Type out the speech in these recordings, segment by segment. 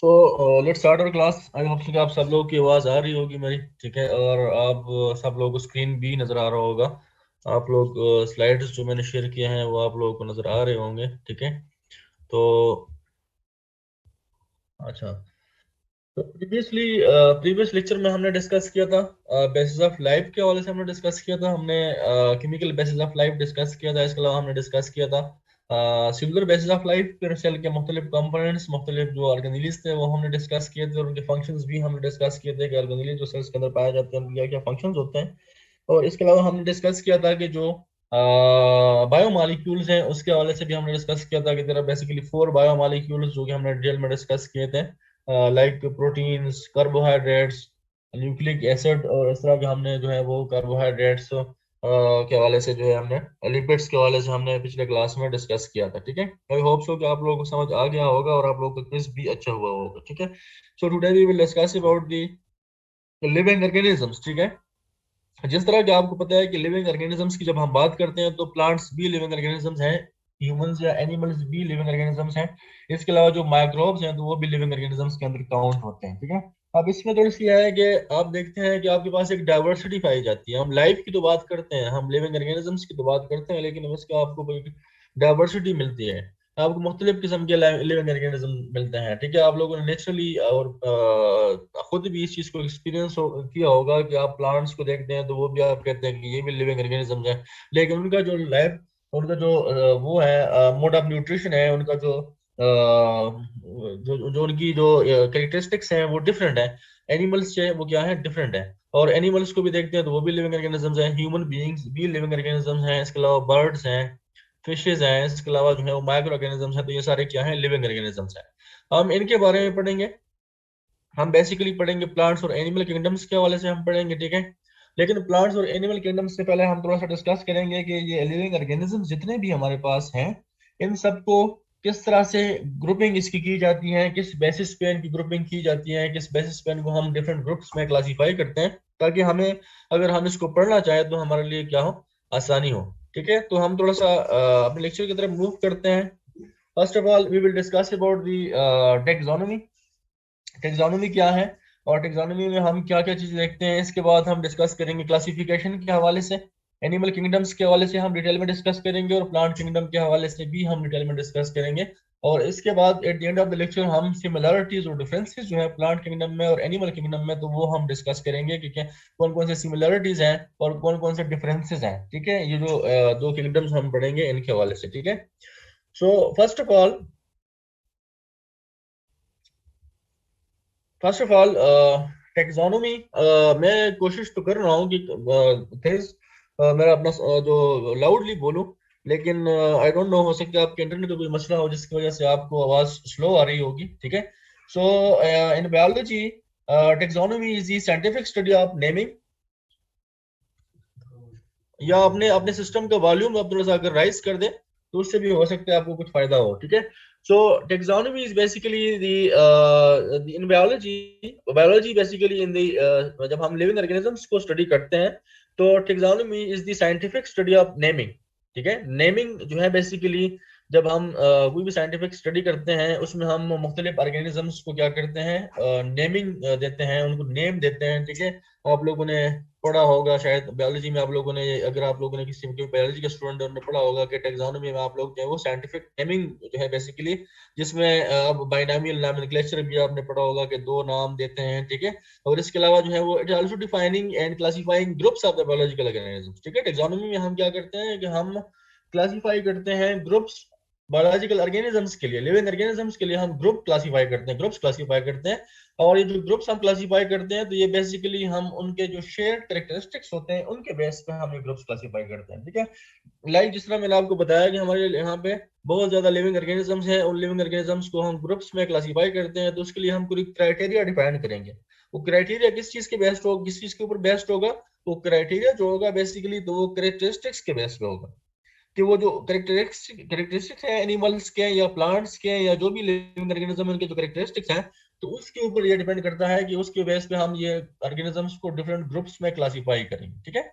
Let's start our class. I hope कि आप सब लोगों की आवाज़ आ रही होगी मेरी, ठीक है। और आप सब लोगों को स्क्रीन भी नज़र आ रहा होगा। आप लोग स्लाइड्स जो मैंने शेयर किए हैं वो आप लोगों को नज़र आ रहे होंगे, ठीक है। तो अच्छा, तो प्रीवियस लेक्चर में हमने डिस्कस किया था बेसिस ऑफ लाइफ के हवाले से। हमने डिस्कस किया था, हमने chemical basis of life discuss किया था। इसके अलावा हमने डिस्कस किया था सिमिलर बेसिस ऑफ लाइफ, फिर सेल के मुख्तलिफ कंपोनेंट्स, मुख्तलिफ जो ऑर्गेनेलिज थे वो हमने डिस्कस किए थे, और उनके फंक्शंस भी हमने डिस्कस किए थे कि ऑर्गेनेलिज जो सेल्स के अंदर पाए जाते हैं उनके क्या क्या फंक्शंस होते हैं। और इसके अलावा हमने डिस्कस किया था कि जो बायोमॉलिक्यूल्स हैं उसके हवाले से भी हमने डिस्कस किया था कि तेरा बेसिकली 4 बायोमॉलिक्यूल्स जो कि हमने डिटेल में डिस्कस किए थे, like proteins, carbohydrates, nucleic acid, और इस तरह के हमने जो है वो कार्बोहाइड्रेट्स के हवाले से जो है हमने लिपिड्स के हवाले से हमने पिछले क्लास में डिस्कस किया था, ठीक है। आई होप सो कि आप लोगों को समझ आ गया होगा और आप लोगों का क्विज भी अच्छा हुआ होगा, ठीक है। So today we will discuss about the living organisms, ठीक है। जिस तरह कि आपको पता है कि लिविंग ऑर्गेनिजम्स की जब हम बात करते हैं तो प्लांट्स भी लिविंग ऑर्गेनिजम्स हैं, ह्यूमंस या एनिमल्स भी लिविंग ऑर्गेनिजम्स हैं। इसके अलावा जो माइक्रोब्स हैं तो वो भी लिविंग ऑर्गेनिजम्स के अंदर काउंट होते हैं, ठीक है। अब इसमें थोड़ी सी है कि आप देखते हैं कि आपके पास एक डाइवर्सिटी पाई जाती है। हम लाइफ की तो बात करते हैं, हम लिविंग ऑर्गेनिजम्स की तो बात करते हैं, लेकिन इसका आपको डाइवर्सिटी मिलती है। आपको मुख्तलिफ किस्म के लिविंग ऑर्गेनिज्म मिलते हैं, ठीक है। आप लोगों ने नेचुरली और खुद भी इस चीज़ को एक्सपीरियंस किया होगा कि आप प्लांट्स को देखते हैं तो वो भी आप कहते हैं कि ये भी लिविंग ऑर्गेनिज्म है, लेकिन उनका जो लाइफ, उनका जो वो है मोड ऑफ न्यूट्रिशन है, उनका जो जो जो उनकी जो कैरेक्टरिस्टिक्स हैं वो डिफरेंट है। एनिमल्स जो है वो क्या है, डिफरेंट है। और एनिमल्स को भी देखते हैं तो वो भी लिविंग ऑर्गेनिजम्स हैं, ह्यूमन बीइंग्स भी लिविंग ऑर्गेनिजम्स हैं, इसके अलावा बर्ड्स हैं, फिशेज हैं, इसके अलावा जो है वो माइक्रो ऑर्गेनिजम्स हैं। तो ये सारे क्या हैं, लिविंग ऑर्गेनिजम्स हैं। हम इनके बारे में पढ़ेंगे। हम बेसिकली पढ़ेंगे प्लांट्स और एनिमल किंगडम्स के हवाले से हम पढ़ेंगे, ठीक है। लेकिन प्लांट्स और एनिमल किंगडम्स से पहले हम थोड़ा सा डिस्कस करेंगे कि ये लिविंग ऑर्गेनिजम्स जितने भी हमारे पास हैं इन सबको किस तरह से ग्रुपिंग इसकी की जाती है, किस बेसिस पे इनकी ग्रुपिंग की जाती है, किस बेसिस पे इनको हम डिफरेंट ग्रुप्स में क्लासीफाई करते हैं, ताकि हमें अगर हम इसको पढ़ना चाहें तो हमारे लिए क्या हो, आसानी हो, ठीक है। तो हम थोड़ा सा अपने लेक्चर की तरफ मूव करते हैं। First of all we will discuss about the taxonomy. Taxonomy क्या है और टेक्सोनोमी में हम क्या क्या चीज देखते हैं, इसके बाद हम डिस्कस करेंगे क्लासिफिकेशन के हवाले से। एनिमल किंगडम्स के हवाले से हम डिटेल में डिस्कस करेंगे, और प्लांट किंगडम के हवाले से भी हम डिटेल में डिस्कस करेंगे। और इसके बाद at the end of the lecture हम सिमिलरिटीज और डिफरेंसेस जो है प्लांट किंगडम में और एनिमल किंगडम में, तो वो हम डिस्कस करेंगे कि कौन कौन से सिमिलरिटीज हैं और कौन कौन से डिफरेंसेस हैं, ठीक है। ये जो दो किंगडम्स हम पढ़ेंगे इनके हवाले से, ठीक है। So first of all taxonomy, मैं कोशिश तो कर रहा हूँ कि तेज मेरा अपना जो लाउडली बोलूं, लेकिन आई डोंट नो, हो सकता है आपके इंटरनेट का कोई मसला हो जिसकी वजह से आपको आवाज स्लो आ रही होगी, ठीक है। So in biology taxonomy is the scientific study of naming, या अपने अपने सिस्टम का वॉल्यूम आप थोड़ा सा अगर राइज कर दे तो उससे भी हो सकता है आपको कुछ फायदा हो, ठीक है। So taxonomy is basically the in biology, biology basically in the जब हम लिविंग ऑर्गेनिजम्स को स्टडी करते हैं तो taxonomy is the scientific study of naming, ठीक है। नेमिंग जो है बेसिकली जब हम कोई भी साइंटिफिक स्टडी करते हैं उसमें हम मुख्तलिफ ऑर्गेनिजम्स को क्या करते हैं, नेमिंग देते हैं, उनको नेम देते हैं, ठीक है। आप लोगों ने पढ़ा होगा शायद बायोलॉजी में, आप लोगों ने, अगर आप लोगों ने किसी बायोलॉजी के स्टूडेंट उन्होंने पढ़ा होगा कि टेक्सोनोमी में आप लोग जो है वो साइंटिफिक नेमिंग जो है बेसिकली, जिसमें अब बाइनोमियल नोमेनक्लेचर भी आपने पढ़ा होगा कि दो नाम देते हैं, ठीक है। और इसके अलावा जो है वो it also defining and classifying groups of the biological organisms, ठीक है। टेक्सोनोमी में हम क्या करते हैं कि हम क्लासिफाई करते हैं ग्रुप्स, बायोलॉजिकल ऑर्गेनिजम्स के लिए, लिविंग ऑर्गेनिजम्स के लिए हम ग्रुप क्लासिफाई करते हैं, ग्रुप्स क्लासिफाई करते हैं। और ये जो ग्रुप्स हम क्लासिफाई करते हैं तो ये बेसिकली हम उनके जो शेयर्ड कैरेक्टरिस्टिक्स होते हैं उनके बेस पे हम ये ग्रुप्स क्लासिफाई करते हैं, ठीक है। लाइक जिस तरह मैंने आपको बताया कि हमारे यहाँ पे बहुत ज्यादा लिविंग ऑर्गेनिजम्स हैं, उन लिविंग ऑर्गेनिजम्स को हम ग्रुप्स में क्लासिफाई करते हैं, तो उसके लिए हम पूरी क्राइटेरिया डिफाइन करेंगे। वो क्राइटेरिया किस चीज के बेस्ड होगा, किस चीज के ऊपर बेस्ड होगा, वो क्राइटेरिया जो होगा बेसिकली तो वो कैरेक्टरिस्टिक्स के बेस पे होगा, कि वो जो कैरेक्टरिस्टिक्स है एनिमल्स के या प्लांट्स के या जो भी लिविंग ऑर्गेनिज्म है उनके जो कैरेक्टरिस्टिक्स हैं, तो उसके ऊपर ये डिपेंड करता है कि उसके बेस पे हम ये ऑर्गेनिजम्स को डिफरेंट ग्रुप्स में क्लासिफाई करेंगे, ठीक है।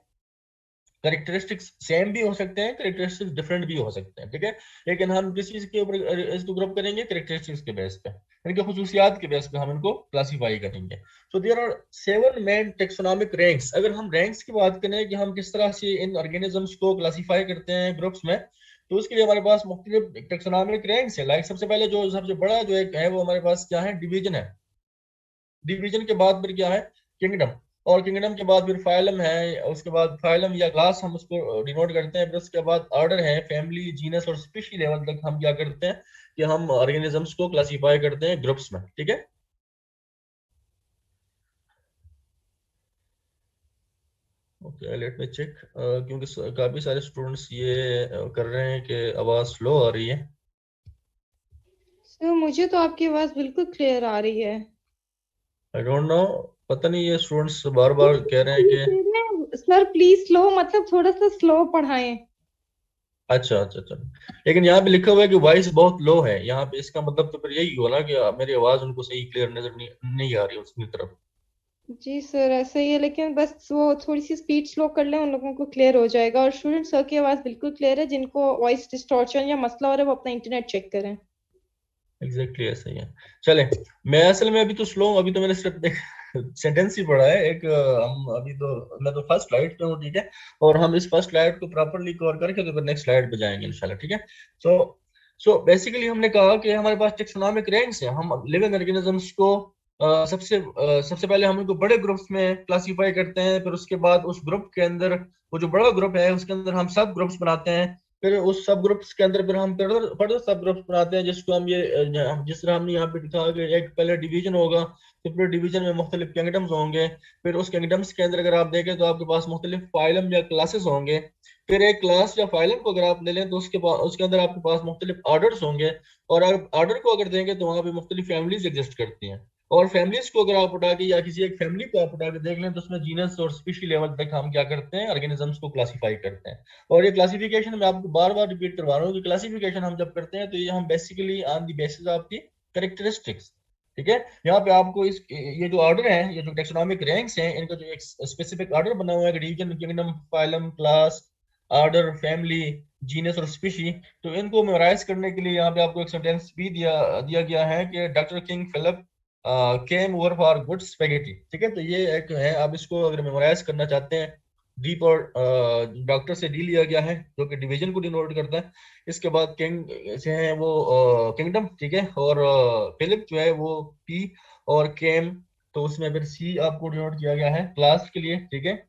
कैरेक्टरिस्टिक्स सेम भी हो सकते हैं, कैरेक्टरिस्टिक्स डिफरेंट भी हो सकते हैं, ठीक है। लेकिन हम किस चीज के ऊपर इसको ग्रुप करेंगे, कैरेक्टरिस्टिक्स के बेस पे। इनके खसूसियात के बेस पे हम इनको क्लासीफाई करेंगे। So there are 7 main taxonomic ranks. अगर हम रैंक्स की बात करें कि हम किस तरह से इन ऑर्गेनिजम्स को क्लासीफाई करते हैं ग्रुप्स में, तो उसके लिए हमारे पास मुख्तलिफ टेक्सोनॉमिक रैंक्स है। लाइक सबसे पहले जो सबसे बड़ा जो एक है वो हमारे पास क्या है, डिवीजन है। डिवीजन के बाद फिर क्या है, किंगडम। और किंगडम के बाद फिर फाइलम है, उसके बाद फाइलम या क्लास हम उसको डिनोट करते हैं। फिर उसके बाद ऑर्डर है, फैमिली, जीनस और स्पीशी लेवल तक हम क्या करते हैं कि हम ऑर्गेनिजम्स को क्लासीफाई करते हैं ग्रुप्स में, ठीक है। ओके, लेट मी चेक, क्योंकि काफी सारे स्टूडेंट्स ये कर रहे हैं कि आवाज स्लो आ रही है। सर मुझे तो आपकी आवाज बिल्कुल क्लियर आ रही है। आई डोंट नो, पता नहीं ये स्टूडेंट्स बार बार कह रहे हैं कि सर प्लीज स्लो, मतलब थोड़ा सा स्लो पढ़ाएं। अच्छा अच्छा अच्छा। लेकिन यहाँ पे लिखा हुआ है कि वॉइस बहुत लो है यहाँ पे, इसका मतलब तो फिर यही हुआ ना कि मेरी आवाज उनको सही क्लियर नजर नहीं आ रही उसकी तरफ। जी सर ऐसा ही है, लेकिन बस वो थोड़ी सी स्पीड स्लो कर लें, उन लोगों को क्लियर हो जाएगा। और स्टूडेंट सर की आवाज़ बिल्कुल क्लियर है, जिनको वॉइस डिस्टॉर्शन या मसला हो रहा है वो अपना इंटरनेट चेक करें। एग्जैक्टली ऐसा ही है। चले, मैं असल में अभी तो स्लो हूँ, अभी तो मैंने सिर्फ एक सेंटेंस ही पढ़ा है एक, हम अभी तो मैं तो फर्स्ट स्लाइड पे हूँ, ठीक है। और हम इस फर्स्ट स्लाइड को प्रॉपरली कवर करके तो फिर नेक्स्ट स्लाइड पे जाएंगे इंशाल्लाह, ठीक है। सो बेसिकली हमने कहा कि हमारे पास टेक्सोनॉमिक रैंक्स है। हम लिविंग ऑर्गेनिजम्स को सबसे पहले हम उनको बड़े ग्रुप्स में क्लासीफाई करते हैं। फिर उसके बाद उस ग्रुप के अंदर, वो जो बड़ा ग्रुप है उसके अंदर हम सब ग्रुप्स बनाते हैं। फिर उस सब ग्रुप्स के अंदर फिर हम फर्दर फर्दर सब ग्रुप्स बनाते हैं, जिसको हम ये जिस तरह हमने यहाँ पे लिखा कि एक पहले डिवीजन होगा, तो फिर डिवीजन में मुख्तलिफ किंगडम्स होंगे। फिर उस किंगडम्स के अंदर अगर आप देखें तो आपके पास मुख्तलिफ फाइलम या क्लासेस होंगे। फिर एक क्लास या फाइलम को अगर आप ले लें तो उसके अंदर आपके पास मुख्तलिफ ऑर्डर्स होंगे। और अगर ऑर्डर को अगर देंगे तो वहाँ पे मुख्तलिफ फैमिलीज एग्जिस्ट करती हैं। और फैमिलीज को अगर आप उठा के या किसी एक फैमिली को आप उठा के देख लें तो उसमें जीनस और स्पीशी लेवल तक हम क्या करते हैं, ऑर्गेनिजम्स को क्लासीफाई करते हैं। और ये क्लासिफिकेशन मैं आपको बार बार रिपीट करवा रहा हूँ कि क्लासिफिकेशन हम जब करते हैं तो ये हम basically on the basis of the characteristics, ठीक है। यहाँ पे आपको इस ये जो ऑर्डर है, ये जो टेक्सोनॉमिक रैंक्स हैं, इनका जो एक स्पेसिफिक ऑर्डर बना हुआ है, division, kingdom, phylum, class, order, family, genus और स्पीशी। तो इनको मेमोराइज करने के लिए यहाँ पे आपको एक सेंटेंस भी दिया दिया गया है कि doctor King Philip came over for good spaghetti, ठीक है। तो ये एक है, आप इसको अगर मेमोराइज करना चाहते हैं, डी पर डॉक्टर से डी लिया गया है जो कि डिवीजन को डिनोट करता है। इसके बाद किंग से है वो किंगडम, ठीक है। और फिलिप जो है वो पी, और केम तो उसमें फिर सी आपको डिनोट किया गया है क्लास के लिए, ठीक है।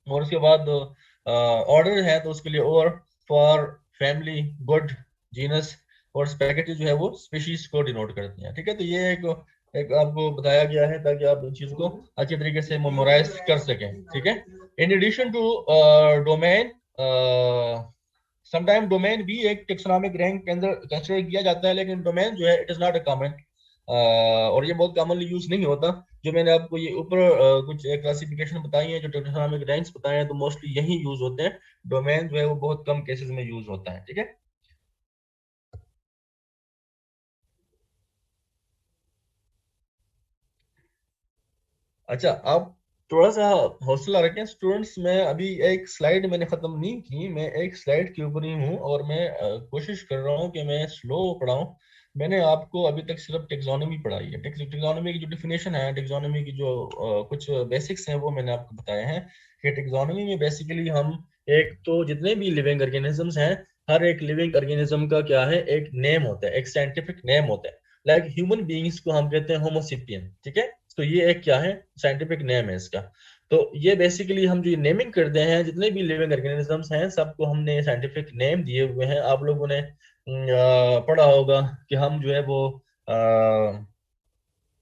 और उसके बाद ऑर्डर है तो उसके लिए और, फॉर, फैमिली, गुड, जीनस, और स्पेगेटी जो है वो स्पीशीज को डिनोट करती हैं, ठीक है। तो ये एक एक आपको बताया गया है ताकि आप इन चीज को अच्छी तरीके से मेमोराइज कर सकें, ठीक है। In addition to domain, sometime domain भी एक टेक्सोनॉमिक रैंक के अंदर कंसिडर किया जाता है, लेकिन डोमेन जो है it is not a common, और ये बहुत कॉमनली यूज नहीं होता। जो मैंने आपको ये ऊपर कुछ क्लासिफिकेशन बताई है, जो टेक्सोनॉमिक रैंक्स बताए हैं, तो मोस्टली यही यूज होते हैं। डोमेन जो है वो बहुत कम केसेस में यूज होता है, ठीक है। अच्छा, आप थोड़ा सा हौसला रखें स्टूडेंट्स। मैं अभी एक स्लाइड मैंने खत्म नहीं की, मैं एक स्लाइड के ऊपर ही हूँ, और मैं कोशिश कर रहा हूँ कि मैं स्लो पढ़ाऊँ। मैंने आपको अभी तक सिर्फ टेक्सोनॉमी पढ़ाई है। टेक्सोनॉमी की जो डिफिनेशन है, टेक्सोनॉमी की जो कुछ बेसिक्स हैं वो मैंने आपको बताए हैं। कि टेक्सोनॉमी में बेसिकली हम, एक तो जितने भी लिविंग ऑर्गेनिजम्स हैं, हर एक लिविंग ऑर्गेनिज्म का क्या है, एक नेम होता है, एक साइंटिफिक नेम होता है। लाइक ह्यूमन बीइंग्स को हम कहते हैं होमोसिपियन, ठीक है। तो ये एक क्या है, साइंटिफिक नेम है इसका। तो ये बेसिकली हम जो ये नेमिंग करते हैं, जितने भी लिविंग ऑर्गेनिजम्स हैं सबको हमने साइंटिफिक नेम दिए हुए हैं। आप लोगों ने पढ़ा होगा कि हम जो है वो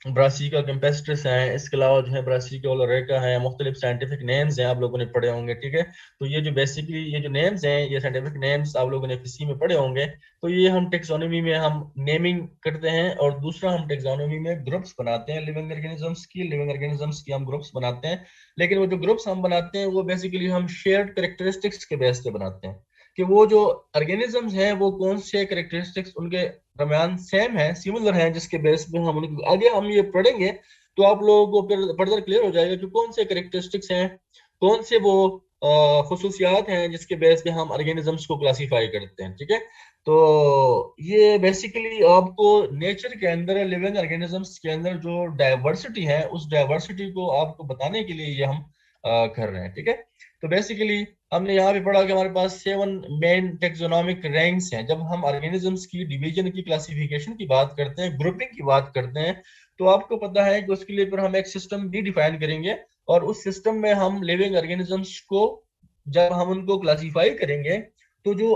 ब्रासिका कैम्पेस्ट्रिस हैं, इसके अलावा जो है ब्रासिका ओलेरेका है, मुख्तलिफ साइंटिफिक नेम्स हैं, आप लोगों ने पढ़े होंगे, ठीक है। तो ये जो बेसिकली ये जो नेम्स हैं, ये साइंटिफिक नेम्स आप लोगों ने फिजी में पढ़े होंगे। तो ये हम टेक्सोनॉमी में हम नेमिंग करते हैं। और दूसरा, हम टेक्सोनॉमी में ग्रुप्स बनाते हैं लिविंग ऑर्गेनिजम्स की हम ग्रुप्स बनाते हैं। लेकिन वो जो ग्रुप्स हम बनाते हैं वो बेसिकली हम शेयर्ड करेक्टरिस्टिक्स के बेस पे बनाते हैं, कि वो जो ऑर्गेनिजम्स हैं वो कौन से करेक्टरिस्टिक्स उनके दरमियान सेम है, सिमिलर है, जिसके बेस पे हम उनको आगे हम ये पढ़ेंगे। तो आप लोगों को फिर फर्दर क्लियर हो जाएगा कि कौन से करेक्टरिस्टिक्स हैं, कौन से वो खसूसियात हैं जिसके बेस पे हम ऑर्गेनिजम्स को क्लासीफाई करते हैं, ठीक है। तो ये बेसिकली आपको नेचर के अंदर, लिविंग ऑर्गेनिजम्स के अंदर जो डाइवर्सिटी है, उस डाइवर्सिटी को आपको बताने के लिए ये हम कर रहे हैं, ठीक है। तो बेसिकली हमने यहाँ पे पढ़ा कि हमारे पास 7 मेन टेक्सोनॉमिक रैंक्स हैं। जब हम ऑर्गेनिजम्स की डिवीजन की, क्लासिफिकेशन की बात करते हैं, ग्रुपिंग की बात करते हैं, तो आपको पता है कि उसके लिए फिर हम एक सिस्टम भी डिफाइन करेंगे, और उस सिस्टम में हम लिविंग ऑर्गेनिजम्स को, जब हम उनको क्लासिफाई करेंगे, तो जो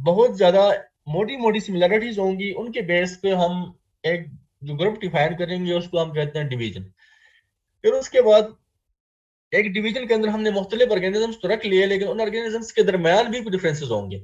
बहुत ज्यादा मोटी मोटी सिमिलरिटीज होंगी, उनके बेस पे हम एक जो ग्रुप डिफाइन करेंगे, उसको हम कहते हैं डिवीजन। फिर उसके बाद एक डिवीजन के अंदर हमने मुख्तलिफ ऑर्गेनिजम्स तो रख लिए, लेकिन उन ऑर्गेनिजम्स के दरमियान भी कुछ डिफरेंसेस होंगे।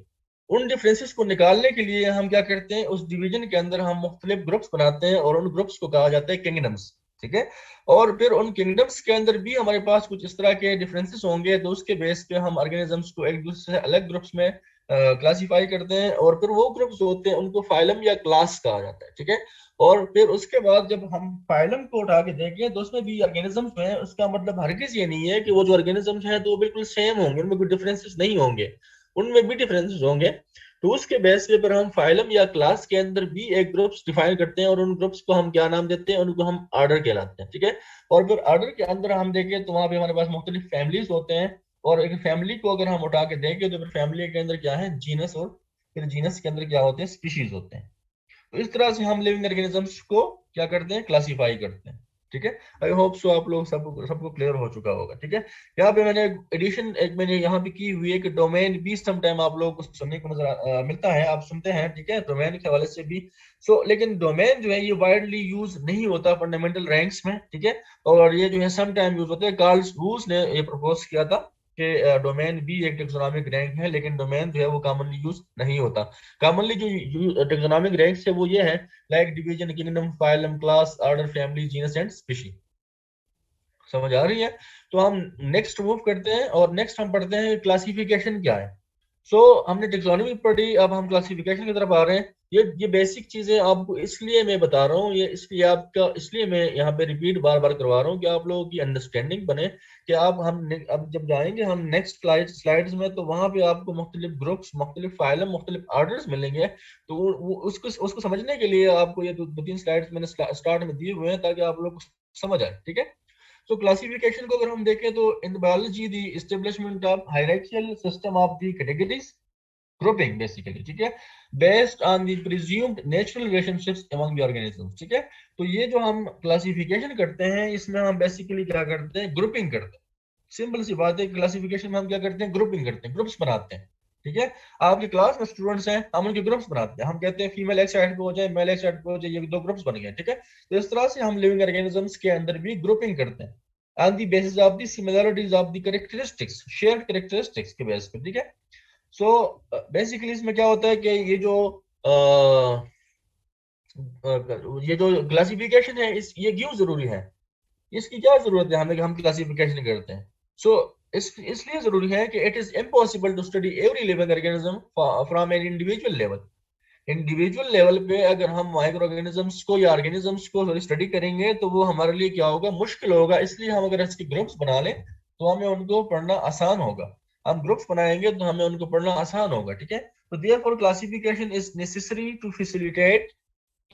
उन डिफरेंसेस को निकालने के लिए हम क्या करते हैं, उस डिवीजन के अंदर हम मुख्तलिफ ग्रुप्स बनाते हैं, और उन ग्रुप्स को कहा जाता है किंगडम्स, ठीक है। और फिर उन किंगडम्स के अंदर भी हमारे पास कुछ इस तरह के डिफरेंसेस होंगे, तो उसके बेस पे हम ऑर्गेनिजम्स को एक दूसरे से अलग ग्रुप्स में क्लासीफाई करते हैं, और फिर वो ग्रुप्स होते हैं उनको फाइलम या क्लास कहा जाता है, ठीक है। और फिर उसके बाद जब हम फाइलम को उठा के देखें, तो उसमें भी ऑर्गेनिजम्स हैं, उसका मतलब हरगिज ये नहीं है कि वो जो ऑर्गेनिजम्स हैं तो वो बिल्कुल सेम होंगे, उनमें कोई डिफरेंसेस नहीं होंगे, उनमें भी डिफरेंसेस होंगे। तो उसके बेस पे पर हम फाइलम या क्लास के अंदर भी एक ग्रुप्स डिफाइन करते हैं, और उन ग्रुप्स को हम क्या नाम देते हैं, उनको हम आर्डर कहलाते हैं, ठीक है। और फिर आर्डर के अंदर हम देखें तो वहां पे हमारे पास मुख्तलिफ फैमिलीज होते हैं, और एक फैमिली को अगर हम उठा के देखें, तो फिर फैमिली के अंदर क्या है, जीनस, और फिर जीनस के अंदर क्या होते हैं, स्पीशीज होते हैं। तो इस तरह से हम लिविंग ऑर्गेनिजम्स को क्या करते हैं, क्लासीफाई करते हैं, ठीक है। आई होप सो आप लोग सबको सबको क्लियर हो चुका होगा, ठीक है। यहाँ पे मैंने एडिशन एक मैंने यहाँ पे की हुई है कि डोमेन भी सम टाइम आप लोगों को सुनने को नजर मिलता है, आप सुनते हैं, ठीक है, डोमेन के हवाले से भी। लेकिन डोमेन जो है ये वाइडली यूज नहीं होता फंडामेंटल रैंक्स में, ठीक है। और ये जो है सम टाइम यूज होते हैं। कार्ल रूस ने ये प्रपोज किया था कि डोमेन भी एक टेक्सोनॉमिक रैंक है, लेकिन डोमेन जो है वो कॉमनली यूज नहीं होता। कॉमनली जो टेक्सोनॉमिक रैंक्स है वो ये है, like division, kingdom, phylum, class, order, family, genus and species. समझ आ रही है? तो हम नेक्स्ट मूव करते हैं, और नेक्स्ट हम पढ़ते हैं क्लासिफिकेशन क्या है। हमने टेक्सोनॉमी पढ़ी, अब हम क्लासिफिकेशन की तरफ आ रहे हैं। ये बेसिक चीजें आपको इसलिए मैं बता रहा हूँ, ये इसलिए आपका, इसलिए मैं यहाँ पे रिपीट बार बार करवा रहा हूँ कि आप लोगों की अंडरस्टैंडिंग बने, कि आप हम अब जब जाएंगे हम नेक्स्ट स्लाइड्स में, तो वहां पे आपको मुख्तलिफ ग्रुप्स, मुख्तलिफ फाइलम, मुख्तलिफ ऑर्डर्स मिलेंगे। तो वो उसको उसको समझने के लिए आपको ये दो तीन स्लाइड्स मैंने स्टार्ट में दिए हुए हैं, ताकि आप लोग को समझ आए, ठीक है। तो क्लासिफिकेशन को अगर हम देखें, तो in biology the establishment of hierarchical system of the categories, grouping basically, ठीक है, based on the presumed natural relationships among the organisms, ठीक है। तो ये जो हम क्लासिफिकेशन करते हैं, इसमें हम बेसिकली क्या करते हैं, ग्रुपिंग करते हैं। सिंपल सी बात है, क्लासिफिकेशन में हम क्या करते हैं, ग्रुपिंग करते हैं, ग्रुप्स बनाते हैं, ठीक है। आपकी क्लास में स्टूडेंट्स हैं, हम उनके ग्रुप्स बनाते हैं, हम कहते हैं फीमेल एक साइड पे हो जाए, मेल एक साइड पे हो जाए, ये दो ग्रुप्स बन गए, ठीक है। तो इस तरह से हम लिविंग ऑर्गेनिजम्स के अंदर भी ग्रुपिंग करते हैं, on the basis of the similarities of the characteristics, shared characteristics के बेस पे, ठीक है। सो बेसिकली इसमें क्या होता है कि ये जो क्लासिफिकेशन है, इस ये क्यों जरूरी है, इसकी क्या जरूरत है हमें कि हम क्लासिफिकेशन करते हैं। सो इसलिए जरूरी है कि it is impossible to study every living organism from an individual level. Individual level पे अगर हम माइक्रो ऑर्गेनिजम्स को या ऑर्गेनिजम्स को स्टडी करेंगे, तो वो हमारे लिए क्या होगा, मुश्किल होगा। इसलिए हम अगर इसके ग्रुप्स बना लें, तो हमें उनको पढ़ना आसान होगा। हम ग्रुप्स बनाएंगे तो हमें उनको पढ़ना आसान होगा, ठीक है। तो therefore classification is necessary to facilitate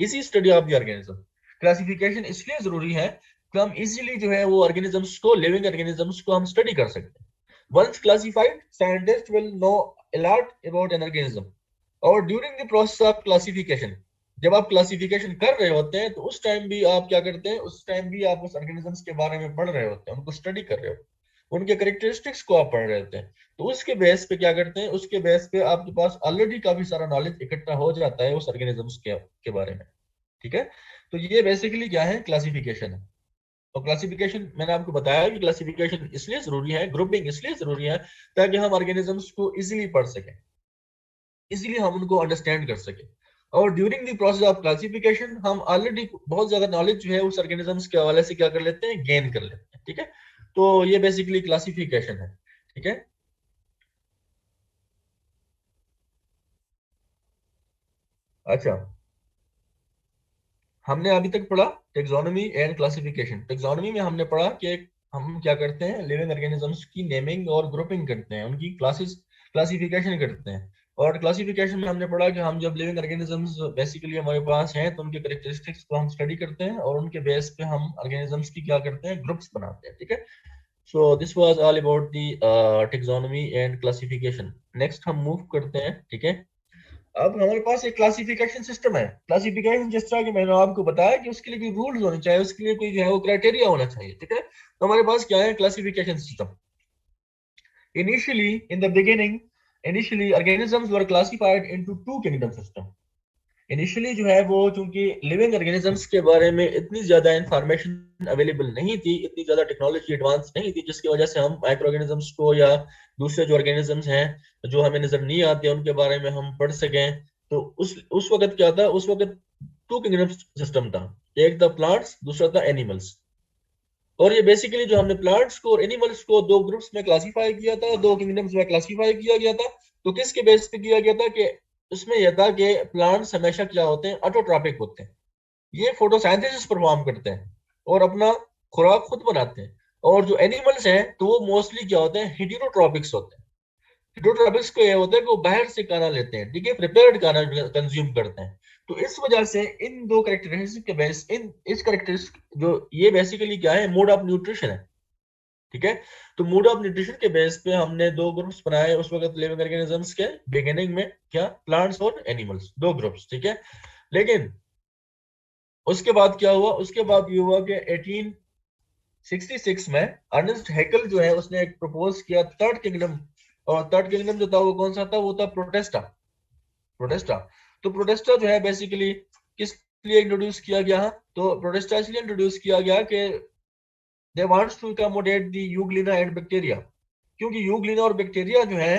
इसी study of the organism. Classification इसलिए जरूरी है कि हम इजीली जो है वो ऑर्गेनिजम्स को, लिविंग ऑर्गेनिजम्स को हम स्टडी कर सकते हैं। Once classified, scientist will know a lot about an organism, और during the process of classification, जब आप क्लासिफिकेशन कर रहे होते हैं, तो उस टाइम भी आप क्या करते हैं, उस टाइम भी आप उस ऑर्गेनिजम्स के बारे में पढ़ रहे होते हैं, उनको स्टडी कर रहे होते हैं, उनके करेक्टरिस्टिक्स को आप पढ़ रहे होते हैं। तो उसके बेस पे क्या करते हैं, उसके बेस पे आपके पास ऑलरेडी काफी सारा नॉलेज इकट्ठा हो जाता है उस ऑर्गेनिजम्स के बारे में, ठीक है। तो ये बेसिकली क्या है, क्लासिफिकेशन है। और क्लासिफिकेशन मैंने आपको बताया कि क्लासिफिकेशन इसलिए जरूरी है, ग्रुपिंग इसलिए जरूरी है, ताकि हम ऑर्गेनिजम्स को इजीली पढ़ सकें, इजीली हम उनको अंडरस्टैंड कर सकें। और during the process of classification हम ऑलरेडी बहुत ज्यादा नॉलेज जो है उस ऑर्गेनिजम्स के हवाले से क्या कर लेते हैं, गेन कर लेते हैं, ठीक है। तो ये बेसिकली क्लासिफिकेशन है, ठीक है। अच्छा, हमने अभी तक पढ़ा टेक्सोनोमी एंड क्लासिफिकेशन। टेक्सोनोमी में हमने पढ़ा कि हम क्या करते हैं, लिविंग ऑर्गेनिजम्स की नेमिंग और ग्रुपिंग करते हैं, उनकी क्लासेस, क्लासिफिकेशन करते हैं। और क्लासिफिकेशन में हमने पढ़ा कि हम जब लिविंग ऑर्गेनिजम्स बेसिकली हमारे पास हैं तो उनके करेक्टरिस्टिक्स को हम स्टडी करते हैं और उनके बेस पे हम ऑर्गेनिजम्स की क्या करते हैं, ग्रुप्स बनाते हैं, ठीक है। So this was all about the taxonomy and classification. Next हम मूव करते हैं, ठीक है। अब हमारे पास एक क्लासिफिकेशन सिस्टम है। क्लासिफिकेशन जिस तरह कि मैंने आपको बताया कि उसके लिए कोई रूल्स होने चाहिए, उसके लिए कोई जो है वो क्राइटेरिया होना चाहिए, ठीक है। तो हमारे पास क्या है, classification system. Initially, in the beginning, initially organisms were classified into two kingdom system. Initially जो है वो चूंकि लिविंग ऑर्गेनिजम्स के बारे में इतनी ज्यादा इंफॉर्मेशन अवेलेबल नहीं थी, इतनी ज्यादा टेक्नोलॉजी एडवांस नहीं थी, जिसकी वजह से हम माइक्रो ऑर्गेनिजम्स को या दूसरे जो ऑर्गेनिजम्स हैं जो हमें नजर नहीं आते उनके बारे में हम पढ़ सकें। तो उस वक्त क्या था, उस वक्त टू किंगडम सिस्टम था। एक था प्लांट्स, दूसरा था एनिमल्स। और ये बेसिकली जो हमने प्लांट्स को और एनिमल्स को दो ग्रुप्स में क्लासिफाई किया था, दो किंगडम्स में क्लासिफाई किया गया था। तो किसके बेस पे किया गया था कि उसमें यह था कि प्लांट्स हमेशा क्या होते हैं, ऑटोट्रॉपिक होते हैं। ये फोटोसिंथेसिस परफॉर्म करते हैं और अपना खुराक खुद बनाते हैं। और जो एनिमल्स हैं तो वो मोस्टली क्या होते हैं, हेटेरोट्रॉपिक्स होते हैं। हेटेरोट्रॉपिक्स को ये होता है कि वो बाहर से खाना लेते हैं, ठीक है, प्रिपेयर्ड खाना कंज्यूम करते हैं। तो इस वजह से इन दो करेक्टरिस्टिक के बेस इन इस करेक्टरिस्टिक जो ये बेसिकली क्या है, मोड ऑफ न्यूट्रिशन है, ठीक है। तो मोड ऑफ न्यूट्रिशन के बेस पे हमने दो ग्रुप्स बनाए उस वक्त लिविंग ऑर्गेनिजम्स के बिगिनिंग में, क्या, प्लांट्स और एनिमल्स, दो ग्रुप्स, ठीक है। लेकिन उसके बाद क्या हुआ, उसके बाद ये हुआ कि 1866 में अर्नेस्ट हैकल जो है उसने एक प्रपोज किया थर्ड किंगडम। और थर्ड किंगडम जो था वो कौन सा था, वो था प्रोटेस्टा। प्रोटेस्टा। तो प्रोटेस्टा जो है बेसिकली किस लिए इंट्रोड्यूस किया गया, तो प्रोटेस्टा इसलिए इंट्रोड्यूस किया गया कि they wants to accommodate the euglena and bacteria. क्योंकि यूग्लिना और बैक्टीरिया जो है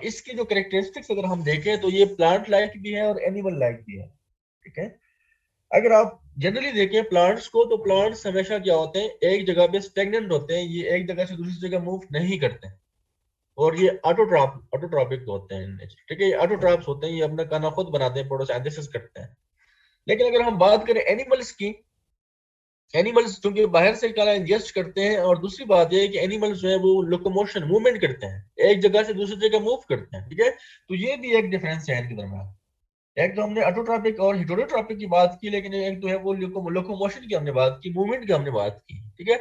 इसकी जो कैरेक्टरिस्टिक्स अगर हम देखें तो ये प्लांट लाइक भी है और एनिमल लाइक भी है, ठीक है। अगर आप जनरली देखें प्लांट्स को, तो प्लांट्स हमेशा क्या होते हैं, एक जगह पे स्टेगनेंट होते हैं, ये एक जगह से दूसरी जगह मूव नहीं करते। और ये ऑटोट्रॉपिक होते हैं, ठीक है, ये ऑटोट्रॉप्स होते हैं, ये अपना खाना खुद बनाते हैं, फोटोसिंथेसिस करते हैं। लेकिन अगर हम बात करें एनिमल्स की, एनिमल्स क्योंकि बाहर से खाना इंजेस्ट करते हैं, और दूसरी बात यह है कि एनिमल्स जो है वो लोकोमोशन, मूवमेंट करते हैं, एक जगह से दूसरी जगह मूव करते हैं, ठीक है। तो ये भी एक डिफरेंस है इनके दरम्यान। एक तो हमने ऑटोट्रॉपिक और हेटेरोट्रॉपिक की बात की, लेकिन एक तो है वो लोकोमोशन की हमने बात की, मूवमेंट की हमने बात की, ठीक है।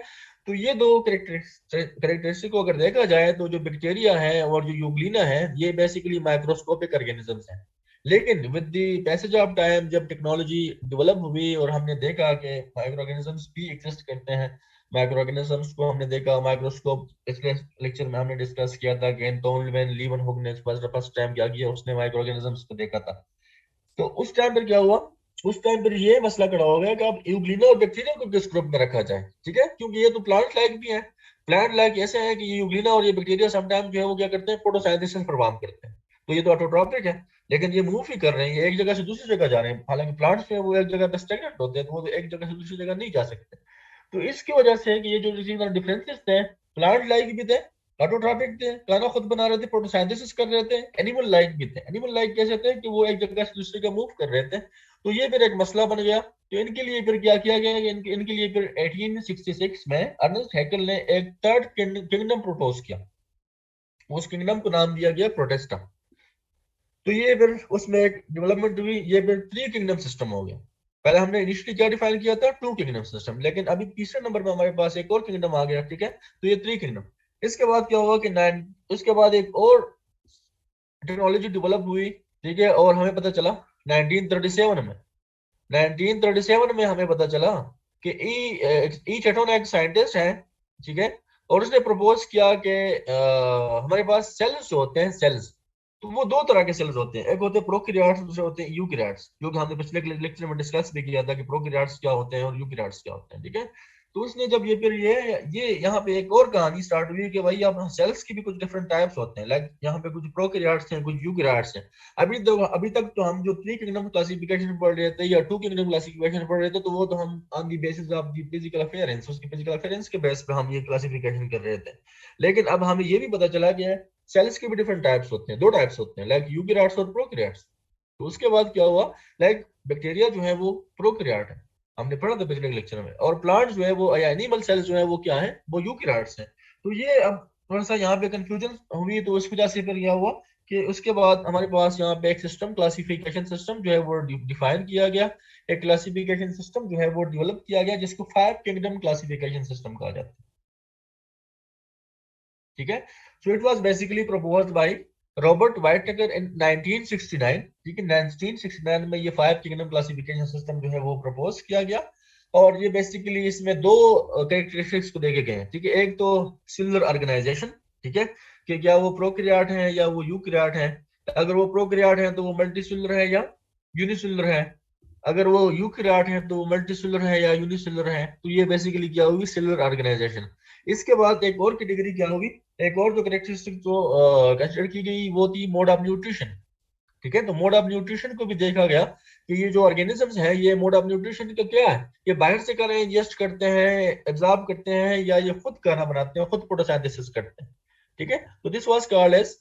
तो ये दो करेक्टरिस्टिक को अगर देखा जाए तो जो बैक्टीरिया है और जो यूग्लिना है ये बेसिकली माइक्रोस्कोपिक ऑर्गेनिजम्स हैं। लेकिन with the passage of time जब टेक्नोलॉजी डेवलप हुई और हमने देखा कि माइक्रो ऑर्गेनिजम्स भी एग्जिस्ट करते हैं, माइक्रो ऑर्गेनिजम्स को हमने देखा माइक्रोस्कोप, पिछले लेक्चर में हमने डिस्कस किया था कि एंटोन लीवन ने फर्स्ट टाइम क्या किया, उसने माइक्रो ऑर्गेनिजम्स को देखा था। तो उस टाइम पर क्या हुआ, उस टाइम पर ये मसला खड़ा हो गया कि अब यूग्लिना और बैक्टीरिया को किस ग्रुप में रखा जाए, ठीक है, क्योंकि ये तो प्लांट लाइक भी है। प्लांट लाइक ऐसे है कि ये यूग्लिना और ये बैक्टीरिया समटाइम जो है वो क्या करते हैं, फोटोसिंथेसिस परफॉर्म करते हैं। तो ये तो ऑटोट्रॉपिक है, लेकिन ये मूव ही कर रहे हैं, ये एक जगह से दूसरी जगह जा रहे हैं। हालांकि प्लांट्स में वो एक जगह पे स्टेगनेंट होते हैं, तो वो एक जगह से दूसरी जगह नहीं जा सकते। तो इसकी वजह से कि ये जो डिफरेंसेस थे, प्लांट लाइक भी थे, ऑटोट्रॉपिक थे, खाना खुद बना रहे थे, फोटोसिंथेसिस कर रहे थे, एनिमल लाइक भी थे। एनिमल लाइक कैसे थे कि वो एक जगह से दूसरी जगह मूव कर रहे थे। तो ये फिर एक मसला बन गया। तो इनके लिए फिर क्या किया गया कि इनके लिए फिर 1866 में अर्नेस्ट हैकेल ने एक थर्ड किंगडम प्रपोज किया। उस किंगडम को नाम दिया गया प्रोटेस्टा। तो ये फिर उसमें एक डेवलपमेंट हुई, ये फिर थ्री किंगडम सिस्टम हो गया। पहले हमने इनिशियली क्या डिफाइन किया था, टू किंगडम सिस्टम, लेकिन अभी तीसरे नंबर पे हमारे पास एक और किंगडम आ गया, ठीक है। तो ये थ्री किंगडम। इसके बाद क्या हुआ कि उसके बाद एक और टेक्नोलॉजी डेवलप हुई, ठीक है, और हमें पता चला 1937 में 1937 में हमें पता चला कि ई चेटोन एक साइंटिस्ट है, ठीक है, और उसने प्रपोज किया कि हमारे पास सेल्स जो होते हैं, सेल्स, तो वो दो तरह के सेल्स होते हैं, एक होते हैं प्रोकैरियोट्स, दूसरे होते हैं यूकैरियोट्स, जो कि हमने पिछले लेक्चर में डिस्कस भी किया था कि प्रोकैरियोट्स क्या होते हैं और यूकैरियोट्स क्या होते हैं, ठीक है। तो उसने जब ये फिर ये यहाँ पे एक और कहानी स्टार्ट हुई कि भाई अब सेल्स की भी कुछ डिफरेंट टाइप्स होते हैं, लाइक यहाँ पे कुछ प्रोकैरियोट्स हैं, कुछ यूकैरियोट्स हैं। अभी तक तो हम जो थ्री किंगडम क्लासिफिकेशन पढ़ रहे थे या टू किंगडम क्लासिफिकेशन पढ़ रहे थे, तो वो तो हम on the basis of the physical appearance, उसके फिजिकल अफेयरेंस के बेस पे हम ये क्लासिफिकेशन कर रहे थे। लेकिन अब हमें ये भी पता चला कि सेल्स के भी डिफरेंट टाइप्स होते हैं, दो टाइप्स होते हैं, लाइक यूकैरियोट्स और प्रोकैरियोट्स। तो उसके बाद क्या हुआ, लाइक बैक्टीरिया जो है वो प्रोकैरियोट है, हमने पढ़ा था पिछले लेक्चर में, और प्लांट्स जो है वो या एनिमल सेल्स जो है वो क्या है, वो यूकैरियोट्स हैं। तो ये अब थोड़ा सा यहाँ पे कंफ्यूजन हुई, तो इस वजह से फिर क्या हुआ कि उसके बाद हमारे पास यहाँ पे एक सिस्टम, क्लासिफिकेशन सिस्टम जो है वो डिफाइन किया गया, एक क्लासिफिकेशन सिस्टम जो है वो डेवलप किया गया, जिसको 5 किंगडम क्लासिफिकेशन सिस्टम कहा जाता है। ठीक है, so it was basically proposed by Robert Whittaker in 1969। ठीक है, 1969 में ये 5 किंगडम क्लासिफिकेशन सिस्टम जो है वो प्रपोज किया गया। और ये बेसिकली इसमें दो कैरेक्टरिस्टिक्स को देखे गए हैं। ठीक है, एक तो सेलुलर ऑर्गेनाइजेशन, ठीक है, कि क्या वो प्रोकैरियोट है या वो यूकैरियोट है। अगर वो प्रोकैरियोट है तो वो मल्टीसेलुलर है या यूनिसेलुलर है। अगर वो यूकैरियोट है तो वो मल्टीसेलुलर है या यूनिसेलुलर है। तो ये बेसिकली क्या होगी, सेलुलर ऑर्गेनाइजेशन। इसके बाद एक और कैटेगरी क्या होगी, एक और जो करेक्टरिस्टिक जो कंसिडर की गई वो थी मोड ऑफ न्यूट्रिशन। ठीक है, तो मोड ऑफ न्यूट्रिशन को भी देखा गया कि ये जो ऑर्गेनिजम्स है, ये मोड ऑफ न्यूट्रिशन का क्या है, ये बाहर से खाना इंजेस्ट करते हैं, एब्जॉर्ब करते हैं, या ये खुद खाना बनाते हैं, खुद फोटोसिंथेसिस करते हैं। ठीक है, तो this was called as,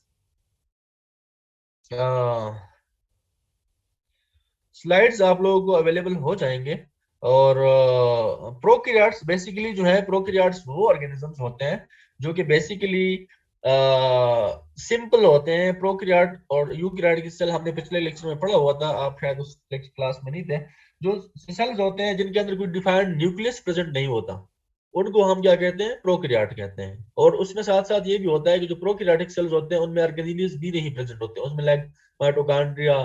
slides आप लोगों को अवेलेबल हो जाएंगे। और प्रोकैरियोट्स बेसिकली जो है, प्रोकैरियोट्स वो ऑर्गेनिजम्स होते हैं जो कि बेसिकली सिंपल होते हैं। प्रोकैरियोट और यूकैरियोट की सेल हमने पिछले लेक्चर में पढ़ा हुआ था, आप शायद उस क्लास में नहीं थे। जो सेल्स होते हैं जिनके अंदर कोई डिफाइंड न्यूक्लियस प्रेजेंट नहीं होता, उनको हम क्या कहते हैं, प्रोकैरियोट कहते हैं। और उसमें साथ साथ ये भी होता है कि जो प्रोकैरियोटिक सेल्स होते हैं उनमें ऑर्गेनेल्स भी नहीं प्रेजेंट होते, उसमें like mitochondria,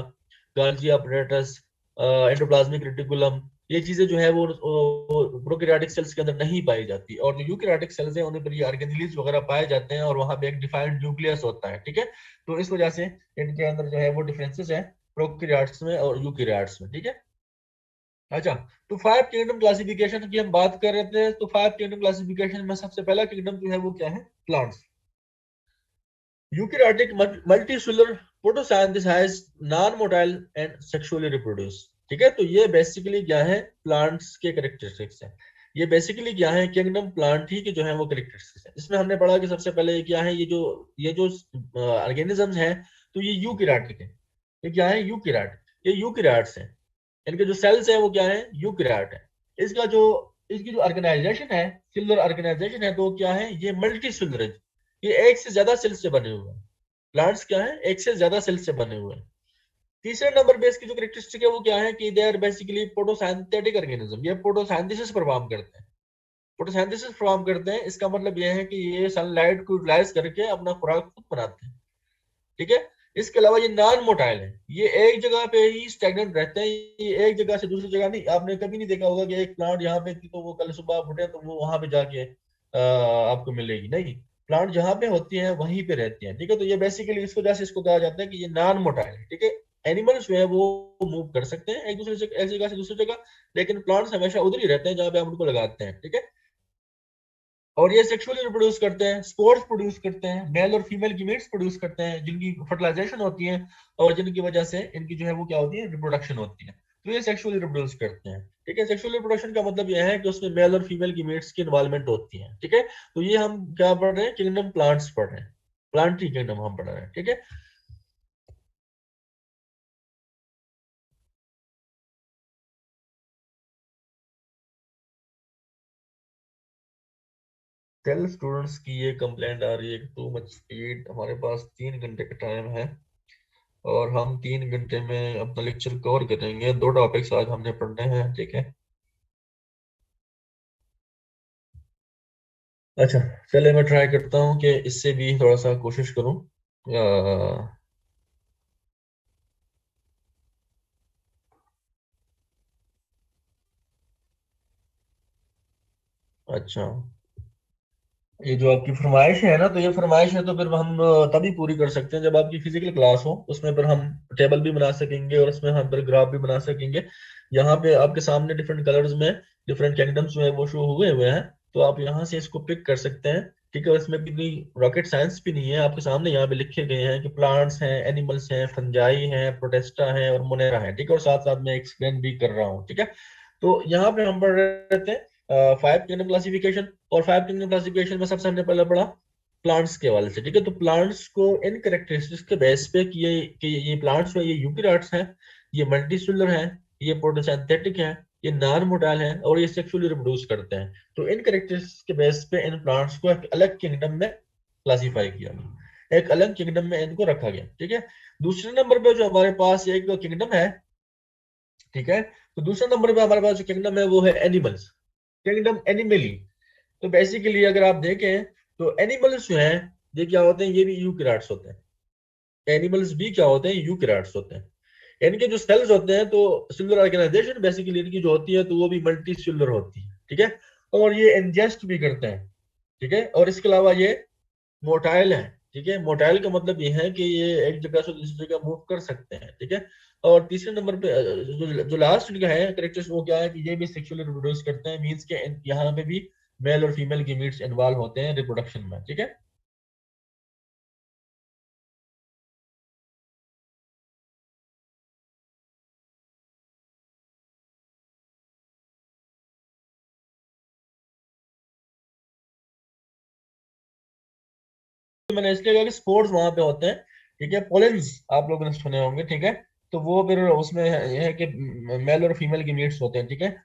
Golgi apparatus, endoplasmic reticulum, ये चीजें जो है वो प्रोकैरियोटिक सेल्स के अंदर नहीं पाई जाती। और जो यूकैरियोटिक सेल्स हैं उन्हें पर ये ऑर्गेनेल्स वगैरह पाए जाते हैं, और वहां पे एक डिफाइंड न्यूक्लियस होता है। ठीक है, तो इस वजह से इनके अंदर जो है वो डिफरेंसेस है प्रोकैरियोट्स में और यूकैरियोट्स में। ठीक है, अच्छा, तो 5 किंगडम क्लासिफिकेशन की हम बात कर रहे थे। तो 5 किंगडम क्लासिफिकेशन में सबसे पहला किंगडम जो है वो क्या है, plants. Eukaryotic multicellular photosynthesize non-motile and sexually reproduce। ठीक है, तो ये बेसिकली क्या है, प्लांट्स के करेक्टरिस्टिक्स है। ये बेसिकली क्या है, किंगडम प्लांट ही के जो है वो करेक्टरिस्टिक्स है। इसमें हमने पढ़ा कि सबसे पहले ये क्या है, ये जो ऑर्गेनिजम्स हैं, तो ये यूकैरियोटिक है। ये क्या है, यूकैरियोट, ये यूकैरियोट्स हैं। इनके जो सेल्स है वो क्या है, यूकैरियोट है। इसका जो इसकी जो ऑर्गेनाइजेशन है, सेलुलर ऑर्गेनाइजेशन है, तो क्या है, ये मल्टी सेलुलर है। ये एक से ज्यादा सेल्स से बने हुए हैं। प्लांट्स क्या है, एक से ज्यादा सेल्स से बने हुए हैं। तीसरे नंबर पे इसकी जो करेक्टरिस्टिक है वो क्या है, कि they are basically photosynthetic organism. ये फोटोसिंथेसिस परफॉर्म करते हैं। फोटोसिंथेसिस परफॉर्म करते हैं, इसका मतलब यह है कि ये सनलाइट को यूटिलाइज करके अपना खुराक खुद बनाते हैं। ठीक है, इसके अलावा ये नॉन मोटाइल है। ये एक जगह पे ही स्टैग्नेंट रहते हैं, ये एक जगह से दूसरी जगह नहीं। आपने कभी नहीं देखा होगा कि एक प्लांट यहाँ पे थी तो वो कल सुबह आप उठे तो वो वहां पे जाके आपको मिलेगी, नहीं। प्लांट जहाँ पे होती है वहीं पे रहती है। ठीक है, तो ये बेसिकली इस वजह से इसको कहा जाता है कि ये नॉन मोटाइल है। ठीक है, एनिमल्स जो है वो मूव कर सकते हैं एक दूसरे से, एक जगह से दूसरी जगह, लेकिन प्लांट्स हमेशा उधर ही रहते हैं जहाँ पे हम उनको लगाते हैं। ठीक है, और ये सेक्सुअली रिप्रोड्यूस करते हैं, स्पोर्स प्रोड्यूस करते हैं, मेल और फीमेल गीमेट्स प्रोड्यूस करते हैं, जिनकी फर्टिलाइजेशन होती है, और जिनकी वजह से इनकी जो है वो क्या होती है, रिप्रोडक्शन होती है। तो ये सेक्सुअली रिप्रोड्यूस करते हैं। ठीक है, सेक्सुअल रिप्रोडक्शन का मतलब यह है कि उसमें मेल और फीमेल गीमेट्स की इन्वॉल्वमेंट होती है। ठीक है, तो ये हम क्या पढ़ रहे हैं, किंगडम प्लांट्स पढ़ रहे हैं, प्लांट ही किंगडम हम पढ़ रहे हैं। ठीक है, टेल स्टूडेंट्स की ये कंप्लेंट आ रही है कि टू मच स्पीड। हमारे पास 3 घंटे का टाइम है और हम 3 घंटे में अपना लेक्चर कवर करेंगे। 2 टॉपिक्स आज हमने पढ़ने हैं। ठीक है, अच्छा, चले मैं ट्राई करता हूँ कि इससे भी थोड़ा सा कोशिश करूँ। अच्छा, ये जो आपकी फरमाइश है ना, तो ये फरमाइश है तो फिर हम तभी पूरी कर सकते हैं जब आपकी फिजिकल क्लास हो। उसमें फिर हम टेबल भी बना सकेंगे और उसमें हम फिर ग्राफ भी बना सकेंगे। यहाँ पे आपके सामने डिफरेंट कलर्स में डिफरेंट किंगडम्स जो है वो शो हुए हुए हैं, तो आप यहाँ से इसको पिक कर सकते हैं। ठीक है, इसमें भी रॉकेट साइंस भी नहीं है, आपके सामने यहाँ पे लिखे गए हैं कि प्लांट्स हैं, एनिमल्स हैं, फंजाई हैं, प्रोटेस्टा है और मोनेरा है। ठीक है, और साथ साथ मैं एक्सप्लेन भी कर रहा हूँ। ठीक है, तो यहाँ पे हम पढ़ रहे थे 5 किंगडम क्लासिफिकेशन। और 5 किंगडम क्लासिफिकेशन में सबसे हमने पहले पढ़ा प्लांट्स के हवाले से। ठीक है, तो प्लांट्स को इन कैरेक्टरिस्टिक्स के बेस पे कि ये प्लांट्स में ये यूकैरियोट्स हैं, ये मल्टीसेलुलर हैं, ये फोटोसिंथेटिक हैं, ये नॉन मोटाइल हैं, और ये सेक्सुअली रिप्रोड्यूस करते हैं। तो इन कैरेक्टरिस्टिक्स के बेस पे इन प्लांट्स को एक अलग किंगडम में क्लासिफाई किया गया। एक अलग किंगडम में इनको रखा गया, ठीक है। दूसरे नंबर पे जो हमारे पास एक किंगडम है, ठीक है, तो दूसरे नंबर पे हमारे पास जो किंगडम है वो है एनिमल्स, किंगडम एनिमली। तो बेसिकली अगर आप देखें तो एनिमल्स जो हैं ये क्या होते हैं, ये भी यूकैरियोट्स होते हैं। एनिमल्स भी क्या होते हैं, यूकैरियोट्स होते हैं। इनके जो सेल्स होते हैं तो सेलुलर ऑर्गेनाइजेशन बेसिकली इनकी जो होती है तो वो भी मल्टी सेलुलर होती है, ठीक है। और ये इंजेस्ट भी करते हैं, ठीक है। और इसके अलावा ये मोटाइल है, ठीक है। मोटाइल का मतलब ये है कि ये एक जगह से दूसरी जगह मूव कर सकते हैं, ठीक है। और तीसरे नंबर पे जो लास्ट इनका है करेक्टर्स वो क्या है कि ये भी सेक्सुअली रिप्रोड्यूस करते हैं, मींस के यहाँ पे भी मेल और फीमेल गीमीट्स इन्वॉल्व होते हैं रिप्रोडक्शन में, ठीक है। तो मैंने इसलिए कहा कि स्पोर्स वहां पे होते हैं, ठीक है। पोलेंस आप लोगों ने सुने होंगे, ठीक है। तो वो फिर उसमें ये है कि मेल और फीमेल गीमीट्स होते हैं, ठीक है।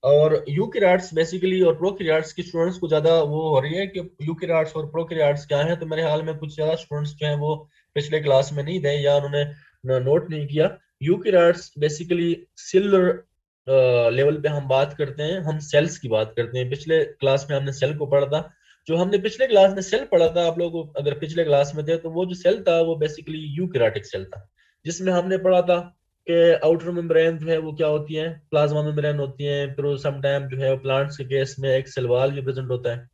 और यूकैरियोट्स बेसिकली और प्रोकैरियोट्स की स्टूडेंट्स को ज्यादा वो हो रही है कि यूकैरियोट्स और प्रोकैरियोट्स क्या है, तो मेरे ख्याल में कुछ ज्यादा स्टूडेंट्स जो हैं वो पिछले क्लास में नहीं थे या उन्होंने नोट नहीं किया। यूकैरियोट्स बेसिकली सेलुलर लेवल पे हम बात करते हैं, हम सेल्स की बात करते हैं। पिछले क्लास में हमने सेल को पढ़ा था। जो हमने पिछले क्लास में सेल पढ़ा था, आप लोग अगर पिछले क्लास में थे तो वो जो सेल था वो बेसिकली यूकैरियोटिक सेल था, जिसमें हमने पढ़ा था कि आउटर मेम्ब्रेन जो है वो क्या होती है, प्लाज्मा मेम्ब्रेन होती है। फिर समटाइम जो है प्लांट्स के केस में एक सेल वॉल भी प्रेजेंट होता है,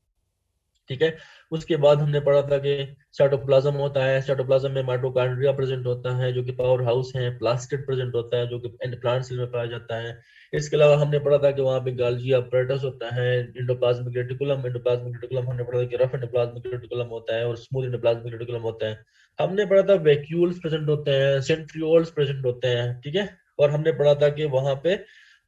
ठीक है। उसके बाद हमने पढ़ा था कि साइटोप्लाज्म होता है, साइटोप्लाज्म में माइटोकॉन्ड्रिया प्रेजेंट होता है जो कि पावर हाउस है, प्लास्टिड प्रेजेंट होता है जो कि प्लांट सेल में पाया जाता है। इसके अलावा हमने पढ़ा था कि वहाँ पे गाल्जी apparatus होता है, एंडोप्लाज्मिक रेटिकुलम, एंडोप्लाज्मिक रेटिकुलम हमने पढ़ा था कि रफ एंडोप्लाज्मिक रेटिकुलम होता है और स्मूथ एंडोप्लाज्मिक रेटिकुलम होता है। हमने पढ़ा था वैक्यूल्स प्रेजेंट होते हैं, सेंट्रियोल्स प्रेजेंट होते हैं, ठीक है। और हमने पढ़ा था कि वहाँ पे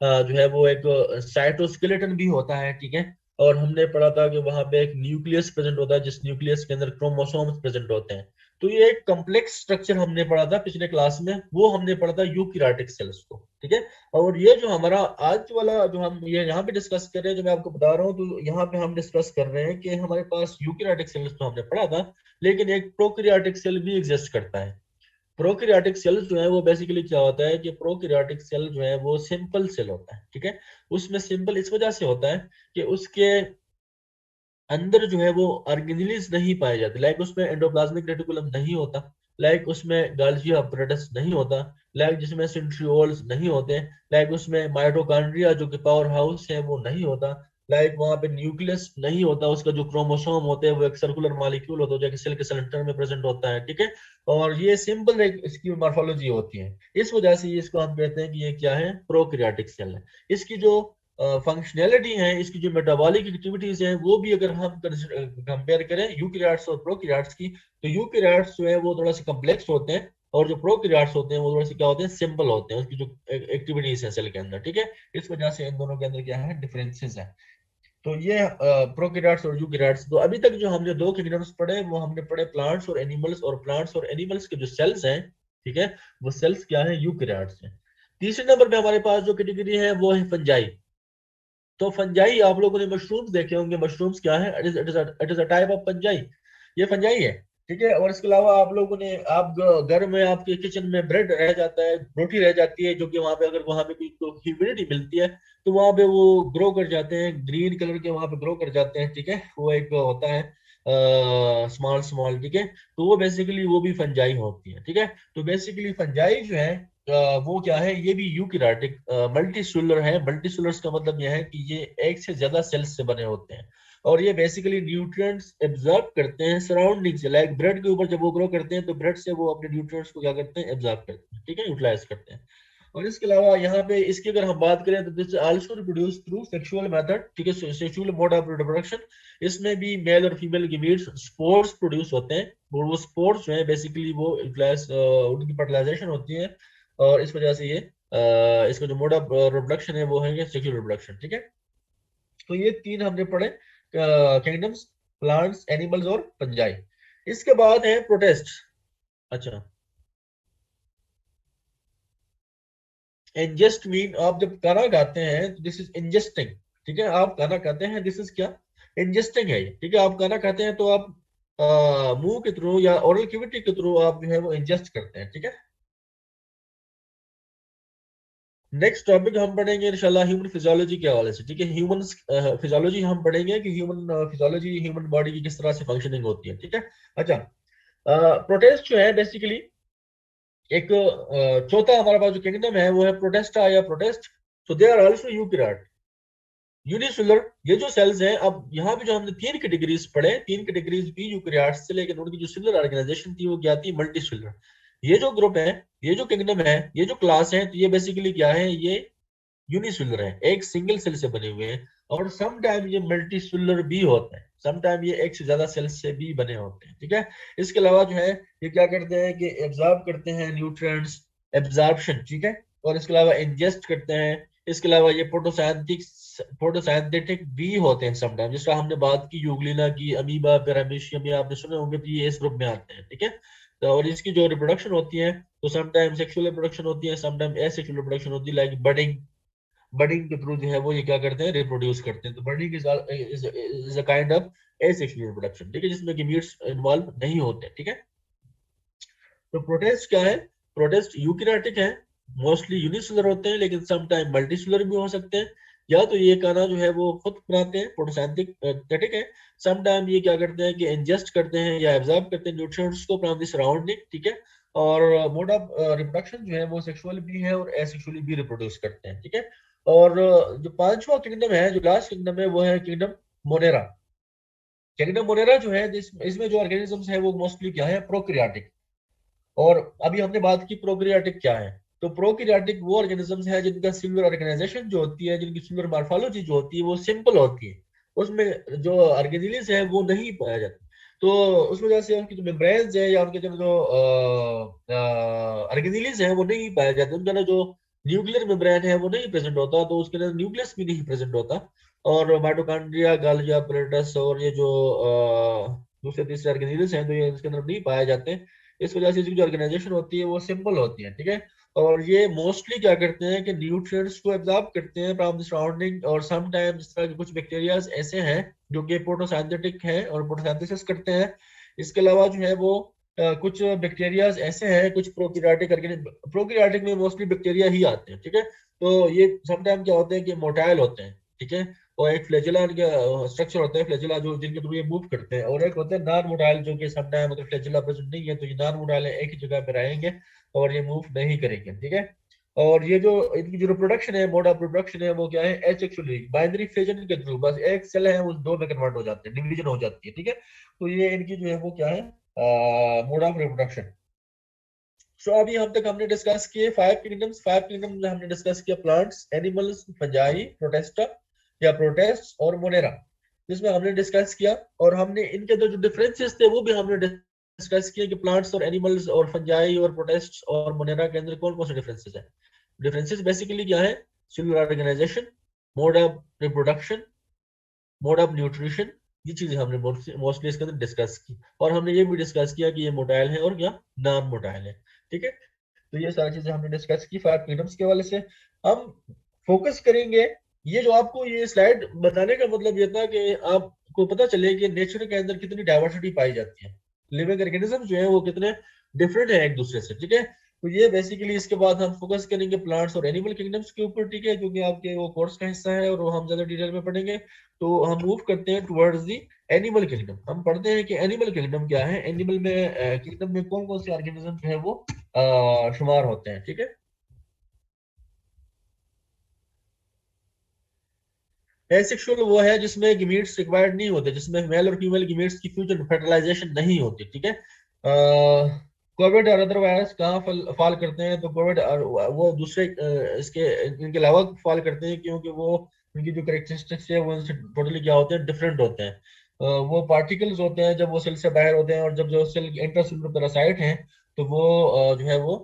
जो है वो एक साइटोस्केलेटन भी होता है, ठीक है। और हमने पढ़ा था कि वहां पे एक न्यूक्लियस प्रेजेंट होता है जिस न्यूक्लियस के अंदर क्रोमोसोम्स प्रेजेंट होते हैं। तो ये एक कम्प्लेक्स स्ट्रक्चर हमने पढ़ा था पिछले क्लास में, वो हमने पढ़ा था यूकैरियोटिक सेल्स को, ठीक है। और ये जो हमारा आज वाला जो हम ये यहाँ पे डिस्कस कर रहे हैं, जो मैं आपको बता रहा हूँ, तो यहाँ पे हम डिस्कस कर रहे हैं कि हमारे पास यूकैरियोटिक सेल्स तो हमने पढ़ा था, लेकिन एक प्रोकैरियोटिक सेल भी एग्जिस्ट करता है। प्रोकैरियोटिक सेल जो है वो बेसिकली क्या होता है कि प्रोकैरियोटिक सेल जो है वो सिंपल सेल होता है, ठीक है। उसमें सिंपल इस वजह से होता है कि उसके अंदर जो है वो ऑर्गेनेल्स नहीं पाए जाते, लाइक उसमें एंडोप्लाज्मिक रेटिकुलम नहीं होता, लाइक उसमें गाल्जी apparatus नहीं होता, लाइक जिसमें सेंट्रियोल्स नहीं होते, लाइक उसमें माइटोकॉन्ड्रिया जो कि पावर हाउस है वो नहीं होता, लाइक वहां पे न्यूक्लियस नहीं होता, उसका जो क्रोमोसोम होते हैं वो एक सर्कुलर मॉलिक्यूल होता है जो कि सेल के सेंटर में प्रेजेंट होता है, ठीक है। और ये सिंपल एक इसकी मॉर्फोलॉजी होती है, इस वजह से इसको हम कहते हैं कि ये क्या है, प्रोकैरियोटिक सेल है। इसकी जो फंक्शनैलिटी है, इसकी जो मेटाबॉलिक एक्टिविटीज हैं, वो भी अगर हम कंपेयर करें यूकैरियोट्स और प्रोकैरियोट्स की, तो यूकैरियोट्स जो है वो थोड़ा सा कम्प्लेक्स होते हैं और जो प्रोकैरियोट्स होते हैं वो थोड़े से क्या होते हैं, सिंपल होते हैं, उसकी जो एक्टिविटीज है सेल के अंदर, ठीक है। इस वजह से इन दोनों के अंदर क्या है, डिफरेंसेस है। तो ये प्रोकैरियोट्स और यूकैरियोट्स, तो अभी तक जो हमने दो किंगडम्स पढ़े वो हमने पढ़े प्लांट्स और एनिमल्स, और प्लांट्स और एनिमल्स के जो सेल्स हैं, ठीक है, वो सेल्स क्या है, यूकैरियोट्स हैं। तीसरे नंबर पे हमारे पास जो कैटेगरी है वो है फंजाई। तो फंजाई आप लोगों ने मशरूम्स देखे होंगे, मशरूम्स क्या है, it is a type of fungi, ये फंजाई है, ठीक है। और इसके अलावा आप लोगों ने आप घर में आपके किचन में ब्रेड रह जाता है, रोटी रह जाती है, जो कि वहां पे अगर वहां पे कोई ह्यूमिडिटी मिलती है तो वहां पे वो ग्रो कर जाते हैं, ग्रीन कलर के वहां पे ग्रो कर जाते हैं, ठीक है। वो एक होता है स्मॉल स्मॉल, ठीक है। तो वो बेसिकली वो भी फंजाई होती है, ठीक है। तो बेसिकली फंजाई जो है वो क्या है, ये भी यूकैरियोटिक मल्टी सेलुलर है। मल्टी सेलुलर्स का मतलब यह है कि ये एक से ज्यादा सेल्स से बने होते हैं, और ये बेसिकली न्यूट्रिएंट्स एब्जॉर्ब करते हैं सराउंडिंग से, लाइक ब्रेड के ऊपर जब वो ग्रो करते हैं तो ब्रेड से वो अपने न्यूट्रिएंट्स को क्या करते हैं, एब्जॉर्ब करते हैं, ठीक है, यूटिलाइज करते हैं। और इसके अलावा यहाँ पे इसकी अगर हम बात करें तो this also reproduce through sexual method, ठीक है, सेक्सुअल मोड ऑफ रिप्रोडक्शन। इसमें भी मेल और फीमेल गीमीट्स स्पोर्स प्रोड्यूस होते हैं, और वो स्पोर्स जो है बेसिकली वो उनकी फर्टिलाइजेशन होती है, और इस वजह से ये इसका जो मोड ऑफ रिप्रोडक्शन है वो है सेक्सुअल रिप्रोडक्शन, ठीक है। तो ये तीन हमने पढ़े किंगडम्स, प्लांट्स, एनिमल्स और फंजाई। इसके बाद है प्रोटेस्ट। अच्छा, इंजेस्ट मीन आप जब खाना खाते हैं तो दिस इज इंजेस्टिंग, ठीक है। आप खाना खाते हैं, दिस इज क्या, इंजेस्टिंग है ये, ठीक है। आप खाना खाते हैं तो आप मुंह के थ्रू या ओरल कैविटी के थ्रू आप जो है वो इंजेस्ट करते हैं, ठीक है। नेक्स्ट टॉपिक हम पढ़ेंगे इंशाल्लाह ह्यूमन फिजियोलॉजी के हवाले से, ठीक है। ह्यूमन फिजियोलॉजी हम पढ़ेंगे कि ह्यूमन फिजियोलॉजी ह्यूमन बॉडी की किस तरह से फंक्शनिंग होती है, ठीक है। अच्छा, प्रोटेस्ट जो है बेसिकली एक चौथा हमारे पास जो किंगडम है वो है प्रोटेस्टा या protist. So they are also eukaryote unicellular. ये जो सेल्स हैं, अब यहाँ पे जो हमने तीन कैटेगरीज पढ़े, तीन कैटेगरीज भी यूकैरियोट्स से, लेकिन उनकी जो सेलुलर ऑर्गेनाइजेशन थी वो क्या थी, मल्टी सेलुलर। ये जो ग्रुप है, ये जो किंगडम है, ये जो क्लास है, तो ये बेसिकली क्या है, ये यूनिसेलुलर है, एक सिंगल सेल से बने हुए हैं। और सम टाइम ये मल्टी सेलुलर भी होते हैं, सम टाइम ये एक से ज्यादा सेल से भी बने होते हैं, ठीक है। इसके अलावा जो है ये क्या करते हैं कि एब्जॉर्ब करते हैं न्यूट्रिएंट्स, एब्जॉर्प्शन, ठीक है। और इसके अलावा इंजेस्ट करते हैं। इसके अलावा ये फोटोसाइंथेटिक भी होते हैं समटाइम, जिस तरह हमने बात की यूग्लिना की, अमीबा, पैरामीशियम, ये आपने सुने होंगे, तो ये इस ग्रुप में आते हैं, ठीक है। तो और इसकी जो रिप्रोडक्शन होती है, तो समटाइम सेक्सुअल रिप्रोडक्शन होती है, समटाइम एसेक्सुअल रिप्रोडक्शन होती है, लाइक बडिंग। बडिंग के थ्रू जो है वो ये क्या करते हैं, रिप्रोड्यूस करते हैं। तो budding is a kind of asexual reproduction, ठीक है, जिसमें कि मीट्स इन्वॉल्व नहीं होते, ठीक है। तो प्रोटेस्ट क्या है, प्रोटेस्ट यूकैरियोटिक है, मोस्टली यूनिसेलुलर होते हैं, लेकिन सम टाइम मल्टीसेलुलर भी हो सकते हैं। या तो ये खाना जो है वो खुद बनाते हैं, फोटोसिंथेटिक है। सम टाइम ये क्या करते हैं कि इंजेस्ट करते हैं या एब्जॉर्ब करते हैं न्यूट्रिएंट्स को फ्रॉम द सराउंडिंग, ठीक है। और मोड ऑफ रिप्रोडक्शन जो है वो सेक्सुअल भी है और एसेक्सुअली भी रिप्रोड्यूस करते हैं, ठीक है। और जो पांचवा किंगडम है, जो लास्ट किंगडम है, वो है किंगडम मोनेरा। किंगडम मोनेरा जो है, इसमें जो ऑर्गेनिजम्स है वो मोस्टली क्या है, प्रोकैरियोटिक। और अभी हमने बात की प्रोकैरियोटिक क्या है। तो प्रोकैरियोटिक वो ऑर्गेनिजम्स है जिनका सेलुलर ऑर्गेनाइजेशन जो होती है, जिनकी सेलुलर मॉर्फोलॉजी जो होती है वो सिंपल होती है, उसमें जो ऑर्गेनेलिस है वो नहीं पाया जाता। तो उस वजह से उनकी जो मेम्ब्रेन्स है या उनके जो ऑर्गेनेलिस है वो नहीं पाए जाते, उनका ना जो न्यूक्लियर मेम्ब्रेन है वो नहीं प्रेजेंट होता, तो उसके अंदर न्यूक्लियस भी नहीं प्रेजेंट होता। और माइटोकॉन्ड्रिया, गाल्गी apparatus और ये जो दूसरे तीसरे ऑर्गेनेलिस हैं, तो ये इसके अंदर नहीं पाए जाते। इस वजह से इसकी जो ऑर्गेनाइजेशन होती है वो सिंपल होती है, ठीक है। और ये मोस्टली क्या करते हैं कि न्यूट्रिएंट्स को एब्जॉर्ब करते हैं फ्रॉम द सराउंडिंग। और सम टाइम इस तरह के कुछ बैक्टीरियाज ऐसे हैं जो कि फोटोसिंथेटिक हैं और फोटोसिंथेसिस करते हैं। इसके अलावा जो है वो कुछ बैक्टीरियाज ऐसे हैं, कुछ प्रोकैरियोटिक में मोस्टली बैक्टीरिया ही आते हैं, ठीक है। तो ये सम टाइम क्या होते हैं कि मोटाइल होते हैं, ठीक है। और एक फ्लैजेला इनका स्ट्रक्चर होता है, फ्लैजेला जो जिनके थ्रू ये मूव करते हैं। और एक होते हैं नॉन मोटाइल, जो कि सम टाइम अगर फ्लैजेला प्रेजेंट नहीं है तो ये नॉन मोटाइल है, एक ही जगह पे रहेंगे और ये मूव नहीं करेंगे, ठीक है। और ये जो इनकी जो रिप्रोडक्शन है, मोड ऑफ रिप्रोडक्शन है, वो क्या है, एसेक्सुअली बाइनरी फिजन के थ्रू, बस एक सेल है वो दो में कन्वर्ट हो जाते हैं, डिवीजन हो जाती है, ठीक है। तो ये इनकी जो है वो क्या है, मोड ऑफ रिप्रोडक्शन। सो अभी हम तक हमने डिस्कस किए फाइव किंगडम्स। फाइव किंगडम में हमने डिस्कस किया प्लांट्स, एनिमल्स, फंजाई, प्रोटेस्टा या प्रोटेस्ट और मोनेरा, जिसमें हमने डिस्कस किया। और हमने इनके अंदर जो डिफरेंसेस थे वो भी हमने डिस्कस किए कि प्लांट्स और एनिमल्स और फंजाई और प्रोटेस्ट और मोनेरा के अंदर कौन कौन से डिफरेंसेस है। डिफरेंसेस बेसिकली क्या है, cellular organisation, mode of reproduction, mode of nutrition, ये चीजें हमने मोस्टली इसके अंदर डिस्कस की। और हमने ये भी डिस्कस किया कि ये मोटाइल है और क्या नॉन मोटाइल है, ठीक है। तो ये सारी चीजें हमने डिस्कस की फाइव किंगडम्स के वाले से। हम फोकस करेंगे, ये जो आपको ये स्लाइड बताने का मतलब ये था कि आपको पता चले कि नेचर के अंदर कितनी डाइवर्सिटी पाई जाती है, लिविंग ऑर्गेनिज्म जो है वो कितने डिफरेंट है एक दूसरे से, ठीक है। तो ये बेसिकली इसके बाद हम फोकस करेंगे प्लांट्स और एनिमल किंगडम्स के ऊपर, ठीक है, क्योंकि आपके वो कोर्स का हिस्सा है और वो हम ज्यादा डिटेल में पढ़ेंगे। तो हम मूव करते हैं टुवर्ड्स दी एनिमल किंगडम। हम पढ़ते हैं कि एनिमल किंगडम क्या है, एनिमल में किंगडम में कौन कौन से ऑर्गेनिज्म जो है वो शुमार होते हैं, ठीक है। एसेक्सुअल वो है जिसमें गीमीट्स रिक्वायर्ड नहीं होते, जिसमें मेल और फीमेल गीमीट्स की फ्यूचर फर्टिलाइजेशन नहीं होती, ठीक है। कोविड और अदर वायरस कहाँ फॉल करते हैं, तो कोविड और वो दूसरे इसके इनके अलावा फॉल करते हैं, क्योंकि वो उनकी जो करेक्टरिस्टिक्स है वो उनसे टोटली क्या होते हैं, डिफरेंट होते हैं। वो पार्टिकल्स होते हैं जब वो सेल से बाहर होते हैं, और जब जो सेल इंट्रासेलुलर पैरासाइट हैं तो वो जो है वो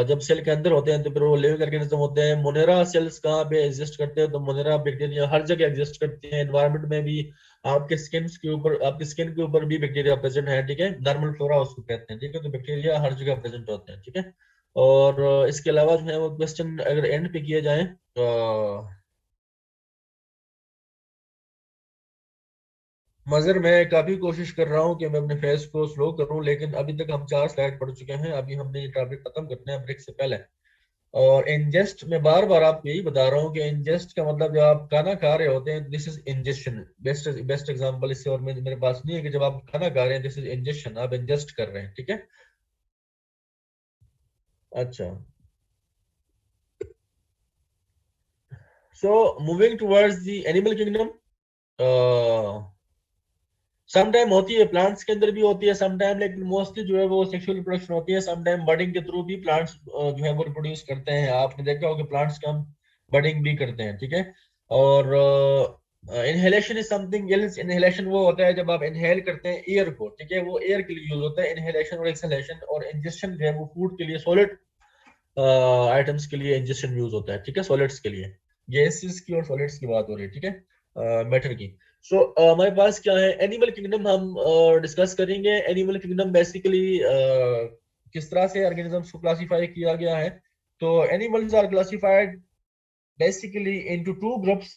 जब सेल के अंदर होते हैं तो फिर वो लिविंग ऑर्गेनिज्म होते हैं। मोनेरा सेल्स कहाँ पे एग्जिस्ट करते हैं, तो मोनेरा बैक्टीरिया हर जगह एग्जिस्ट करते हैं, एनवायरनमेंट में भी। आपके स्किन के ऊपर भी बैक्टीरिया प्रेजेंट है, ठीक है, नॉर्मल फ्लोरा उसको कहते हैं, ठीक है। तो बैक्टीरिया हर जगह प्रेजेंट होते हैं, ठीक है। और इसके अलावा जो है वो क्वेश्चन अगर एंड पे किए जाए, मगर मैं काफी कोशिश कर रहा हूँ कि मैं अपने फेस को स्लो करूँ, लेकिन अभी तक हम 4 स्लाइड पढ़ चुके हैं, अभी हमने ये टॉपिक खत्म करना है ब्रेक से पहले। और इंजेस्ट, मैं बार बार आपको यही बता रहा हूँ कि इंजेस्ट का मतलब जब आप खाना खा रहे होते हैं, this is ingestion. Best best example इससे और मेरे पास नहीं है कि जब आप खाना खा रहे हैं, दिस इज इंजेशन, आप इंजेस्ट कर रहे हैं, ठीक है। अच्छा, so moving towards the animal kingdom, some time होती है प्लांट्स के अंदर भी होती है सम टाइम, लेकिन मोस्टली जो है वो सेक्सुअल रिप्रोडक्शन होती है। सम टाइम बडिंग के थ्रू भी प्लांट्स जो है वो रिप्रोड्यूस करते हैं। आपने देखा होगा प्लांट्स का हम बडिंग भी करते हैं, ठीक है। और inhalation is something else. Inhalation वो होता है जब आप इनहेल करते हैं एयर को, ठीक है, वो एयर के लिए यूज होता है इनहेलेशन और एक्सहेलेशन। और इंजेक्शन जो है वो फूड के लिए, सॉलिड आइटम्स के लिए इंजेक्शन यूज होता है, ठीक है, सॉलिड्स के लिए। गैसेस की और सॉलिड्स की बात हो रही है, ठीक है, मैटर की। सो हमारे पास क्या है, एनिमल किंगडम हम डिस्कस करेंगे। एनिमल किंगडम बेसिकली किस तरह से ऑर्गेनिजम्स को क्लासिफाई किया गया है। तो animals are classified basically into 2 groups,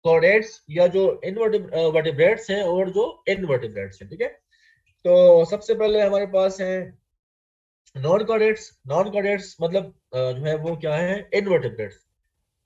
chordates या जो इनवर्टिब्रेट्स हैं और जो इनवर्टिब्रेट्स हैं, ठीक है। तो सबसे पहले हमारे पास है नॉन कॉर्डेट्स। नॉन कॉर्डेट्स मतलब जो है वो क्या है, इनवर्टिब्रेट्स।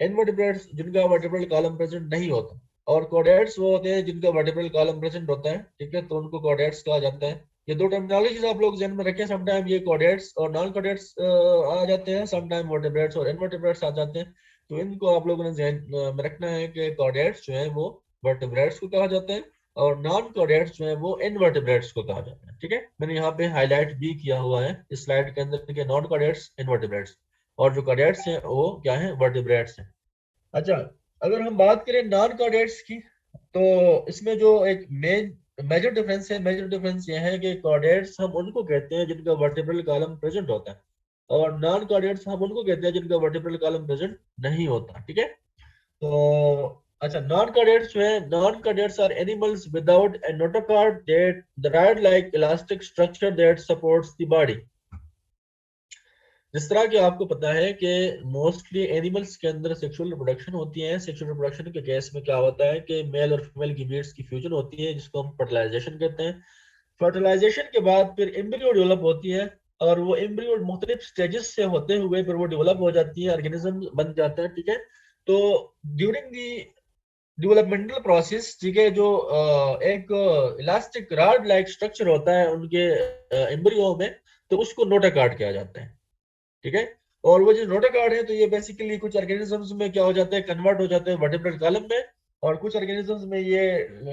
इनवर्टिब्रेट्स जिनका वर्टिब्रल कॉलम प्रेजेंट नहीं होता, और कॉर्डेट्स वो होते हैं जिनका वर्टिब्रल कॉलम प्रेजेंट होता है, ठीक है, तो उनको कॉर्डेट्स कहा जाता है। ये दो टर्मिनोलॉजीज आप लोग ध्यान में रखें, समटाइम ये कॉर्डेट्स और नॉन कॉर्डेट्स आ जाते हैं, समटाइम वर्टिब्रेट्स और इनवर्टिब्रेट्स आ जाते हैं। तो इनको आप लोगों ने ध्यान में रखना है कि कॉर्डेट्स जो है वो वर्टिब्रेट्स को कहा जाता है, और नॉन कॉर्डेट्स जो है वो इनवर्टिब्रेट्स को कहा जाता है, ठीक है। मैंने यहाँ पे हाईलाइट भी किया हुआ है इस स्लाइड के अंदर के नॉन कॉर्डेट्स इनवर्टिब्रेट्स, और जो कॉर्डेट्स हैं वो क्या है, वर्टिब्रेट्स हैं। अच्छा, अगर हम बात करें नॉन कॉर्डेट्स की, तो इसमें जो एक मेजर डिफरेंस है, मेजर डिफरेंस ये है कि कॉर्डेट्स हम उनको कहते हैं जिनका वर्टिब्रल कॉलम प्रेजेंट होता है, और नॉन कॉर्डेट्स हम उनको कहते हैं जिनका वर्टिब्रल कॉलम प्रेजेंट नहीं होता, ठीक है। तो अच्छा, नॉन कॉर्डेट्स जो है, non chordates are animals without a notochord that the rod like elastic structure that supports the body. जिस तरह कि आपको पता है कि मोस्टली एनिमल्स के अंदर सेक्सुअल रिप्रोडक्शन होती है। सेक्सुअल रिप्रोडक्शन के केस में क्या होता है कि मेल और फीमेल की बीड्स की फ्यूजन होती है, जिसको हम फर्टिलाइजेशन कहते हैं। फर्टिलाइजेशन के बाद फिर एम्ब्रियो डेवलप होती है, और वो एम्ब्रियो मुख्तलिफ स्टेजेस से होते हुए फिर वो डेवलप हो जाती है, ऑर्गेनिज्म बन जाता है, ठीक है। तो ड्यूरिंग दी डेवलपमेंटल प्रोसेस, ठीक है, जो एक इलास्टिक रॉड लाइक स्ट्रक्चर होता है उनके एम्ब्रियो में, तो उसको नोटोकॉर्ड किया जाता है, ठीक है। और वो जो नोटोकॉर्ड है, तो ये बेसिकली कुछ ऑर्गेनिजम्स में क्या हो जाता है, कन्वर्ट हो जाते हैं वर्टिब्रल कॉलम में, और कुछ ऑर्गेनिजम्स में ये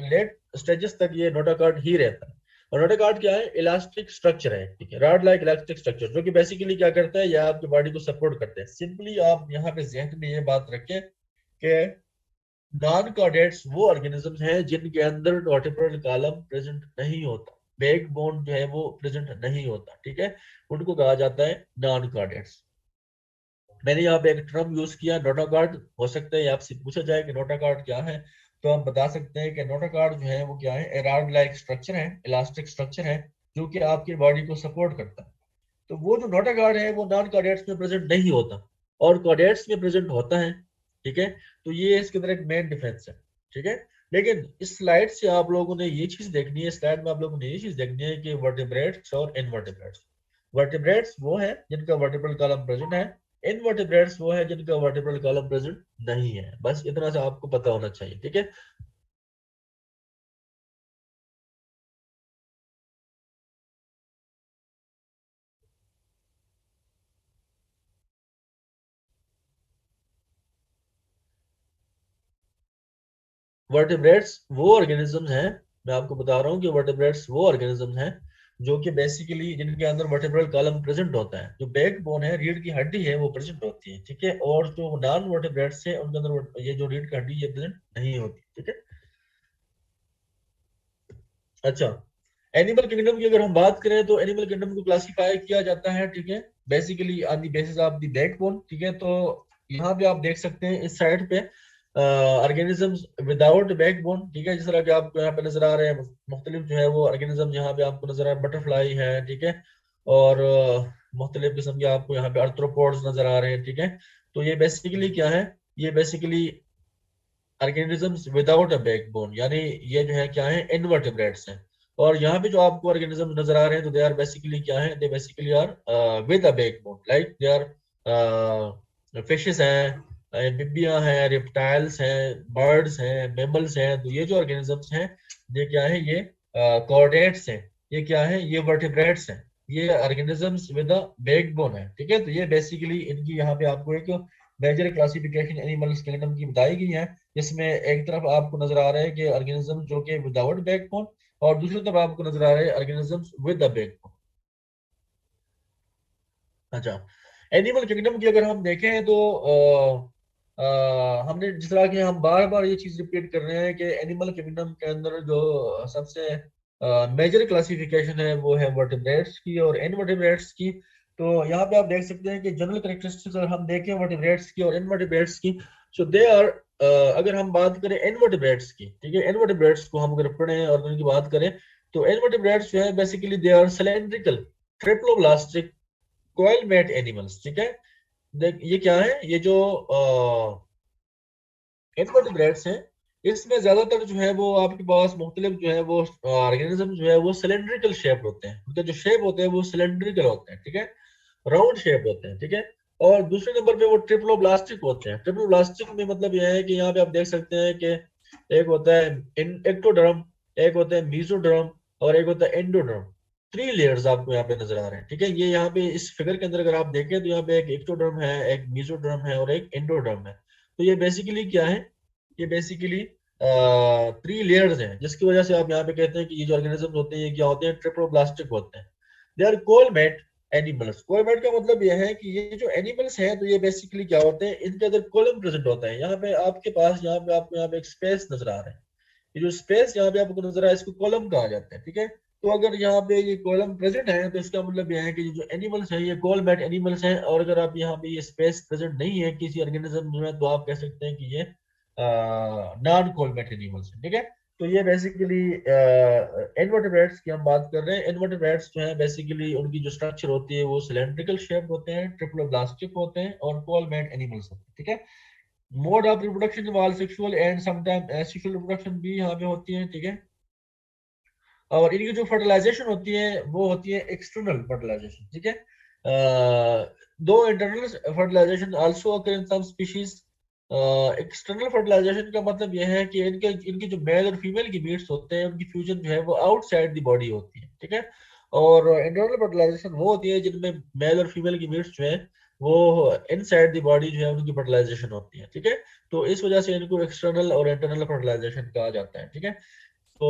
लेट स्टेजेस तक ये नोटोकॉर्ड ही रहता है। और नोटोकॉर्ड क्या है, इलास्टिक स्ट्रक्चर है, ठीक है, रॉड लाइक इलास्टिक स्ट्रक्चर, जो कि बेसिकली क्या करता है, ये आपकी बॉडी को सपोर्ट करते हैं। सिंपली आप यहाँ पे जहन में ये बात रखें कि नॉन कॉर्डेट्स वो ऑर्गेनिजम्स हैं जिनके अंदर वर्टिब्रल कॉलम प्रेजेंट नहीं होता, बैक बोन जो है वो प्रेजेंट नहीं होता, ठीक है, उनको कहा जाता है नॉन कॉर्डेट्स। मैंने यहाँ पे एक टर्म यूज किया नोटोकॉर्ड। हो सकता है आपसे पूछा जाए कि नोटोकॉर्ड क्या है, तो हम बता सकते हैं कि नोटोकॉर्ड जो है वो क्या है, रॉड लाइक स्ट्रक्चर है, इलास्टिक स्ट्रक्चर है, जो कि आपकी बॉडी को सपोर्ट करता है। तो वो जो नोटोकॉर्ड है वो नॉन कॉर्डेट्स में प्रेजेंट नहीं होता, और कॉर्डेट्स में प्रेजेंट होता है, ठीक है। तो ये इसके अंदर एक मेन डिफरेंस है, ठीक है। लेकिन इस स्लाइड से आप लोगों ने ये चीज देखनी है, स्लाइड में आप लोगों ने ये चीज देखनी है कि वर्टिब्रेट्स और इनवर्टिब्रेट्स। वर्टिब्रेट्स वो है जिनका वर्टिब्रल कॉलम प्रेजेंट है, इनवर्टिब्रेट्स वो है जिनका वर्टिब्रल कॉलम प्रेजेंट नहीं है। बस इतना सा आपको पता होना चाहिए, ठीक है। वर्टिब्रेट्स वो ऑर्गेनिजम्स हैं, मैं आपको बता रहा हूँ कि वर्टिब्रेट्स वो ऑर्गेनिजम्स हैं जो कि बेसिकली जिनके अंदर वर्टिब्रल कॉलम प्रेजेंट होता है, जो बैक बोन है, रीढ़ की हड्डी है, वो प्रेजेंट होती है, ठीक है। और जो नॉन वर्टिब्रेट्स है उनके अंदर ये जो रीढ़ की हड्डी ये प्रेजेंट नहीं होती, ठीक है। अच्छा, एनिमल किंगडम की अगर हम बात करें, तो एनिमल किंगडम को क्लासिफाई किया जाता है, ठीक है, basically on the basis of the backbone, ठीक है। तो यहाँ पे आप देख सकते हैं इस साइड पे ऑर्गेनिजम्स विदाउट बैकबोन, ठीक है, जिस तरह के आपको यहाँ पे नजर आ रहे हैं, मुख्तलिफ जो है वो ऑर्गेनिज्म यहाँ पे आपको नजर आ रहे हैं, बटरफ्लाई है, ठीक है, और मुख्तलिफ किस्म के आपको यहाँ पे आर्थ्रोपोड्स नजर आ रहे हैं, ठीक है। तो ये बेसिकली क्या है, ये basically organisms without a backbone, यानी ये जो है क्या है, इनवर्टिब्रेट्स हैं। और यहाँ पे जो आपको ऑर्गेनिज्म नजर आ रहे हैं तो दे आर बेसिकली क्या है, they basically are with a backbone, like they are fishes हैं, बिब्बियां हैं, रिप्टाइल्स हैं, बर्ड्स हैं, मेमल्स हैं। तो ये जो ऑर्गेनिजम्स हैं ये क्या है, ये कॉर्डेट्स हैं, ये क्या है, ये वर्टिब्रेट्स हैं, ये ऑर्गेनिजम्स विद अ बैकबोन है। ठीक है, तो ये बेसिकली इनकी यहाँ पे आपको एक मेजर क्लासिफिकेशन एनिमल्स किंगडम की बताई गई है, जिसमें एक तरफ आपको नजर आ रहा है कि ऑर्गेनिज्म जो कि विदाउट बैकबोन, और दूसरी तरफ आपको नजर आ रहे हैं ऑर्गेनिजम्स विद द बैकबोन। अच्छा, एनिमल किंगडम की अगर हम देखें तो हमने जिस तरह के हम बार बार ये चीज रिपीट कर रहे हैं कि एनिमल किंगडम के अंदर जो सबसे मेजर क्लासिफिकेशन है वो है वर्टिब्रेट्स की और इनवर्टिब्रेट्स की। तो यहाँ पे आप देख सकते हैं कि जनरल करेक्टरिस्टिक्स अगर हम देखें वर्टिब्रेट्स की और इनवर्टिब्रेट्स की, सो दे आर, अगर हम बात करें इनवर्टिब्रेट्स की, ठीक है, इनवर्टिब्रेट्स को हम अगर पढ़ें और उनकी बात करें तो इनवर्टिब्रेट्स जो है basically they are cylindrical triploblastic coelomate animals. ठीक है, देख ये क्या है, ये जो इनवर्टिब्रेट्स हैं इसमें ज्यादातर जो है वो आपके पास मुख्तलिफ जो है वो ऑर्गेनिज्म जो है वो सिलेंड्रिकल शेप होते हैं, उनके जो शेप होते हैं वो सिलेंड्रिकल होते हैं, ठीक है, राउंड शेप होते हैं। ठीक है, और दूसरे नंबर पे वो ट्रिप्लोब्लास्टिक होते हैं। ट्रिप्लोब्लास्टिक में मतलब यह है कि यहाँ पे आप देख सकते हैं कि एक होता है एक्टोडर्म, एक होता है मीजोडर्म, और एक होता है एंडोडर्म। 3 लेयर्स आपको यहाँ पे नजर आ रहे हैं। ठीक है, ये यहाँ पे इस फिगर के अंदर अगर आप देखें तो यहाँ पे एक एक्टोडर्म है, एक मीजोडर्म है और एक एंडोडर्म है। तो ये बेसिकली क्या है, ये बेसिकली 3 लेयर्स हैं, जिसकी वजह से आप यहाँ पे कहते हैं कि ये जो ऑर्गेनिज्म होते हैं ये क्या होते हैं, ट्रिप्लोब्लास्टिक होते हैं। They are coelomate animals. Coelomate का मतलब यह है कि ये जो एनिमल्स हैं तो ये बेसिकली क्या होते हैं, इनके अंदर कोलम प्रेजेंट होता है। यहाँ पे आपके पास, यहाँ पे आपको यहाँ पे एक स्पेस नजर आ रहा है, ये जो स्पेस यहाँ पे आपको नजर आ रहा है इसको कॉलम कहा जाता है। ठीक है, तो अगर यहाँ पे ये कॉलम प्रेजेंट है तो इसका मतलब यह है कि ये जो एनिमल्स हैं ये कोलमेट एनिमल्स हैं, और अगर आप यहाँ पे ये स्पेस प्रेजेंट नहीं है किसी ऑर्गेनिज्म में तो आप कह सकते हैं कि ये नॉन कोलमेट एनिमल्स हैं। ठीक है, तो ये बेसिकली इनवर्टेब्रेट्स की हम बात कर रहे हैं। इनवर्टेब्रेट्स जो है बेसिकली उनकी जो स्ट्रक्चर होती है वो सिलेंड्रिकल शेप होते हैं, ट्रिप्लोब्लास्टिक होते हैं और कोलमेट एनिमल्स होते हैं। ठीक है, मोड ऑफ रिप्रोडक्शन वाल sexual and sometime asexual reproduction भी यहाँ पे होती है। ठीक है, और इनकी जो फर्टिलाइजेशन होती है वो होती है एक्सटर्नल फर्टिलाइजेशन। ठीक है, दो इंटरनल फर्टिलाइजेशन आल्सो अकर इन सम स्पीशीज। एक्सटर्नल फर्टिलाइजेशन का मतलब यह है कि इनके इनकी जो मेल और फीमेल की मीट्स होते हैं उनकी फ्यूजन जो है वो आउटसाइड द बॉडी होती है। ठीक है, और इंटरनल फर्टिलाइजेशन वो होती है जिनमें मेल और फीमेल की मीट्स जो है वो इनसाइड द बॉडी जो है उनकी फर्टिलाइजेशन होती है। ठीक है, तो इस वजह से इनको एक्सटर्नल और इंटरनल फर्टिलाइजेशन कहा जाता है। ठीक है, तो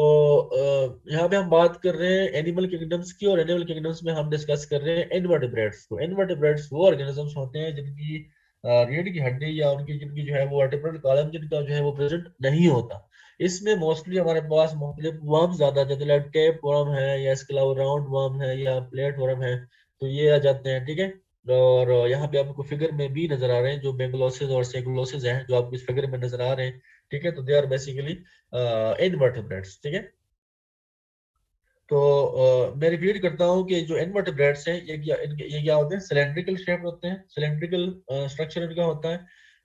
यहाँ पे हम बात कर रहे हैं एनिमल किंगडम्स की, और एनिमल किंगडम्स में हम डिस्कस कर रहे हैं इनवर्टिब्रेट्स को। इनवर्टिब्रेट्स वो ऑर्गेनिजम्स होते हैं जिनकी रीढ़ की हड्डी या उनकी जिनकी जो है वो वर्टिब्रल कॉलम जिनका जो है वो प्रेजेंट नहीं होता। इसमें मोस्टली हमारे पास मुख्तलिफ वर्म ज्यादा, जैसे लाइक टेप वर्म है या इसके अलावा राउंड वर्म है या प्लेट वर्म है, तो ये आ जाते हैं। ठीक है, और यहाँ पे आपको फिगर में भी नजर आ रहे हैं जो बेंगलोसिस और सेगुलोसिस हैं जो आपको इस फिगर में नजर आ रहे हैं। ठीक है, तो दे आर बेसिकली इनवर्टिब्रेट्स। ठीक है, तो मैं रिपीट करता हूँ कि जो इनवर्टिब्रेट्स हैं ये क्या होते हैं, सिलेंड्रिकल शेप होते हैं, सिलेंड्रिकल स्ट्रक्चर इनका होता है।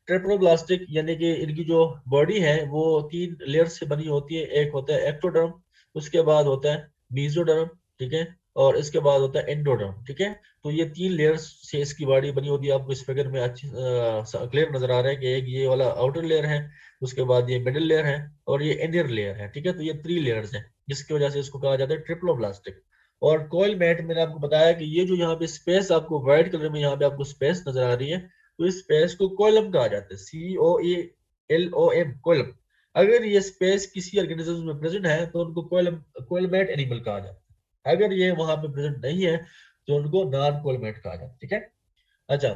ट्रिप्लोब्लास्टिक यानी कि इनकी जो बॉडी है वो 3 लेयर से बनी होती है। एक होता है एक्टोडर्म, उसके बाद होता है मीजोडर्म, ठीक है, और इसके बाद होता है एंडोडर्म। ठीक है, तो ये 3 लेयर्स से इसकी बॉडी बनी होती है। आपको इस फिगर में अच्छी क्लियर नजर आ रहा है कि एक ये वाला आउटर लेयर है, उसके बाद ये मिडिल लेयर है और ये इनर लेयर है। ठीक है, तो ये 3 लेयर्स हैं जिसकी वजह से इसको कहा जाता है ट्रिप्लोब्लास्टिक। और कोयल मैट मैंने आपको बताया कि ये जो यहाँ पे स्पेस आपको व्हाइट कलर में यहाँ पे आपको स्पेस नजर आ रही है, तो इस स्पेस को कोलम कहा जाता है, COALOM, कोलम। अगर ये स्पेस किसी ऑर्गेनिज्म में प्रेजेंट है तो उनको कोलम कोलमेट एनिमल कहा जाता है। अगर ये वहां पे प्रेजेंट नहीं है तो उनको नॉन कोलमेट कहा जाता है। ठीक है, अच्छा,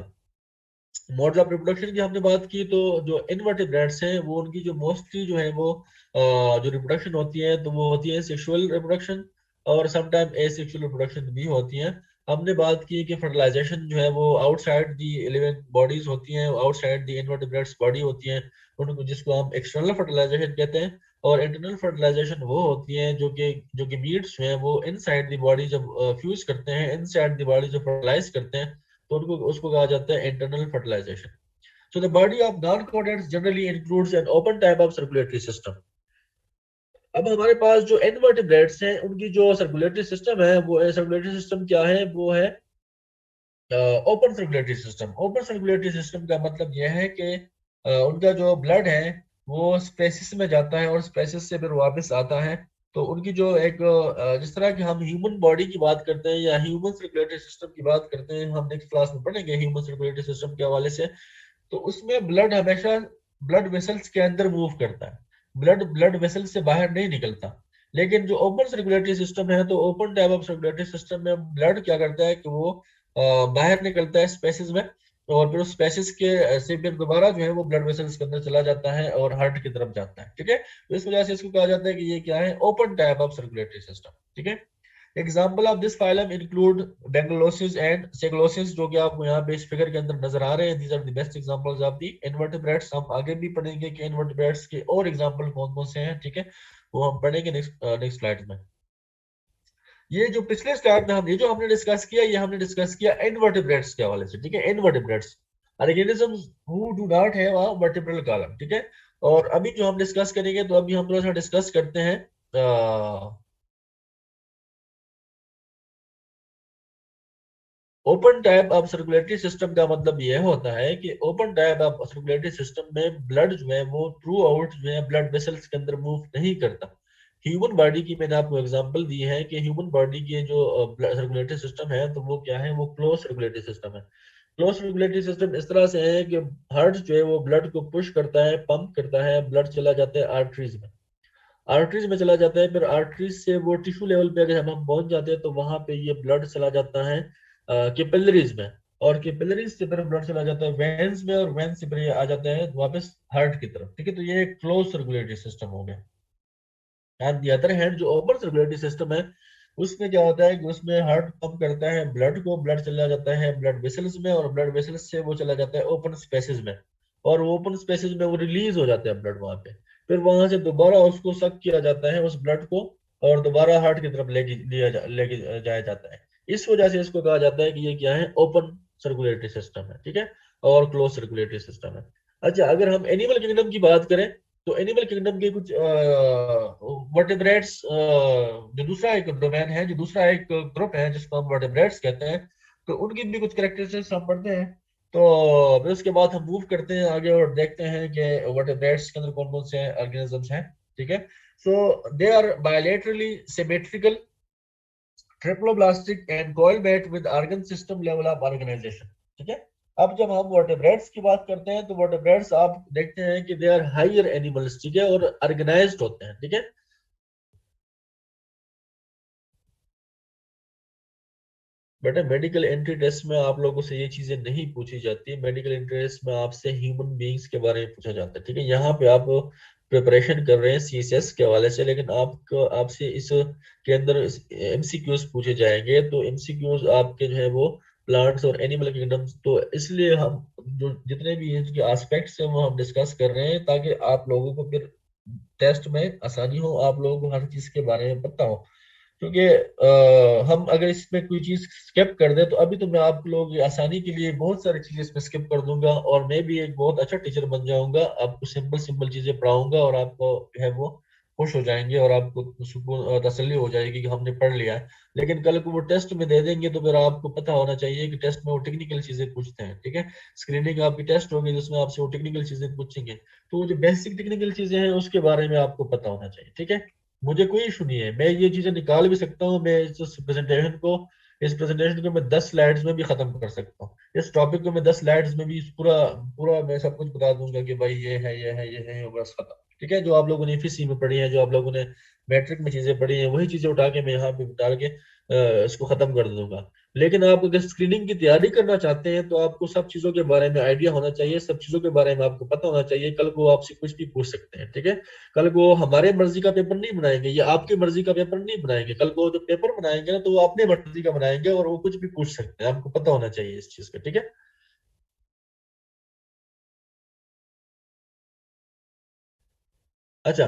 मोड्स ऑफ रिप्रोडक्शन की हमने बात की, तो जो इनवर्टिब्रेट्स हैं वो उनकी जो मोस्टली जो है वो जो रिप्रोडक्शन होती है तो वो होती है सेक्सुअल रिप्रोडक्शन, और समटाइम एसेक्सुअल रिप्रोडक्शन भी होती है। हमने बात की कि फर्टिलाइजेशन जो है वो आउटसाइड दी लिविंग बॉडीज होती हैं, आउटसाइड दी इनवर्टिब्रेट्स बॉडी होती हैं, उनको जिसको हम एक्सटर्नल फर्टिलाइजेशन कहते हैं। और इंटरनल फर्टिलाइजेशन वो होती है जो कि मीट्स जो है वो इनसाइड द बॉडी जब फ्यूज करते हैं, इनसाइड द बॉडी जो फर्टिलाइज करते हैं, तो उनको उसको कहा जाता है internal fertilisation. So the body of non-chordates generally includes an open type of circulatory system. अब हमारे पास जो इनवर्टिब्रेट्स हैं उनकी जो सर्कुलेटरी सिस्टम है वो सर्कुलेटरी सिस्टम क्या है, वो है open circulatory system. Open circulatory system का मतलब यह है कि उनका जो ब्लड है वो स्पेसिस में जाता है और स्पेसिस से फिर वापस आता है। तो उनकी जो एक जिस तरह की हम ह्यूमन बॉडी की बात करते हैं या ह्यूमन सर्कुलेटरी सिस्टम की बात करते हैं, हम नेक्स्ट क्लास में पढ़ेंगे ह्यूमन सर्कुलेटरी सिस्टम के हवाले से। तो उसमें ब्लड हमेशा ब्लड वेसल्स के अंदर मूव करता है, ब्लड ब्लड वेसल से बाहर नहीं निकलता। लेकिन जो ओपन सर्कुलेटरी सिस्टम है, तो open type of circulatory system में ब्लड क्या करता है कि वो बाहर निकलता है स्पेसिस में, और फिर उस स्पेसिस के से फिर दोबारा जो है वो ब्लड वेसल्स के अंदर चला जाता है और हार्ट की तरफ जाता है। ठीक है, तो इस वजह से इसको कहा जाता है कि ये क्या है, open type of circulatory system. ठीक है, example of this phylum include balanoglossus and saccoglossus, जो कि आपको यहाँ पे इस फिगर के अंदर नजर आ रहे हैं। These are the best examples of the invertebrates. हम आगे भी पढ़ेंगे कि इनवर्टिब्रेट्स के और एग्जांपल कौन कौन से हैं। ठीक है, वो हम पढ़ेंगे नेक्स्ट स्लाइड में। ये जो पिछले स्लाइड में हम ये जो हमने डिस्कस किया, ये हमने डिस्कस किया इनवर्टिब्रेट्स के हवाले से। ठीक है, invertebrates organisms who do not have a vertebral column. ठीक है, और अभी जो हम डिस्कस करेंगे, तो अभी हम थोड़ा सा डिस्कस करते हैं open type of circulatory system. का मतलब यह होता है कि open type of circulatory system में ब्लड जो है वो थ्रू आउट जो है ब्लड वेसल्स के अंदर मूव नहीं करता। ह्यूमन बॉडी की मैंने आपको एग्जांपल दी है कि ह्यूमन बॉडी की जो सर्कुलेटरी सिस्टम है, तो वो क्या है, वो क्लोज सर्कुलेटरी सिस्टम है। क्लोज सर्कुलेटरी सिस्टम इस तरह से है कि हार्ट जो है वो ब्लड को पुश करता है, पंप करता है, ब्लड चला जाता है आर्टरीज में, आर्टरीज में चला जाता है। फिर आर्टरीज से वो टिश्यू लेवल पे अगर हम पहुंच जाते हैं, तो वहां पे ये ब्लड चला जाता है कैपिलरीज में, और कैपिलरीज से फिर ब्लड चला जाता है वेन्स में, और वेन्स से फिर ये आ जाता है वापस हार्ट की तरफ। ठीक है, तो ये एक क्लोज सर्कुलेटरी सिस्टम हो गया। एंड दी अदर हैंड जो ओपन सर्कुलेटरी सिस्टम है, उसमें क्या होता है कि उसमें हार्ट पंप करता है ब्लड को, ब्लड चला जाता है ब्लड वेसल्स में, और ब्लड वेसल्स से वो चला जाता है ओपन स्पेसेस में, और ओपन स्पेसेस में वो रिलीज हो जाता है ब्लड वहां पे। फिर वहां से दोबारा उसको सक किया जाता है उस ब्लड को, और दोबारा हार्ट की तरफ लेके जाया जाता है। इस वजह से इसको कहा जाता है कि ये क्या है, ओपन सर्कुलेटरी सिस्टम है। ठीक है, और क्लोज सर्कुलेटरी सिस्टम है। अच्छा, अगर हम एनिमल किंगडम की बात करें, तो एनिमल किंगडम के कुछ वर्टेब्रेट्स, जो दूसरा एक डोमेन है, जो दूसरा एक ग्रुप है जिसको हम वर्टेब्रेट्स कहते हैं, तो उनकी भी कुछ कैरेक्टरिस्टिक्स हम पढ़ते हैं। तो फिर उसके बाद हम मूव करते हैं आगे और देखते हैं कि वर्टेब्रेट्स के अंदर कौन कौन से ऑर्गेनिजम्स हैं। ठीक है, so they are bilaterally symmetrical, triploblastic and coelomate with organ system level of organization. ठीक है, अब जब हम वर्टेब्रेट्स की बात करते हैं, तो वर्टेब्रेट्स आप देखते हैं कि दे आर हायर एनिमल्स। ठीक है, और ऑर्गेनाइज्ड होते हैं। ठीक है, बेटा मेडिकल एंट्री टेस्ट में आप लोगों से ये चीजें नहीं पूछी जाती। मेडिकल एंट्री टेस्ट में आपसे ह्यूमन बीइंग्स के बारे में पूछा जाता है। ठीक है, यहाँ पे आप प्रिपरेशन कर रहे हैं सीएसएस के हवाले से, लेकिन आपको आपसे इस के अंदर एमसीक्यूज पूछे जाएंगे। तो एमसीक्यूज आपके जो है वो प्लांट्स और एनिमल किंगडम्स, तो इसलिए हम जो जितने भी इनके एस्पेक्ट्स हैं वो हम डिस्कस कर रहे हैं, ताकि आप लोगों को फिर टेस्ट में आसानी हो, आप लोगों को हर चीज के बारे में पता हो। क्योंकि हम अगर इसमें कोई चीज स्किप कर दें, तो अभी तो मैं आप लोग आसानी के लिए बहुत सारी चीजें इसमें स्किप कर दूंगा, और मैं भी एक बहुत अच्छा टीचर बन जाऊंगा, आपको सिंपल सिंपल चीजें पढ़ाऊंगा, और आपको जो है वो खुश हो जाएंगे, और आपको सुकून तसल्ली हो जाएगी कि हमने पढ़ लिया है। लेकिन कल को वो टेस्ट में दे देंगे, तो फिर आपको पता होना चाहिए कि टेस्ट में वो टेक्निकल चीजें पूछते हैं। ठीक है, स्क्रीनिंग आपकी टेस्ट होगी जिसमें आपसे वो टेक्निकल चीजें पूछेंगे, तो वो जो बेसिक टेक्निकल चीजें हैं उसके बारे में आपको पता होना चाहिए। ठीक है, मुझे कोई इशू नहीं है, मैं ये चीजें निकाल भी सकता हूँ। मैं इस प्रेजेंटेशन को मैं 10 स्लाइड्स में भी खत्म कर सकता हूँ। इस टॉपिक को मैं 10 स्लाइड्स में भी पूरा पूरा मैं सब कुछ बता दूंगा कि भाई ये है, ये है, ये है, बस खत्म। ठीक है, जो आप लोगों ने एफएससी में पढ़ी है, जो आप लोगों ने मैट्रिक में चीजें पढ़ी हैं, वही चीजें उठा के मैं यहाँ पे डाल के इसको खत्म कर दूंगा। लेकिन आप अगर स्क्रीनिंग की तैयारी करना चाहते हैं, तो आपको सब चीजों के बारे में आइडिया होना चाहिए, सब चीजों के बारे में आपको पता होना चाहिए। कल को आपसे कुछ भी पूछ सकते हैं। ठीक है, कल को हमारे मर्जी का पेपर नहीं बनाएंगे या आपकी मर्जी का पेपर नहीं बनाएंगे। कल को जो पेपर बनाएंगे ना, तो वो अपने मर्जी का बनाएंगे, और वो कुछ भी पूछ सकते हैं, आपको पता होना चाहिए इस चीज का। ठीक है, अच्छा,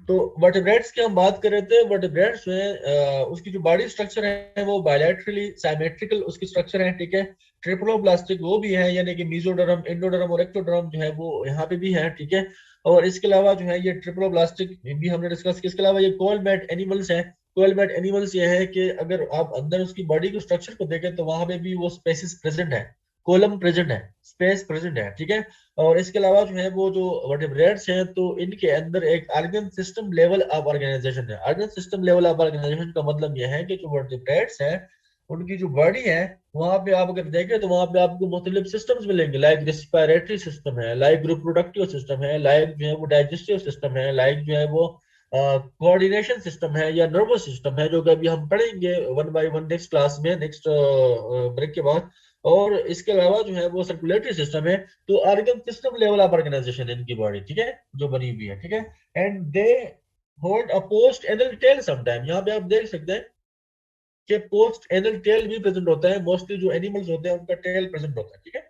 तो वर्टेब्रेट्स की हम बात कर रहे थे। वर्टेब्रेट्स में उसकी जो बॉडी स्ट्रक्चर है वो बायलैटरली सिमेट्रिकल उसकी स्ट्रक्चर है, ठीक है। ट्रिप्लोप्लास्टिक वो भी है, यानी कि मेसोडर्म, एंडोडर्म और एक्टोडर्म जो है वो यहाँ पे भी है, ठीक है। और इसके अलावा जो है ये ट्रिप्लोप्लास्टिक भी हमने डिस्कस किया। इसके अलावा ये कोलमेट एनिमल्स है। कोलमेट एनिमल्स ये है कि अगर आप अंदर उसकी बॉडी को स्ट्रक्चर को देखें तो वहां पे भी वो स्पेसिस प्रेजेंट है, कोलम प्रेजेंट है, स्पेस प्रेजेंट है, ठीक है। और इसके अलावा जो है वो जो वर्टेब्रेट्स हैं तो इनके अंदर एक organ system level of organisation है। Organ system level of organization का मतलब यह है कि जो वर्टेब्रेट्स हैं उनकी जो बॉडी है वहां पे आप अगर देखें तो वहां पे आपको मुख्तलिफ सिस्टम्स मिलेंगे, लाइक रिस्पिरेटरी सिस्टम है, लाइक रिप्रोडक्टिव सिस्टम है, लाइक जो है वो डाइजेस्टिव सिस्टम है, लाइक जो है वो कोऑर्डिनेशन सिस्टम है या नर्वस सिस्टम है, जो कि अभी हम पढ़ेंगे one by one next class में, नेक्स्ट ब्रेक के बाद। और इसके अलावा जो है वो सर्कुलेटरी सिस्टम है। तो organ system level of organisation है इनकी बॉडी, ठीक है, जो बनी हुई है, ठीक है। And they hold a post anal tail sometime. यहाँ पे आप देख सकते हैं कि पोस्ट एनल टेल भी प्रेजेंट होता है। मोस्टली जो एनिमल्स होते हैं उनका टेल प्रेजेंट होता है, ठीक है।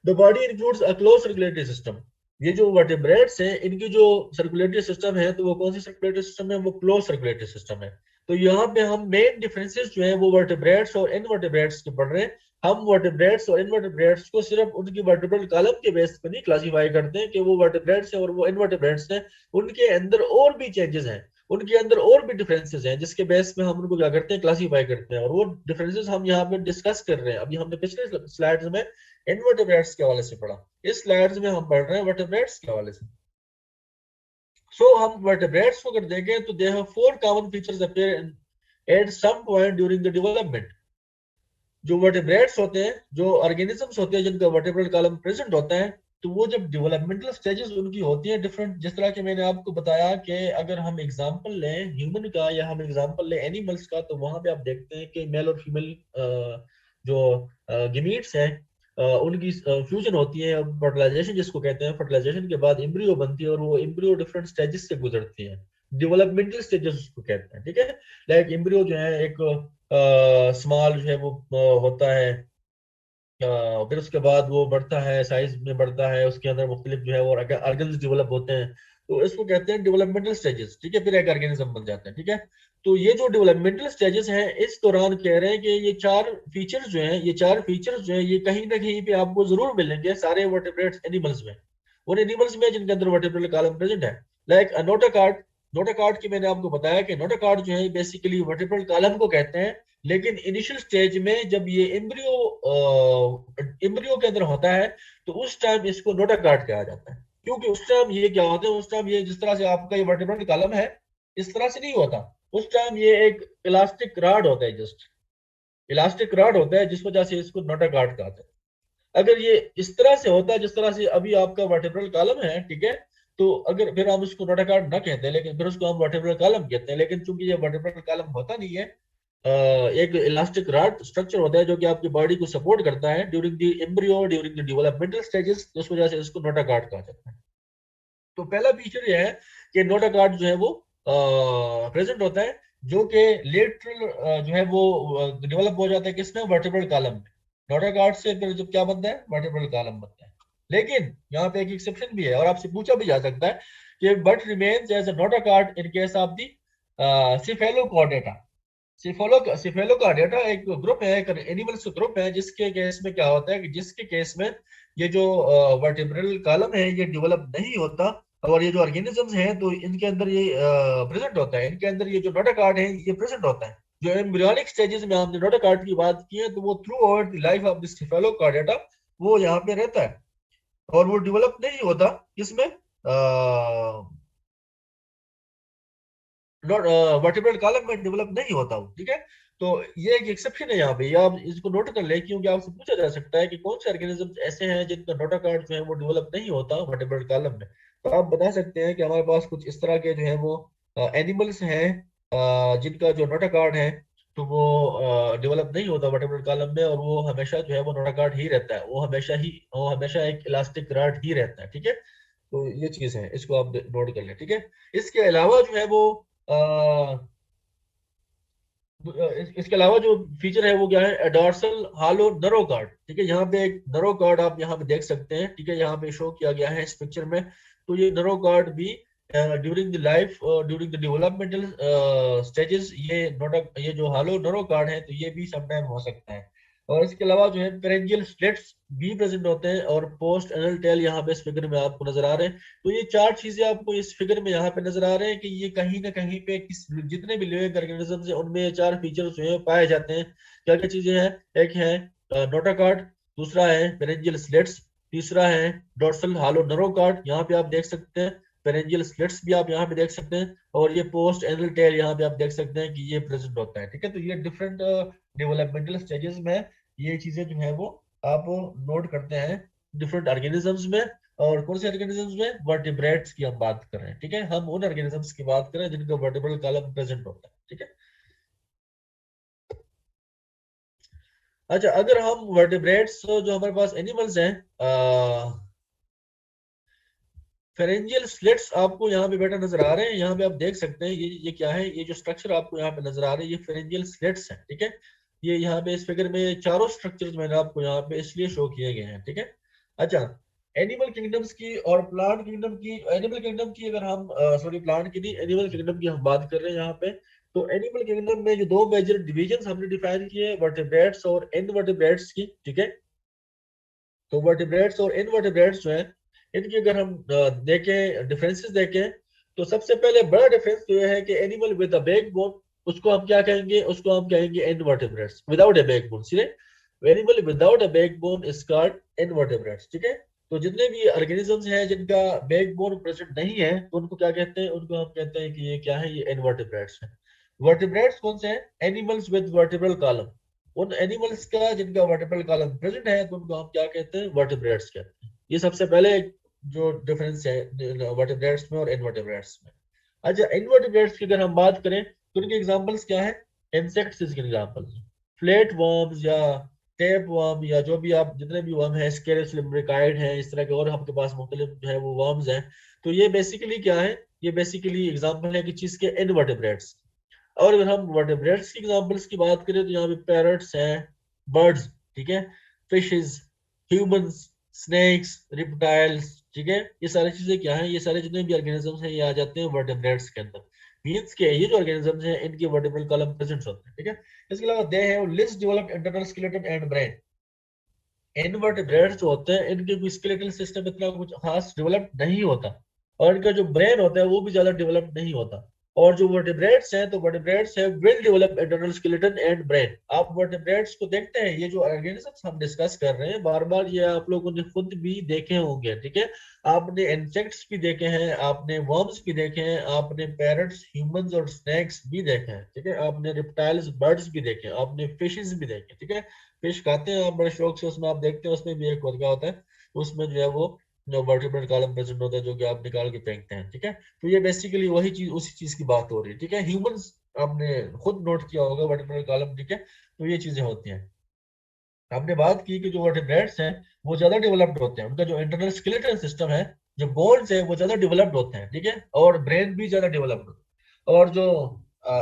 The body includes a close circulatory system. ये जो वर्टेब्रेट्स हैं इनकी जो सर्कुलेटरी सिस्टम है तो वो कौन सी सर्कुलेटरी सिस्टम है, वो क्लोज सर्कुलेटरी सिस्टम है। तो यहाँ पे हम मेन डिफरेंसेस जो है वो वर्टेब्रेट्स और इनवर्टेब्रेट्स के पढ़ रहे हैं। हम वर्टेब्रेट्स और इनवर्टेब्रेट्स को सिर्फ उनकी वर्टेब्रल कॉलम के बेस पर नहीं क्लासिफाई करते हैं कि वो वर्टेब्रेट्स हैं और वो इनवर्टेब्रेट्स हैं। उनके अंदर और भी चेंजेस हैं, उनके अंदर और भी डिफरेंसेस हैं, जिसके बेस पे हम उनको क्या करते हैं, क्लासिफाई करते हैं। और वो डिफरेंसेस हम यहाँ पे डिस्कस कर रहे हैं। अभी हमने पिछले स्लाइड्स में इनवर्टेब्रेट्स के हवाले से पढ़ा, इस स्लाइड्स में हम पढ़ रहे हैं वर्टेब्रेट्स के हवाले से। सो हम वर्टेब्रेट्स को अगर देखें तो they have four common features appear at some point during the development. जो वर्टेब्रेट्स होते हैं, जो ऑर्गेनिजम्स होते हैं जिनका वर्टेब्रल कॉलम प्रेजेंट होता है, तो वो जब डेवलपमेंटल स्टेजेस उनकी होती हैं डिफरेंट, जिस तरह के मैंने आपको बताया कि अगर हम एग्जांपल लें ह्यूमन का या हम एग्जांपल लें एनिमल्स का, तो वहां पे आप देखते हैं कि मेल और फीमेल जो गिमीट्स हैं उनकी फ्यूजन होती है, फर्टिलाइजेशन जिसको कहते हैं। फर्टिलाइजेशन के बाद एम्ब्रियो बनती है और वो एम्ब्रियो डिफरेंट स्टेजेस से गुजरती है, डेवलपमेंटल स्टेजेस उसको कहते हैं, ठीक है। लाइक एम्ब्रियो जो है एक स्मॉल जो है वो होता है, फिर उसके बाद वो बढ़ता है, साइज में बढ़ता है, उसके अंदर मुख्तलिफ जो है वो ऑर्गन्स डेवलप होते हैं, तो इसको कहते हैं डेवलपमेंटल स्टेजेस, ठीक है। फिर एक ऑर्गेनिज्म बन जाता है, ठीक है। तो ये जो डेवलपमेंटल स्टेजेस हैं इस दौरान कह रहे हैं कि ये चार फीचर्स जो हैं, ये चार फीचर्स जो है ये कहीं ना कहीं पे आपको जरूर मिलेंगे सारे वर्टेब्रेट्स एनिमल्स में, उन एनिमल्स में जिनके अंदर वर्टेब्रल कॉलम प्रेजेंट है। लाइक नोटोकॉर्ड, नोटोकॉर्ड की मैंने आपको बताया कि नोटोकॉर्ड जो है बेसिकली वर्टेब्रल कॉलम को कहते हैं, लेकिन इनिशियल स्टेज में जब ये एम्ब्रियो के अंदर होता है तो उस टाइम इसको नोटोकॉर्ड कहा जाता है। क्योंकि उस टाइम ये क्या होता है, उस टाइम ये जिस तरह से आपका ये वर्टेब्रल कॉलम है इस तरह से नहीं होता, उस टाइम ये एक इलास्टिक रॉड होता है, जस्ट इलास्टिक रॉड होता है, जिस वजह से इसको नोटोकॉर्ड कहते हैं। अगर ये इस तरह से होता है जिस तरह से अभी आपका वर्टेब्रल कॉलम है, ठीक है, तो अगर फिर हम उसको नोटोकॉर्ड ना कहते हैं, लेकिन फिर उसको हम वर्टेब्रल कॉलम कहते हैं। लेकिन चूंकि ये वर्टेब्रल कॉलम होता नहीं है, एक इलास्टिक रॉड स्ट्रक्चर होता है जो कि आपकी बॉडी को सपोर्ट करता है during the embryo, during the developmental stages, तो उस वजह से इसको नोटोकॉर्ड कहा जाता है। तो पहला फीचर यह है कि नोटोकॉर्ड जो है वो प्रेजेंट होता है, जो कि लेटरल जो है वो डेवलप हो जाता है किसमें, वर्टेब्रल कॉलम में। नोटोकॉर्ड से फिर जब क्या बनता है, वर्टेब्रल कॉलम बनता है। लेकिन यहाँ पे एक एक्सेप्शन भी है और आपसे पूछा भी जा सकता है कि but remains as a notochord in case of the cephalochordata. Cephalochordata एक ग्रुप है, एक एनिमल्स का ग्रुप है, जिसके केस में क्या होता है कि जिसके केस में ये जो वर्टेब्रल कॉलम है ये डेवलप नहीं होता, और ये जो ऑर्गेनिजम्स हैं तो इनके अंदर ये प्रेजेंट होता है, इनके अंदर ये जो नोटोकॉर्ड है ये प्रेजेंट होता है। जो एम्ब्रियोनिक स्टेजेस में हमने नोटोकॉर्ड की बात की है तो वो through out the life of this cephalochordata वो यहाँ पे रहता है, और वो डेवलप नहीं होता किसमें, नॉट वर्टिब्रल कॉलम में डेवलप नहीं होता वो, ठीक है। तो ये एक एक्सेप्शन है यहाँ पे, ये आप इसको नोट कर ले, क्योंकि आपसे पूछा जा सकता है कि कौन से ऑर्गेनिज्म ऐसे हैं जिनका नोटोकॉर्ड जो है वो डेवलप नहीं होता वर्टिब्रल कॉलम में। तो आप बता सकते हैं कि हमारे पास कुछ इस तरह के जो है वो एनिमल्स हैं जिनका जो नोटोकॉर्ड है तो वो डेवलप नहीं होता वर्टिब्रल कॉलम में, और वो हमेशा जो है वो नोटोकॉर्ड ही रहता है, वो हमेशा एक इलास्टिक रॉड ही रहता है, ठीक है। तो ये चीज है, इसको आप नोट कर लें, ठीक है। इसके अलावा जो है वो इसके अलावा जो फीचर है वो क्या है, डॉर्सल हालो नरो कार्ड, ठीक है। यहाँ पे एक नरो कार्ड आप यहाँ पे देख सकते हैं, ठीक है, यहाँ पे शो किया गया है इस पिक्चर में। तो ये नरो कार्ड भी during the life, during the developmental stages, ये जो हालो नरो कार्ड है तो ये भी समटाइम हो सकता है। और इसके अलावा जो है पेरेंजियल स्लिट्स भी प्रेजेंट होते हैं, और पोस्ट एनल टेल यहाँ पे इस फिगर में आपको नजर आ रहे हैं। तो ये चार चीजें आपको इस फिगर में यहाँ पे नजर आ रहे हैं कि ये कहीं ना कहीं पे जितने भी लिविंग ऑर्गेनिज्म है उनमें ये चार फीचर्स जो है पाए जाते हैं। क्या क्या चीजें हैं? एक है नोटोकॉर्ड, दूसरा है पेरेंजियल स्लिट्स, तीसरा है डोर्सल हालो नरो कार्ड, यहाँ पे आप देख सकते हैं पेरेंजियल स्लिट्स भी आप यहाँ पे देख सकते हैं, और ये पोस्ट एनल टेल यहाँ पे आप देख सकते हैं कि ये प्रेजेंट होता है। ठीक है, तो ये डिफरेंट डेवलपमेंटल स्टेजेस में ये चीजें जो है वो आप नोट करते हैं डिफरेंट ऑर्गेनिजम्स में। और कौन से ऑर्गेनिजम्स में? वर्टिब्रेट्स की हम बात कर रहे हैं। ठीक है, हम उन ऑर्गेनिजम्स की बात कर रहे हैं जिनका वर्टिब्रल कॉलम प्रेजेंट होता है। ठीक है, अच्छा, अगर हम वर्टिब्रेट्स जो हमारे पास एनिमल्स हैं, फेरेंजियल स्लिट्स आपको यहाँ पे बेटा नजर आ रहे हैं, यहाँ पे आप देख सकते हैं ये क्या है, ये जो स्ट्रक्चर आपको यहाँ पे नजर आ रहे हैं ये फेरेंजियल स्लिट्स है। ठीक है, ये यहाँ पे इस फिगर में चारों स्ट्रक्चर्स मैंने आपको यहाँ पे इसलिए शो किए गए हैं। ठीक है, अच्छा, एनिमल किंगडम्स की और प्लांट किंगडम की, एनिमल किंगडम की अगर हम सॉरी प्लांट की नहीं, एनिमल किंगडम की हम बात कर रहे हैं यहाँ पे। तो एनिमल किंगडम में जो दो मेजर डिविजन हमने डिफाइन किए, वर्टिब्रेट्स और इनवर्टिब्रेट्स की। ठीक है, तो वर्टिब्रेट्स और इनवर्टिब्रेट्स जो है इनकी अगर हम देखें, डिफरेंसेस देखें, तो सबसे पहले बड़ा डिफरेंस तो ये है कि animal with a backbone, उसको हम क्या कहेंगे? उसको हम कहेंगे invertebrates without a backbone. सीधे animal without a backbone is called invertebrates. ठीक है, तो जितने भी ऑर्गेनिजम्स हैं जिनका बैक बोन प्रेजेंट नहीं है तो उनको क्या कहते हैं? उनको हम कहते हैं कि ये क्या है? ये इनवर्टिब्रेट्स है। वर्टिब्रेट्स कौन से हैं? एनिमल्स विद वर्टिब्रल कॉलम, उन एनिमल्स का जिनका वर्टिब्रल कॉलम प्रेजेंट है तो उनको हम क्या कहते हैं? वर्टिब्रेट्स कहते हैं। ये सबसे पहले जो डिफरेंस है वर्टिब्रेट्स में और इनवर्टिब्रेट्स में। अच्छा, इनवर्टिब्रेट्स की अगर हम बात करें तो उनके एग्जांपल्स क्या है? इंसेक्ट्स इसके एग्जांपल्स, फ्लैट वर्म्स या टेप वर्म, या जो भी आप जितने भी वर्म है, स्केरस लिम्ब्रिकाइड है, इस तरह के और आपके पास मुख्तलिफ जो है वो वर्म्स हैं। तो ये बेसिकली क्या है? ये बेसिकली एग्जांपल है कि चीज के इनवर्टिब्रेट्स। और अगर हम वर्टेब्रेट्स की एग्जांपल्स की बात करें तो यहाँ पे पैरट्स हैं, बर्ड्स, ठीक है, फिशेस, ह्यूमंस, स्नेक्स, रिप्टाइल्स। ठीक है, ये सारी चीजें क्या है? ये सारे जितने भी ऑर्गेनिजम्स हैं ये आ जाते हैं वर्टेब्रेट्स के अंदर। मीन्स के ये जो ऑर्गेनिजम्स हैं इनके वर्टेब्रल कॉलम प्रेजेंट होते हैं। ठीक है, इसके अलावा they have less developed internal skeleton and brain. Invertebrates जो होते हैं इनके कोई स्केलेटल सिस्टम इतना कुछ खास डेवलप नहीं होता, और इनका जो ब्रेन होता है वो भी ज्यादा डेवलप नहीं होता। और जो वर्टिब्रेट्स हैं तो वर्टिब्रेट्स है well develop internal skeleton and brain. आप वर्टिब्रेट्स को देखते हैं, ये जो ऑर्गेनिजम्स हम डिस्कस कर रहे हैं बार बार, ये आप लोगों ने खुद भी देखे होंगे। ठीक है, आपने इंसेक्ट्स भी देखे हैं, आपने वर्म्स भी देखे हैं, आपने पैरट्स, ह्यूमंस और स्नेक्स भी देखे हैं। ठीक है, आपने रिप्टाइल्स, बर्ड्स भी देखे, आपने फिशेस भी देखे। ठीक है, फिश खाते हैं आप बड़े शौक से, उसमें आप देखते हैं उसमें भी एक क्या होता है, उसमें जो है वो जो वर्टिब्रल कॉलम प्रेजेंट होता है जो कि आप निकाल के फेंकते हैं। ठीक है, तो ये बेसिकली वही चीज, उसी चीज की बात हो रही है। ठीक है, ह्यूमंस आपने खुद नोट किया होगा वर्टिब्रल कॉलम। ठीक है, तो ये चीजें होती हैं। आपने बात की कि जो वर्टिब्रेट्स हैं वो ज्यादा डेवलप्ड होते हैं, उनका जो इंटरनल स्केलेटल सिस्टम है, जो बोन्स है वो ज्यादा डेवलप्ड होते हैं। ठीक है, और ब्रेन भी ज्यादा डेवलप्ड होता है। और जो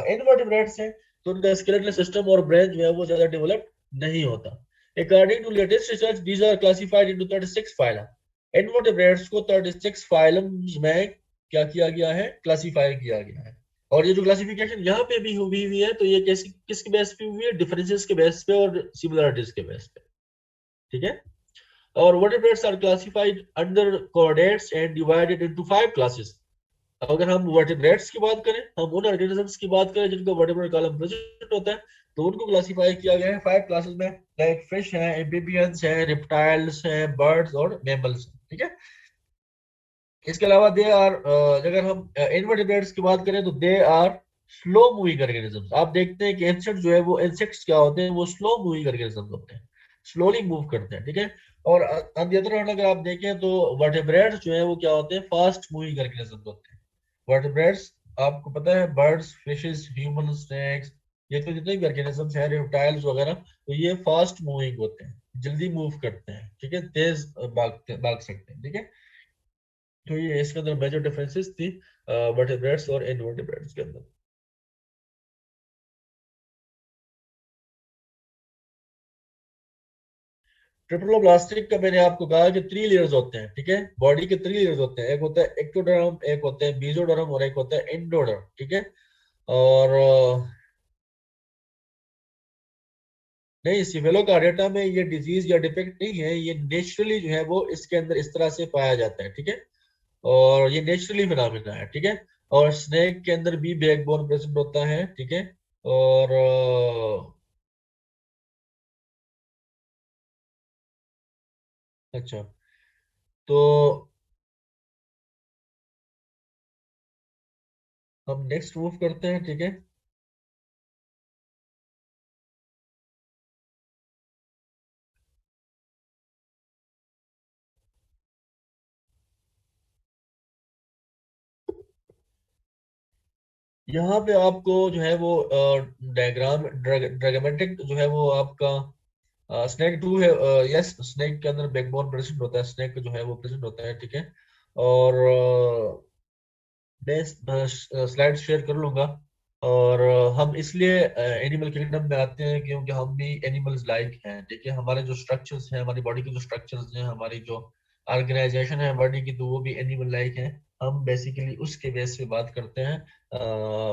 इनवर्टिब्रेट्स हैं तो उनका स्केलेटल सिस्टम और ब्रेन जो है वो ज्यादा डेवलप्ड नहीं होता। According to latest research these are classified into 36 phylum. Invertebrates को 36 फाइलम्स में क्या किया गया है? क्लासिफाई किया गया है। और ये जो क्लासिफिकेशन यहाँ पे भी हुई है तो ये कैसी, किसके बेस पे हुई है? डिफरेंसेस के बेस पे और सिमिलरिटीज के बेस पे। ठीक है, और vertebrates are classified under coordinates and divided into 5 classes. अगर हम वर्टिब्रेट्स की बात करें, हम उन ऑर्गेनिजम्स की बात करें जिनको वर्टिब्रेट कॉलम प्रेजेंट होता है, तो उनको क्लासिफाई किया गया है 5 क्लासेस में, लाइक फिश है, एम्फिबियंस है, रिप्टाइल्स है, बर्ड्स और मैमल्स। ठीक है, इसके अलावा दे आर, अगर हम इनवर्टिब्रेट्स की बात करें तो they are slow moving organisms. आप देखते हैं कि इंसेक्ट जो है वो, इंसेक्ट्स क्या होते हैं? वो स्लो मूविंग ऑर्गेनिजम्स होते हैं, स्लोली मूव करते हैं। ठीक है, और ऑन द अदर हैंड अगर आप देखें तो वर्टिब्रेट्स जो है वो क्या होते हैं? फास्ट मूविंग ऑर्गेनिजम्स होते हैं। वर्टिब्रेट्स आपको पता है, बर्ड्स, फिशेस, ह्यूमन, स्नेक्स, ये तो जितने भी ऑर्गेनिजम्स हैं, रेप्टाइल्स वगैरह, तो ये फास्ट मूविंग होते हैं, जल्दी मूव करते हैं। ठीक है, तेज भाग सकते हैं। ठीक है, तो ये इसके अंदर मेजर डिफरेंसेस थी वर्टिब्रेट्स और इनवर्टिब्रेट्स के अंदर। ट्रिप्लोब्लास्टिक का मैंने आपको कहा कि 3 लेयर्स होते हैं, ठीक है, बॉडी के 3 लेयर्स होते हैं, एक होता है एक्टोडर्म, एक होता है मेसोडर्म और एक होता है एंडोडर्म, ठीक है। और नहीं, सिफेलोकार्डियटा में ये डिजीज या डिफेक्ट नहीं है, ये नेचुरली जो है वो इसके अंदर इस तरह से पाया जाता है, ठीक है, और ये नेचुरली फिनोमिना है, ठीक है। और स्नेक के अंदर भी बैकबोन प्रेजेंट होता है, ठीक है। और अच्छा, तो हम नेक्स्ट मूव करते हैं, ठीक है। यहाँ पे आपको जो है वो डायग्राम ड्रैगमेटिक जो है वो आपका स्नेक टू है। यस, स्नेक के अंदर बैकबोन प्रेजेंट होता है, स्नेक जो है वो प्रेजेंट होता है, ठीक है। और मैं स्लाइड शेयर कर लूंगा। और हम इसलिए एनिमल किंगडम में आते हैं क्योंकि हम भी एनिमल्स लाइक हैं, ठीक है। हमारे जो स्ट्रक्चर्स हैं, हमारी बॉडी के जो स्ट्रक्चर्स हैं, हमारी जो ऑर्गेनाइजेशन है बॉडी की, तो वो भी एनिमल लाइक है। हम बेसिकली उसके बेस पे बात करते हैं,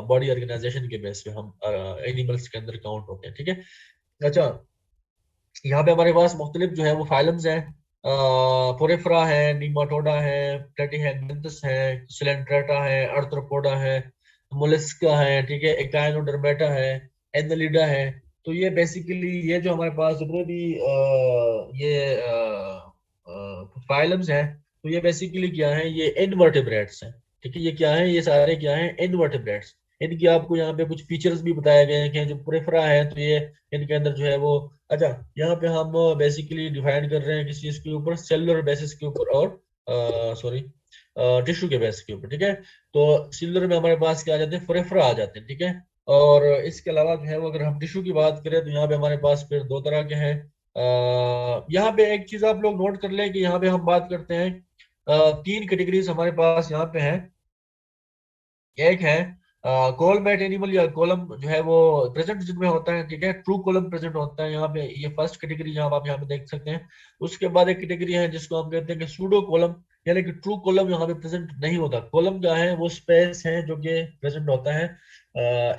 बॉडी ऑर्गेनाइजेशन के बेस पे हम एनिमल्स के अंदर काउंट होते हैं, ठीक है। अच्छा, यहाँ पे हमारे पास मुख्तलिफ जो है वो फाइलम्स हैं। पोरेफ्रा है, नीमाटोडा है, प्लेटीहेलमिन्थस है, सिलेंट्रेटा है, आर्थ्रोपोडा है, मोलस्का है, ठीक है, एकाइनोडर्मेटा है, एannelida है। तो ये बेसिकली ये जो हमारे पास जितने भी ये फाइलम्स हैं, तो ये बेसिकली क्या है, ये इनवर्टिब्रेट्स हैं, ठीक है। ये क्या है, ये सारे क्या है, इनवर्टिब्रेट्स। इनकी आपको यहाँ पे कुछ फीचर्स भी बताए गए हैं कि जो पोरेफ्रा है तो ये इनके अंदर जो है वो, अच्छा, यहाँ पे हम बेसिकली डिफाइन कर रहे हैं किस चीज के ऊपर, सेलुलर बेसिस के ऊपर और सॉरी टिश्यू के बेसिस के ऊपर, ठीक है। तो सेलुलर में हमारे पास क्या आ जाते हैं, फोरेफरा आ जाते हैं, ठीक है। और इसके अलावा जो है वो अगर हम टिश्यू की बात करें तो यहाँ पे हमारे पास फिर दो तरह के हैं। यहाँ पे एक चीज आप लोग नोट कर लें कि यहाँ पे हम बात करते हैं 3 कैटेगरीज हमारे पास यहाँ पे हैं। एक है कोलमेट एनिमल या कोलम जो है वो प्रेजेंट जिनमें होता है, ठीक है, ट्रू कोलम प्रेजेंट होता है यहाँ पे, ये फर्स्ट कैटेगरी जहाँ आप यहाँ पे देख सकते हैं। उसके बाद एक कैटेगरी है जिसको हम कहते हैं कि सूडो कोलम, यानी कि ट्रू कोलम यहाँ पे प्रेजेंट नहीं होता। कोलम क्या है, वो स्पेस है जो कि प्रेजेंट होता है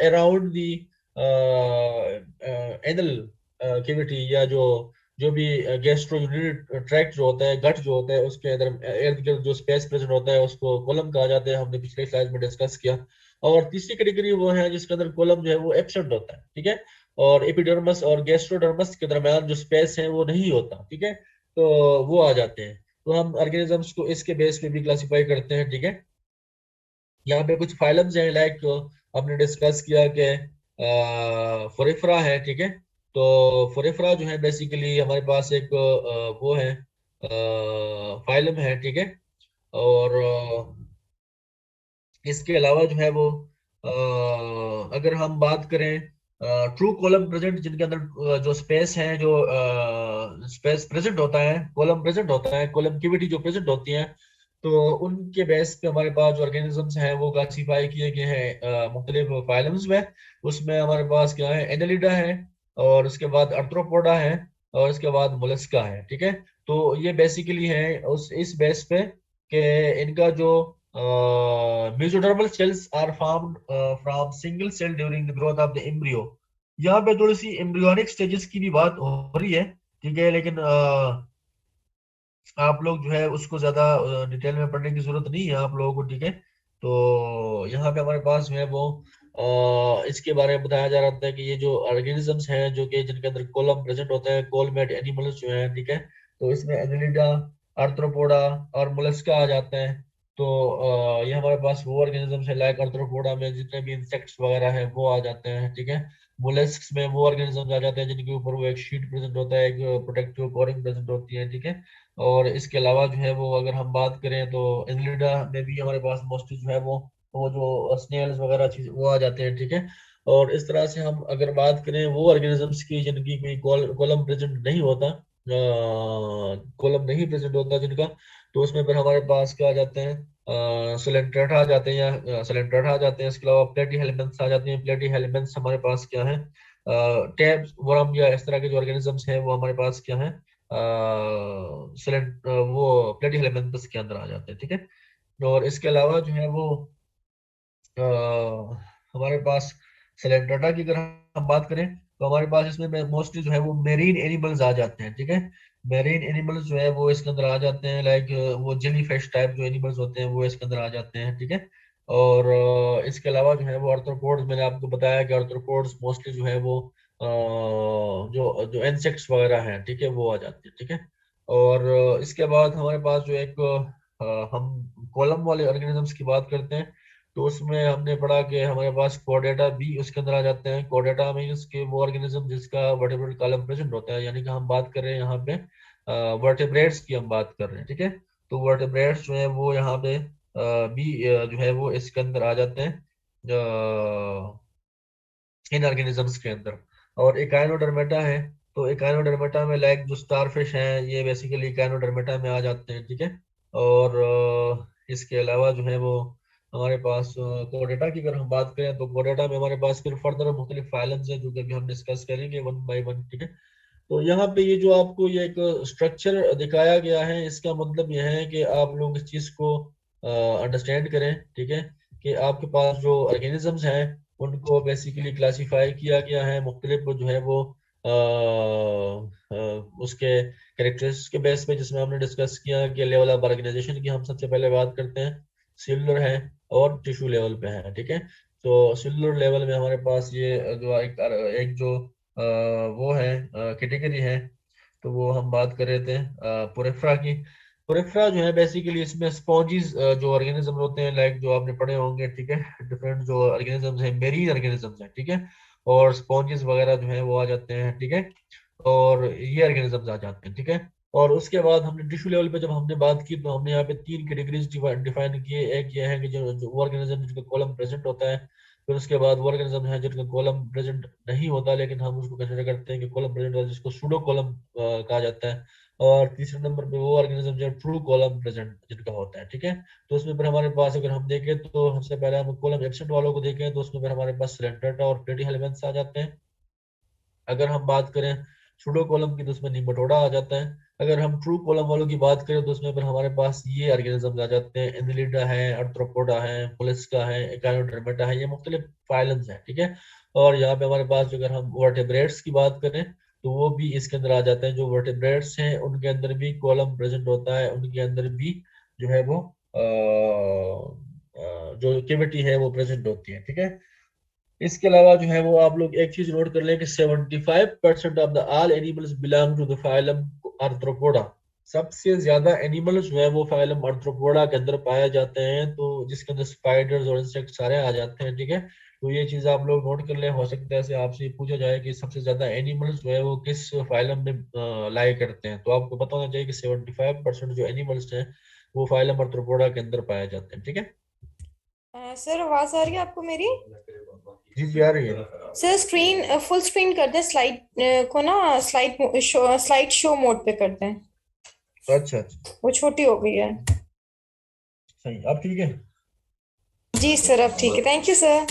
अराउंड दी एनल कैविटी, या जो जो भी गैस्ट्रो ट्रैक्ट जो होता है, गट जो होता है, उसके अंदर इर्द गिर्द जो स्पेस प्रेजेंट होता है उसको कोलम कहा जाता है, हमने पिछले स्लाइड में डिस्कस किया। और तीसरी कैटेगरी वो है जिसके अंदर कोलम जो है वो एब्सेंट होता है, ठीक है, और एपिडर्मस और गैस्ट्रोडर्मस के दरमियान जो स्पेस है वो नहीं होता, ठीक है। तो वो आ जाते हैं। तो हम ऑर्गेनिजम्स को इसके बेस पे भी क्लासिफाई करते हैं, ठीक है। यहाँ पे कुछ फाइलम्स हैं, लाइक आपने डिस्कस किया कि फोरेफ्रा है, ठीक है। तो फोरेफ्रा जो है बेसिकली हमारे पास एक वो है, फाइलम है, ठीक है। और इसके अलावा जो है वो अगर हम बात करें ट्रू कॉलम प्रेजेंट जिनके अंदर जो स्पेस है, जो स्पेस प्रेजेंट होता है, कॉलम प्रेजेंट होता है, कॉलम कैविटी जो प्रेजेंट होती है, तो उनके बेस पे हमारे पास जो ऑर्गेनिजम्स हैं वो क्लासीफाई किए गए हैं मुख्तलिफ फाइलम्स में। उसमें हमारे पास क्या है, एनालिडा है, और उसके बाद आर्थ्रोपोडा है, और उसके बाद मोलस्का है, ठीक है। तो ये बेसिकली है उस इस बेस पे कि इनका जो mesodermal cells are formed from single cell during the growth of the embryo। यहाँ पे थोड़ी सी एम्ब्रियोनिक स्टेजेस की भी बात हो रही है, ठीक है, लेकिन आप लोग जो है उसको ज्यादा डिटेल में पढ़ने की जरूरत नहीं है आप लोगों को, ठीक है। तो यहाँ पे हमारे पास जो है वो इसके बारे में बताया जा रहा था कि ये जो ऑर्गेनिजम्स हैं जो कि जिनके अंदर कोलम प्रेजेंट होता है, कोलमेट एनिमल्स जो है, ठीक है। तो इसमें एनिलिडा, आर्थ्रोपोडा और मोलस्का आ जाते हैं। तो ये हमारे पास वो ऑर्गेनिजम्स है, लाइक आर्थ्रोपोडा में जितने भी इंसेक्ट्स वगैरह है वो आ जाते हैं, ठीक है। मोलस्क में वो ऑर्गेनिजम्स आ जाते हैं जिनके ऊपर वो एक शीट प्रेजेंट होता है, एक प्रोटेक्टिव कोरिंग प्रेजेंट होती है, ठीक है। और इसके अलावा जो है वो अगर हम बात करें तो एनिलिडा में भी हमारे पास मोस्टली जो है वो जो स्नेल्स वगैरह चीज वो आ जाते हैं, ठीक है। और इस तरह से हम अगर बात करें वो ऑर्गेनिजम्स की जिनकी कोई कॉलम प्रेजेंट नहीं होता, कॉलम नहीं प्रेजेंट होता जिनका, तो उसमें फिर हमारे पास क्या आ जाते हैं, सिलेंट्रेटा आ जाते हैं, या सिलेंट्रेटा आ जाते हैं। इसके अलावा प्लेटी हेलिमेंट्स आ जाती हैं। प्लेटी हेलिमेंट्स हमारे पास क्या है, टैब्स वर्म या इस तरह के जो ऑर्गेनिजम्स हैं वो हमारे पास क्या है, वो प्लेटिहेलमिन्थस के अंदर आ जाते हैं, ठीक है। और इसके अलावा जो है वो अ, हमारे पास सेलेंट्रेटा की अगर हम बात करें तो हमारे पास इसमें मोस्टली जो है वो मेरीन एनिमल्स आ जाते हैं, ठीक है। मेरीन एनिमल्स जो है वो इसके अंदर आ जाते हैं, लाइक वो जेली फिश टाइप जो एनिमल्स होते हैं वो इसके अंदर आ जाते हैं, ठीक है। और इसके अलावा जो है वो आर्थ्रोपोड्स, मैंने आपको बताया कि आर्थ्रोपोड्स मोस्टली जो है वो जो जो इंसेक्ट्स वगैरह हैं, ठीक है, वो आ जाते हैं, ठीक है। और इसके बाद हमारे पास जो एक हम कॉलम वाले ऑर्गेनिजम्स की बात करते हैं, तो उसमें हमने पढ़ा कि हमारे पास कोर्डेटा भी उसके अंदर आ जाते हैं। कोर्डेटा मीन्स के वो ऑर्गेनिज्म जिसका वर्टिब्रल कॉलम प्रेजेंट होता है, यानी कि हम बात कर रहे हैं यहाँ पे वर्टिब्रेट्स की हम बात कर रहे हैं, ठीक है। तो वर्टिब्रेट्स जो है वो यहाँ पे भी जो है वो इसके अंदर आ जाते हैं इन ऑर्गेनिजम्स के अंदर। और इकाइनोडर्मेटा है, तो इकाइनोडर्मेटा में लाइक जो स्टारफिश हैं ये बेसिकली इकाइनोडर्मेटा में आ जाते हैं, ठीक है। और इसके अलावा जो है वो हमारे पास कोर्डेटा की अगर हम बात करें तो कोर्डेटा में हमारे पास फिर फर्दर मुख्तलिफ फाइलम्स हैं जो कि अभी हम डिस्कस करेंगे वन बाय वन, ठीक है। तो यहाँ पे ये जो आपको ये एक स्ट्रक्चर दिखाया गया है, इसका मतलब यह है कि आप लोग इस चीज को अंडरस्टैंड करें, ठीक है, कि आपके पास जो ऑर्गेनिजम्स हैं उनको बेसिकली क्लासिफाई किया गया है मुख्तलिफ जो है वो उसके कैरेक्टरिस्टिक्स के बेस पे, जिसमें हमने डिस्कस किया कि लेवल ऑफ ऑर्गेनाइजेशन की हम सबसे पहले बात करते हैं, सेलुलर है और टिश्यू लेवल पे है, ठीक है। तो सेलुलर लेवल में हमारे पास ये जो एक जो वो है कैटेगरी है, तो वो हम बात कर रहे थे पोरेफ्रा की। पोरेफ्रा जो है बेसिकली इसमें स्पॉन्जीज जो ऑर्गेनिज्म होते हैं, लाइक जो आपने पढ़े होंगे, ठीक है, डिफरेंट जो ऑर्गेनिजम्स हैं मेरीन ऑर्गेनिजम्स हैं, ठीक है, और स्पॉन्जेस वगैरह जो है वो आ जाते हैं, ठीक है। और ये ऑर्गेनिजम्स आ जाते हैं, ठीक है। और उसके बाद हमने टिश्यू लेवल पे जब हमने बात की तो हमने यहाँ पे तीन कैटेगरीज डिफाइन किए। एक ये है कि जो ऑर्गेनिज्म जिनका कॉलम प्रेजेंट होता है, फिर उसके बाद वो ऑर्गेनिज्म है जिनका कॉलम प्रेजेंट नहीं होता लेकिन हम उसको कंसिडर करते हैं कि कॉलम प्रेजेंट होता है, जिसको सूडो कॉलम कहा जाता है। और तीसरे नंबर पे वो ऑर्गेनिज्म जो ट्रू कॉलम प्रेजेंट जिनका होता है, ठीक है। तो उसमें फिर हमारे पास अगर हम देखें तो सबसे पहले हम कॉलम एब्सेंट वालों को देखें तो उसमें फिर हमारे पास सिलेंट्रेटा और प्लेटिहेलमिन्थस आ जाते हैं। अगर हम बात करें सूडो कॉलम की तो उसमें निमेटोडा आ जाता है। अगर हम ट्रू कॉलम वालों की बात करें तो उसमें फिर हमारे पास ये ऑर्गेनिजम्स आ जाते हैं, एनिलिडा है, आर्थ्रोपोडा है, मोलस्का है, एकाइनोडर्मेटा है, ये मुख्तलिफ फाइलम्स हैं, ठीक है। और यहाँ पे हमारे पास अगर हम वर्टेब्रेट्स की बात करें तो वो भी इसके अंदर आ जाते हैं। जो वर्टेब्रेट्स हैं उनके अंदर भी कॉलम प्रेजेंट होता है, उनके अंदर भी जो है वो जो कैविटी है वो प्रेजेंट होती है, ठीक है। इसके अलावा जो है वो आप लोग एक चीज नोट कर लें कि 75% of the all animals belong to the phylum arthropoda. सबसे ज्यादा एनिमल्स जो है वो फाइलम आर्थ्रोपोडा के अंदर पाए जाते हैं, तो जिसके अंदर स्पाइडर्स और इंसेक्ट सारे आ जाते हैं, ठीक है। तो ये चीज आप लोग नोट कर लें। हो सकता है ऐसे आपसे पूछा जाए कि सबसे ज्यादा एनिमल्स जो है वो किस फाइलम में लाई करते हैं, तो आपको पता होना चाहिए कि 75% जो एनिमल्स हैं वो फाइलम आर्थ्रोपोडा के अंदर पाए जाते हैं, ठीक है। सर आवाज आ रही है आपको मेरी? जी जी, आ रही है। सर स्क्रीन फुल स्क्रीन कर दें, स्लाइड को ना स्लाइड शो मोड पे कर दें। अच्छा अच्छा, वो छोटी हो गई है। सही, अब ठीक है। जी सर अब ठीक है, थैंक यू सर।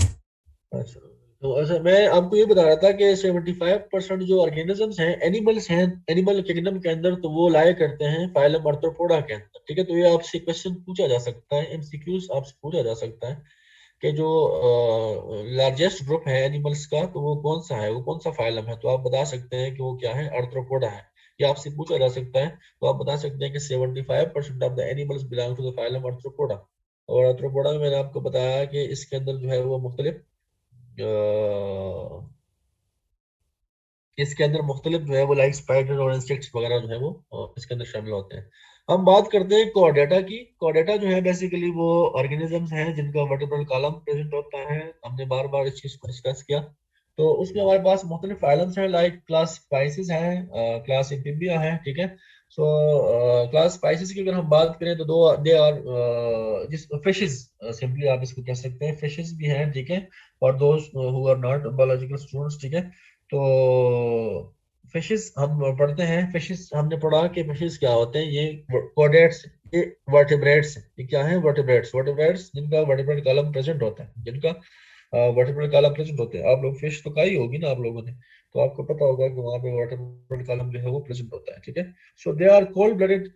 अच्छा, तो अच्छा मैं आपको ये बता रहा था कि 75% जो ऑर्गेनिजम्स हैं, एनिमल्स हैं, एनिमल किंगडम के अंदर, तो वो लाया करते हैं फाइलम आर्थ्रोपोडा के अंदर, ठीक है। तो ये आपसे क्वेश्चन पूछा जा सकता है, एमसीक्यूज आपसे पूछा जा सकता है कि जो लार्जेस्ट ग्रुप है एनिमल्स का तो वो कौन सा है, वो कौन सा फाइलम है, तो आप बता सकते हैं कि वो क्या है, आर्थ्रोपोडा है। ये आपसे पूछा जा सकता है, तो आप बता सकते हैं कि 75% of the animals belong to the phylum arthropoda. और आर्थ्रोपोडा में मैंने आपको बताया कि इसके अंदर जो है वो मुख्तलिफ इसके अंदर मुख्तलिफ जो है वो लाइक स्पाइडर और इंसेक्ट्स वगैरह जो है वो इसके अंदर शामिल होते हैं। हम बात करते हैं कोर्डेटा की। कोर्डेटा जो है बेसिकली वो ऑर्गेनिजम्स हैं जिनका वर्टिब्रल कॉलम प्रेजेंट होता है। हमने बार बार इस चीज को डिस्कस किया। तो उसमें हमारे पास मुख्तलिफ फाइलम्स हैं, लाइक क्लास स्पाइसिस हैं, क्लास एम्फीबिया है, ठीक है। सो क्लास स्पाइसिस की अगर हम बात करें तो दो दे आर जिस फिशेस, सिंपली आप इसको कह सकते हैं, फिशेस भी हैं, ठीक है। और those who are not biological students, ठीक है। तो फिशेस हम पढ़ते हैं, फिशेस हमने पढ़ा कि फिशेस क्या होते हैं, ये कोडेट्स, ये वर्टिब्रेट्स, ये क्या है, वर्टिब्रेट्स, वर्टिब्रेट्स जिनका वर्टिब्रेट कॉलम प्रेजेंट होता है, जिनका वर्टिब्रल कॉलम प्रेजेंट होते हैं। आप लोग फिश तो खाई होगी ना आप लोगों ने, तो आपको पता होगा कि वहां पे वर्टिब्रल कॉलम जो है वो प्रेजेंट होता है, ठीक है। So they are cold blooded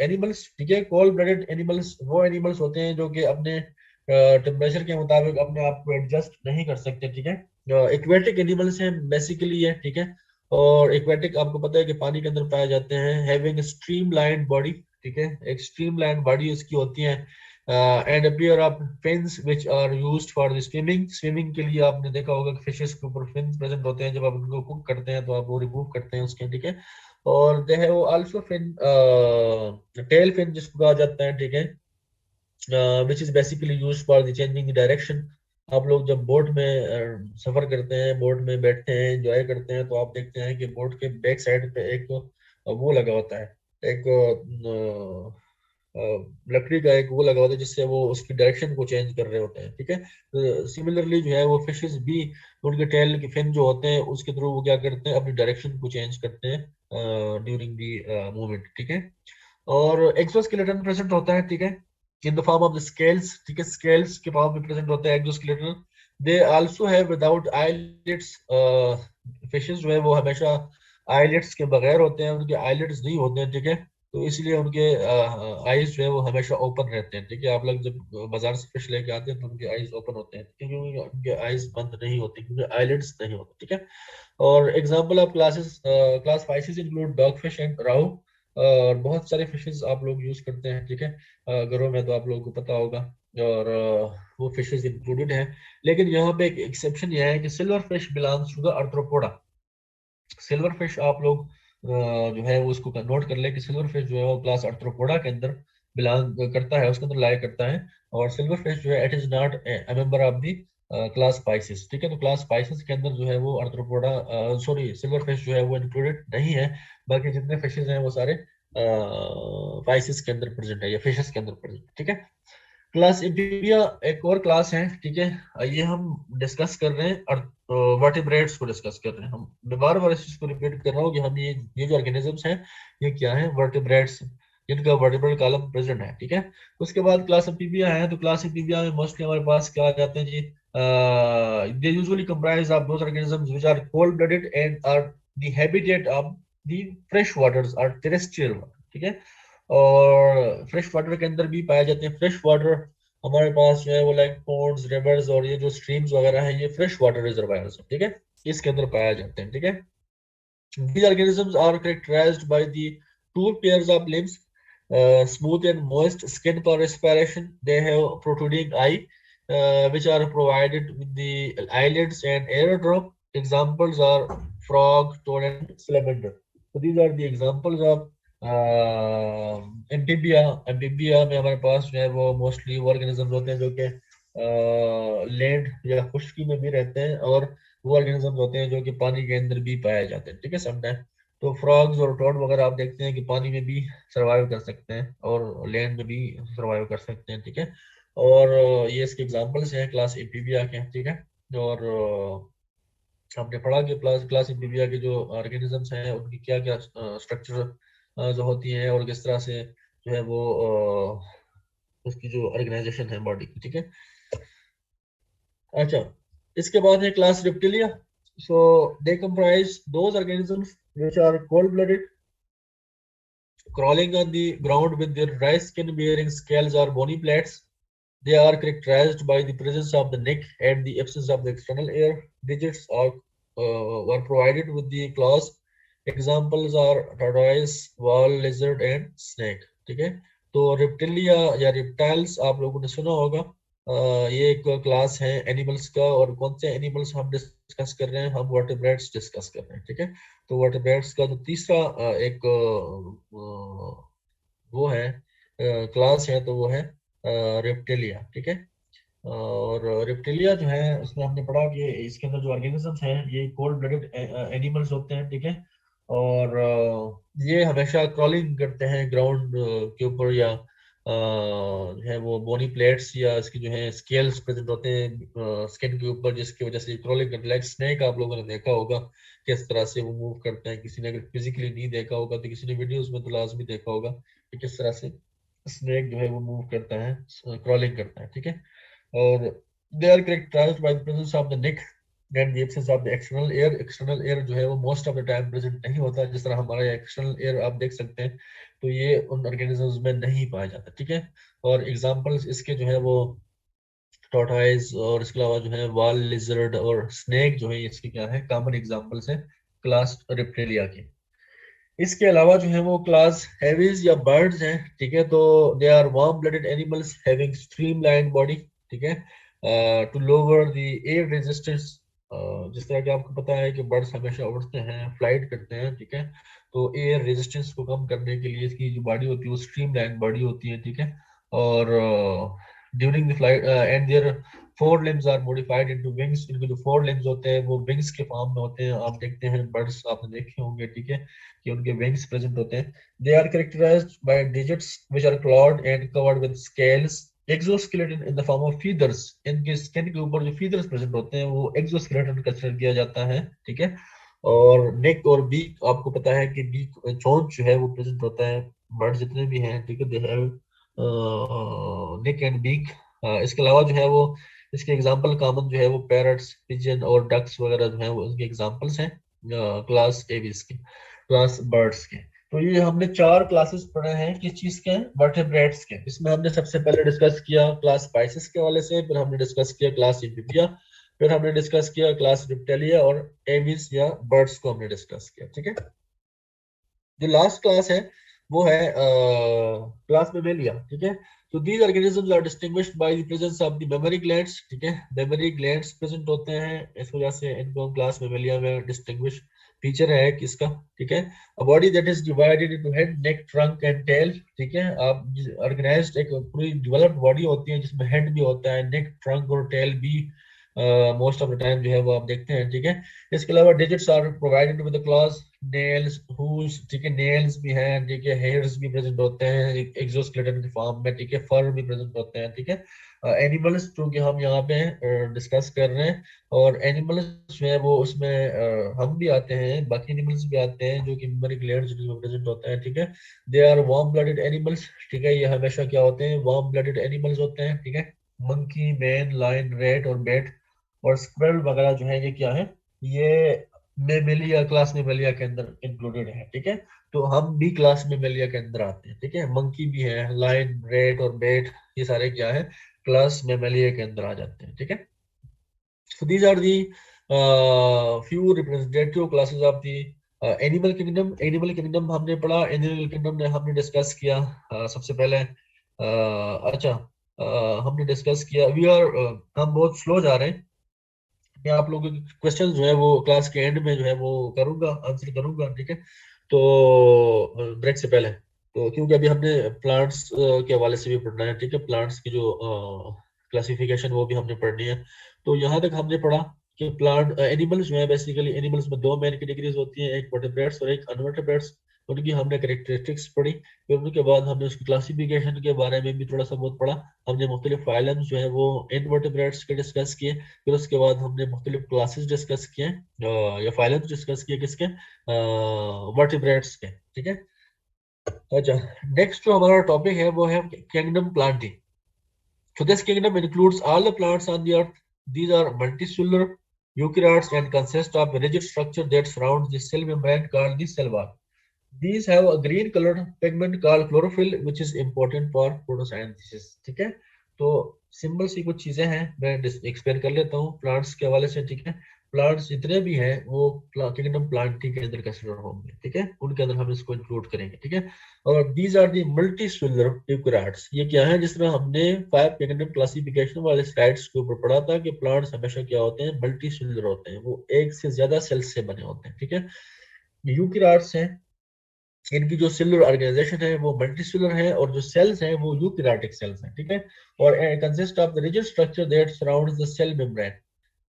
animals, ठीक है। कोल्ड ब्लडेड एनिमल्स वो एनिमल्स होते हैं जो कि अपने टेम्परेचर के मुताबिक अपने आप को एडजस्ट नहीं कर सकते, ठीक है। एक्वेटिक एनिमल्स हैं बेसिकली ये, ठीक है। और एक्वेटिक आपको पता है कि पानी के अंदर पाए जाते हैं, हैविंग स्ट्रीमलाइन बॉडी, ठीक है। एक स्ट्रीमलाइन बॉडी उसकी होती है, and appear of fins which are used for the swimming. Swimming के लिए आपने देखा होगा कि फिशेस के ऊपर फिन्स प्रेजेंट होते हैं, जब आप उनको कुक करते हैं तो आप वो रिमूव करते हैं उसके, ठीक है। और they have also fin, tail fin जिसको कहा जाता है, ठीक है, which is basically used for the changing the direction. आप लोग जब बोट में सफर करते हैं, बोट में बैठते हैं, एंजॉय करते हैं, तो आप देखते हैं कि बोट के बैक साइड पे एक वो लगा होता है, एक लकड़ी का एक वो लगा होता है जिससे वो उसकी डायरेक्शन को चेंज कर रहे होते हैं, ठीक है। सिमिलरली जो है वो फिशेस भी उनके टेल के फिन जो होते हैं उसके थ्रू वो क्या करते हैं, अपनी डायरेक्शन को चेंज करते हैं ड्यूरिंग दी मूवमेंट, ठीक है। और एक्सोस्केलेटन प्रेजेंट होता है, ठीक है, इन the form of the scales, ठीक है। स्केल्स के फॉर्म में प्रेजेंट होता है exoskeleton. They also have without eyelids, fishes जो है वो हमेशा आईलिड्स के बगैर होते हैं, उनके आईलिड्स नहीं होते हैं, ठीक है। तो इसलिए उनके आईज जो है वो हमेशा ओपन रहते हैं, ठीक है। आप लोग जब बाजार से फिश लेके आते हैं तो उनके आईज ओपन होते हैं, क्योंकि उनके आईज बंद नहीं होते, क्योंकि आईलिड्स नहीं होते, ठीक है। और example of classes, class Pisces include dogfish and rohu. और बहुत सारे फिशेस आप लोग यूज करते हैं, ठीक है, घरों में, तो आप लोगों को पता होगा। और वो फिशेस इंक्लूडेड हैं, लेकिन यहाँ पे एक एक्सेप्शन यह है कि silver fish belongs to the arthropoda. Silver fish आप लोग जो है वो उसको नोट कर ले कि सिल्वर फिश जो है वो क्लास आर्थ्रोपोडा के अंदर बिलोंग करता है, उसके अंदर लाया करता है। और सिल्वर फिश जो है it is not a member of the class spices, ठीक है। तो क्लास स्पाइसेस के अंदर जो है वो आर्थ्रोपोडा, सॉरी, सिल्वर फिश जो है वो इंक्लूडेड नहीं है। बाकी जितने फिशेज हैं वो सारे स्पाइसेस के अंदर प्रेजेंट है या फिशेस के अंदर प्रेजेंट, ठीक है। क्लास एम्फीबिया एक और क्लास है, ठीक है। ये हम डिस्कस कर रहे हैं और वर्टिब्रेट्स को डिस्कस कर रहे हैं हम। मैं बार बार इस चीज को रिपीट कर रहा हूँ कि हम ये जो ऑर्गेनिजम्स हैं ये क्या है, वर्टिब्रेट्स, जिनका वर्टिब्रल कॉलम प्रेजेंट है, ठीक है। उसके बाद क्लास एम्फीबिया है, तो क्लास एम्फीबिया में मोस्टली हमारे पास क्या आ जाते हैं जी, they usually comprise of those organisms which are cold blooded and are the habitat of the fresh waters और टेरेस्ट्रियल वाटर, ठीक है। और फ्रेश वाटर के अंदर भी पाए जाते हैं। फ्रेश वाटर हमारे पास जो है वो लाइक पोन्ड्स, रिवर्स और ये जो स्ट्रीम्स वगैरह है, ये फ्रेश वाटर रिजर्वायर्स है, ठीक है, इसके अंदर पाया जाते हैं, ठीक है। These organisms are characterized by the two pairs of limbs, smooth and moist skin for respiration. They have protruding eye, which are provided with the eyelids and aerodrome. Examples are frog, toad, and salamander. So these are the examples of amphibia. Amphibia में हमारे पास जो है वो mostly वो organisms होते हैं जो कि लैंड या खुश्की में भी रहते हैं, और वो ऑर्गेनिजम्स होते हैं जो कि पानी के अंदर भी पाए जाते हैं, ठीक है, समटाइम। तो फ्रॉग्स और टोड वगैरह आप देखते हैं कि पानी में भी सर्वाइव कर सकते हैं और लैंड में भी सर्वाइव कर सकते हैं, ठीक है। और ये इसके एग्जांपल्स हैं क्लास एम्फीबिया के, ठीक है। और हमने पढ़ा कि क्लास क्लास एम्फीबिया के जो ऑर्गेनिजम्स हैं उनकी क्या क्या स्ट्रक्चर जो होती है और किस तरह से जो है वो उसकी जो ऑर्गेनाइजेशन है बॉडी की, ठीक है। अच्छा, इसके बाद है class reptilia. So they comprise those organisms which are cold blooded, crawling on the ground with their dry skin bearing scales or bony plates. They are characterized by the presence of the neck and the absence of the external air. Digits are provided with the claws. Examples are tortoise, wall lizard and snake, ठीक है। तो reptilia या reptiles आप लोगों ने सुना होगा। ये एक क्लास है एनिमल्स का, और कौन से एनिमल्स हम डिस्कस कर रहे हैं, हम वर्टिब्रेट्स डिस्कस कर रहे हैं, ठीक है। तो वर्टिब्रेट्स का जो तीसरा एक वो है क्लास है, तो वो है रेप्टिलिया, ठीक है। और रेप्टिलिया जो है उसमें हमने पढ़ा कि इसके अंदर जो ऑर्गेनिजम्स हैं ये कोल्ड ब्लडेड एनिमल्स होते हैं, ठीक है। और ये हमेशा क्रॉलिंग करते हैं ग्राउंड के ऊपर, या है वो बोनी प्लेट्स या इसकी जो है स्केल्स प्रेजेंट होते हैं स्किन के ऊपर, जिसकी वजह से क्रॉलिंग करते हैं। लाइक स्नेक आप लोगों ने देखा होगा किस तरह से वो मूव करते हैं। किसी ने अगर फिजिकली नहीं देखा होगा तो किसी ने वीडियोस में तो लाजमी देखा होगा कि किस तरह से स्नेक जो है वो मूव करता है, क्रॉलिंग करता है, ठीक है। और They are characterized by the presence of the neck and the absence of the external air. External air जो है वो most of the time present नहीं होता, जिस तरह हमारा external air आप देख सकते हैं, तो ये उन organisms में नहीं पाया जाता, ठीक है। और examples इसके जो है वो टॉर्टोइज और इसके अलावा जो है वाल लिजर्ड और स्नेक जो है इसके क्या है कॉमन एग्जांपल्स हैं क्लास रेप्टिलिया के। इसके अलावा जो है वो क्लास हेवीज या बर्ड्स हैं, ठीक है। तो they are warm blooded animals having streamline body, ठीक है, to lower the air resistance. जिस तरह कि आपको पता है कि बर्ड्स हमेशा उड़ते हैं, फ्लाइट करते हैं, ठीक है। तो एयर रेजिस्टेंस को कम करने के लिए इसकी जो बॉडी होती है वो स्ट्रीमलाइन बॉडी होती है, ठीक है। और during the flight and their fore limbs are modified into wings. इनके जो फोर लिम्स होते हैं वो विंग्स के फॉर्म में होते हैं, आप देखते हैं बर्ड्स आपने देखे होंगे, ठीक है, कि उनके विंग्स प्रेजेंट होते हैं। They are characterised by digits which are clawed and covered with scales. Exoskeleton in the form of feathers. इनके स्किन के ऊपर जो फीदर्स प्रेजेंट होते हैं वो एक्सोस्केलेटन कंसीडर किया जाता है, ठीक है। और नेक और बीक, आपको पता है कि बीक चोंच जो है वो प्रेजेंट होता है, बर्ड जितने भी हैं, ठीक है, they have neck and beak. इसके अलावा जो है वो इसके एग्जांपल कॉमन जो है वो पैरट्स, पिजन और डक्स वगैरह जो है वो उनके एग्जांपल्स हैं क्लास एविस के, क्लास बर्ड्स के। तो ये हमने चार क्लासेस पढ़े हैं किस चीज के, वर्टेब्रेट्स के। इसमें हमने सबसे पहले डिस्कस किया क्लास स्पाइसेस के वाले से, फिर हमने डिस्कस किया क्लास एम्फीबिया, फिर हमने डिस्कस किया क्लास रिप्टेलिया और एविस या बर्ड्स को हमने डिस्कस किया, ठीक है। जो लास्ट क्लास है वो है क्लास मेमेलिया, ठीक है। तो these organisms are distinguished by the presence of the memory glands, ठीक है। मेमोरी ग्लैंड्स प्रेजेंट होते हैं, इस वजह से इनको हम क्लास मेमेलिया में डिस्टिंग्विश फीचर है किसका, ठीक है। A body that is divided into head, neck, trunk and tail, ठीक है। आप ऑर्गेनाइज्ड एक पूरी डेवलप्ड बॉडी होती है जिसमें हेड भी होता है, नेक, ट्रंक और टेल भी मोस्ट ऑफ द टाइम जो है वो आप देखते हैं, ठीक है। इसके अलावा digits are provided with the claws, nails, hooves, ठीक है, नेल्स भी हैं, ठीक है, हेयर्स भी प्रेजेंट होते हैं एक्सोस्केलेटन के फॉर्म में, ठीक है, फर भी प्रेजेंट होते हैं, ठीक है। एनिमल्स जो कि हम यहाँ पे डिस्कस कर रहे हैं, और एनिमल्स जो है वो उसमें हम भी आते हैं, बाकी एनिमल्स भी आते हैं जो कि मेमोरी ग्लैंड्स जिनमें प्रेजेंट होता है, ठीक है। They are warm blooded animals, ठीक है, ये हमेशा क्या होते हैं, वार्म ब्लडेड एनिमल्स होते हैं, ठीक है। मंकी, मैन, लायन, रेट और बेट और स्क्वेरल वगैरह जो है ये क्या है, ये मेमेलिया, क्लास मेमेलिया के अंदर इंक्लूडेड है, ठीक है। तो हम भी क्लास मेमेलिया के अंदर आते हैं, ठीक है। मंकी भी है, लायन, रेट और बेट, ये सारे क्या है, क्लास मेमेलिया के अंदर आ जाते हैं, ठीक है। So these are the few representative classes of the animal kingdom. Animal kingdom हमने पढ़ा, एनिमल किंगडम ने हमने डिस्कस किया सबसे पहले अच्छा हमने डिस्कस किया वी आर हम बहुत स्लो जा रहे हैं, मैं आप लोगों के क्वेश्चन जो है वो क्लास के एंड में जो है वो करूंगा, आंसर करूंगा, ठीक है। तो ब्रेक से पहले, तो क्योंकि अभी हमने प्लांट्स के हवाले से भी पढ़ना है, ठीक है, प्लांट्स की जो क्लासिफिकेशन वो भी हमने पढ़नी है। तो यहाँ तक हमने पढ़ा कि प्लांट एनिमल्स जो है बेसिकली एनिमल्स में दो मेन कैटेगरीज होती हैं, एक वर्टेब्रेट्स और एक अनवर्टेब्रेट्स। उनकी हमने कैरेक्टरिस्टिक्स पढ़ी, फिर उनके बाद हमने उसकी क्लासिफिकेशन के बारे में भी थोड़ा सा बहुत पढ़ा। हमने मुख्तलिफ फाइलम्स जो है वो इनवर्टेब्रेट्स के डिस्कस किए, फिर उसके बाद हमने मुख्तलिफ क्लासेस डिस्कस किए या फाइलम्स डिस्कस किए किसके, वर्टिब्रेट्स के, ठीक है। अच्छा, नेक्स्ट जो हमारा टॉपिक है वो है kingdom planting. So this kingdom includes all the plants on the earth. These are multicellular eukaryotes and consist of a rigid structure that surrounds the cell membrane called the cell wall. These have a green colored pigment called chlorophyll which is important for photosynthesis, ठीक है। तो simple सी कुछ चीजें हैं, मैं explain कर लेता हूँ प्लांट्स के हवाले से, ठीक है। प्लांट्स जितने भी हैं वो किंगडम प्लांटिंग के अंदर कंसिडर होंगे, ठीक है, उनके अंदर हम इसको इंक्लूड करेंगे, ठीक है। और these are the multi cellular eukaryotes. ये क्या है, जिस तरह हमने 5 किंगडम क्लासिफिकेशन वाले स्लाइड्स के ऊपर पढ़ा था कि प्लांट्स हमेशा क्या होते हैं, मल्टी सेलुलर होते हैं, वो एक से ज्यादा सेल्स से बने होते हैं, ठीक है। यूकैरियोट्स हैं, इनकी जो सेलुलर ऑर्गेनाइजेशन है वो मल्टीसेलुलर है, और जो सेल्स हैं वो यूकैरियोटिक सेल्स हैं, ठीक है। और consist of the rigid structure that surrounds the cell membrane.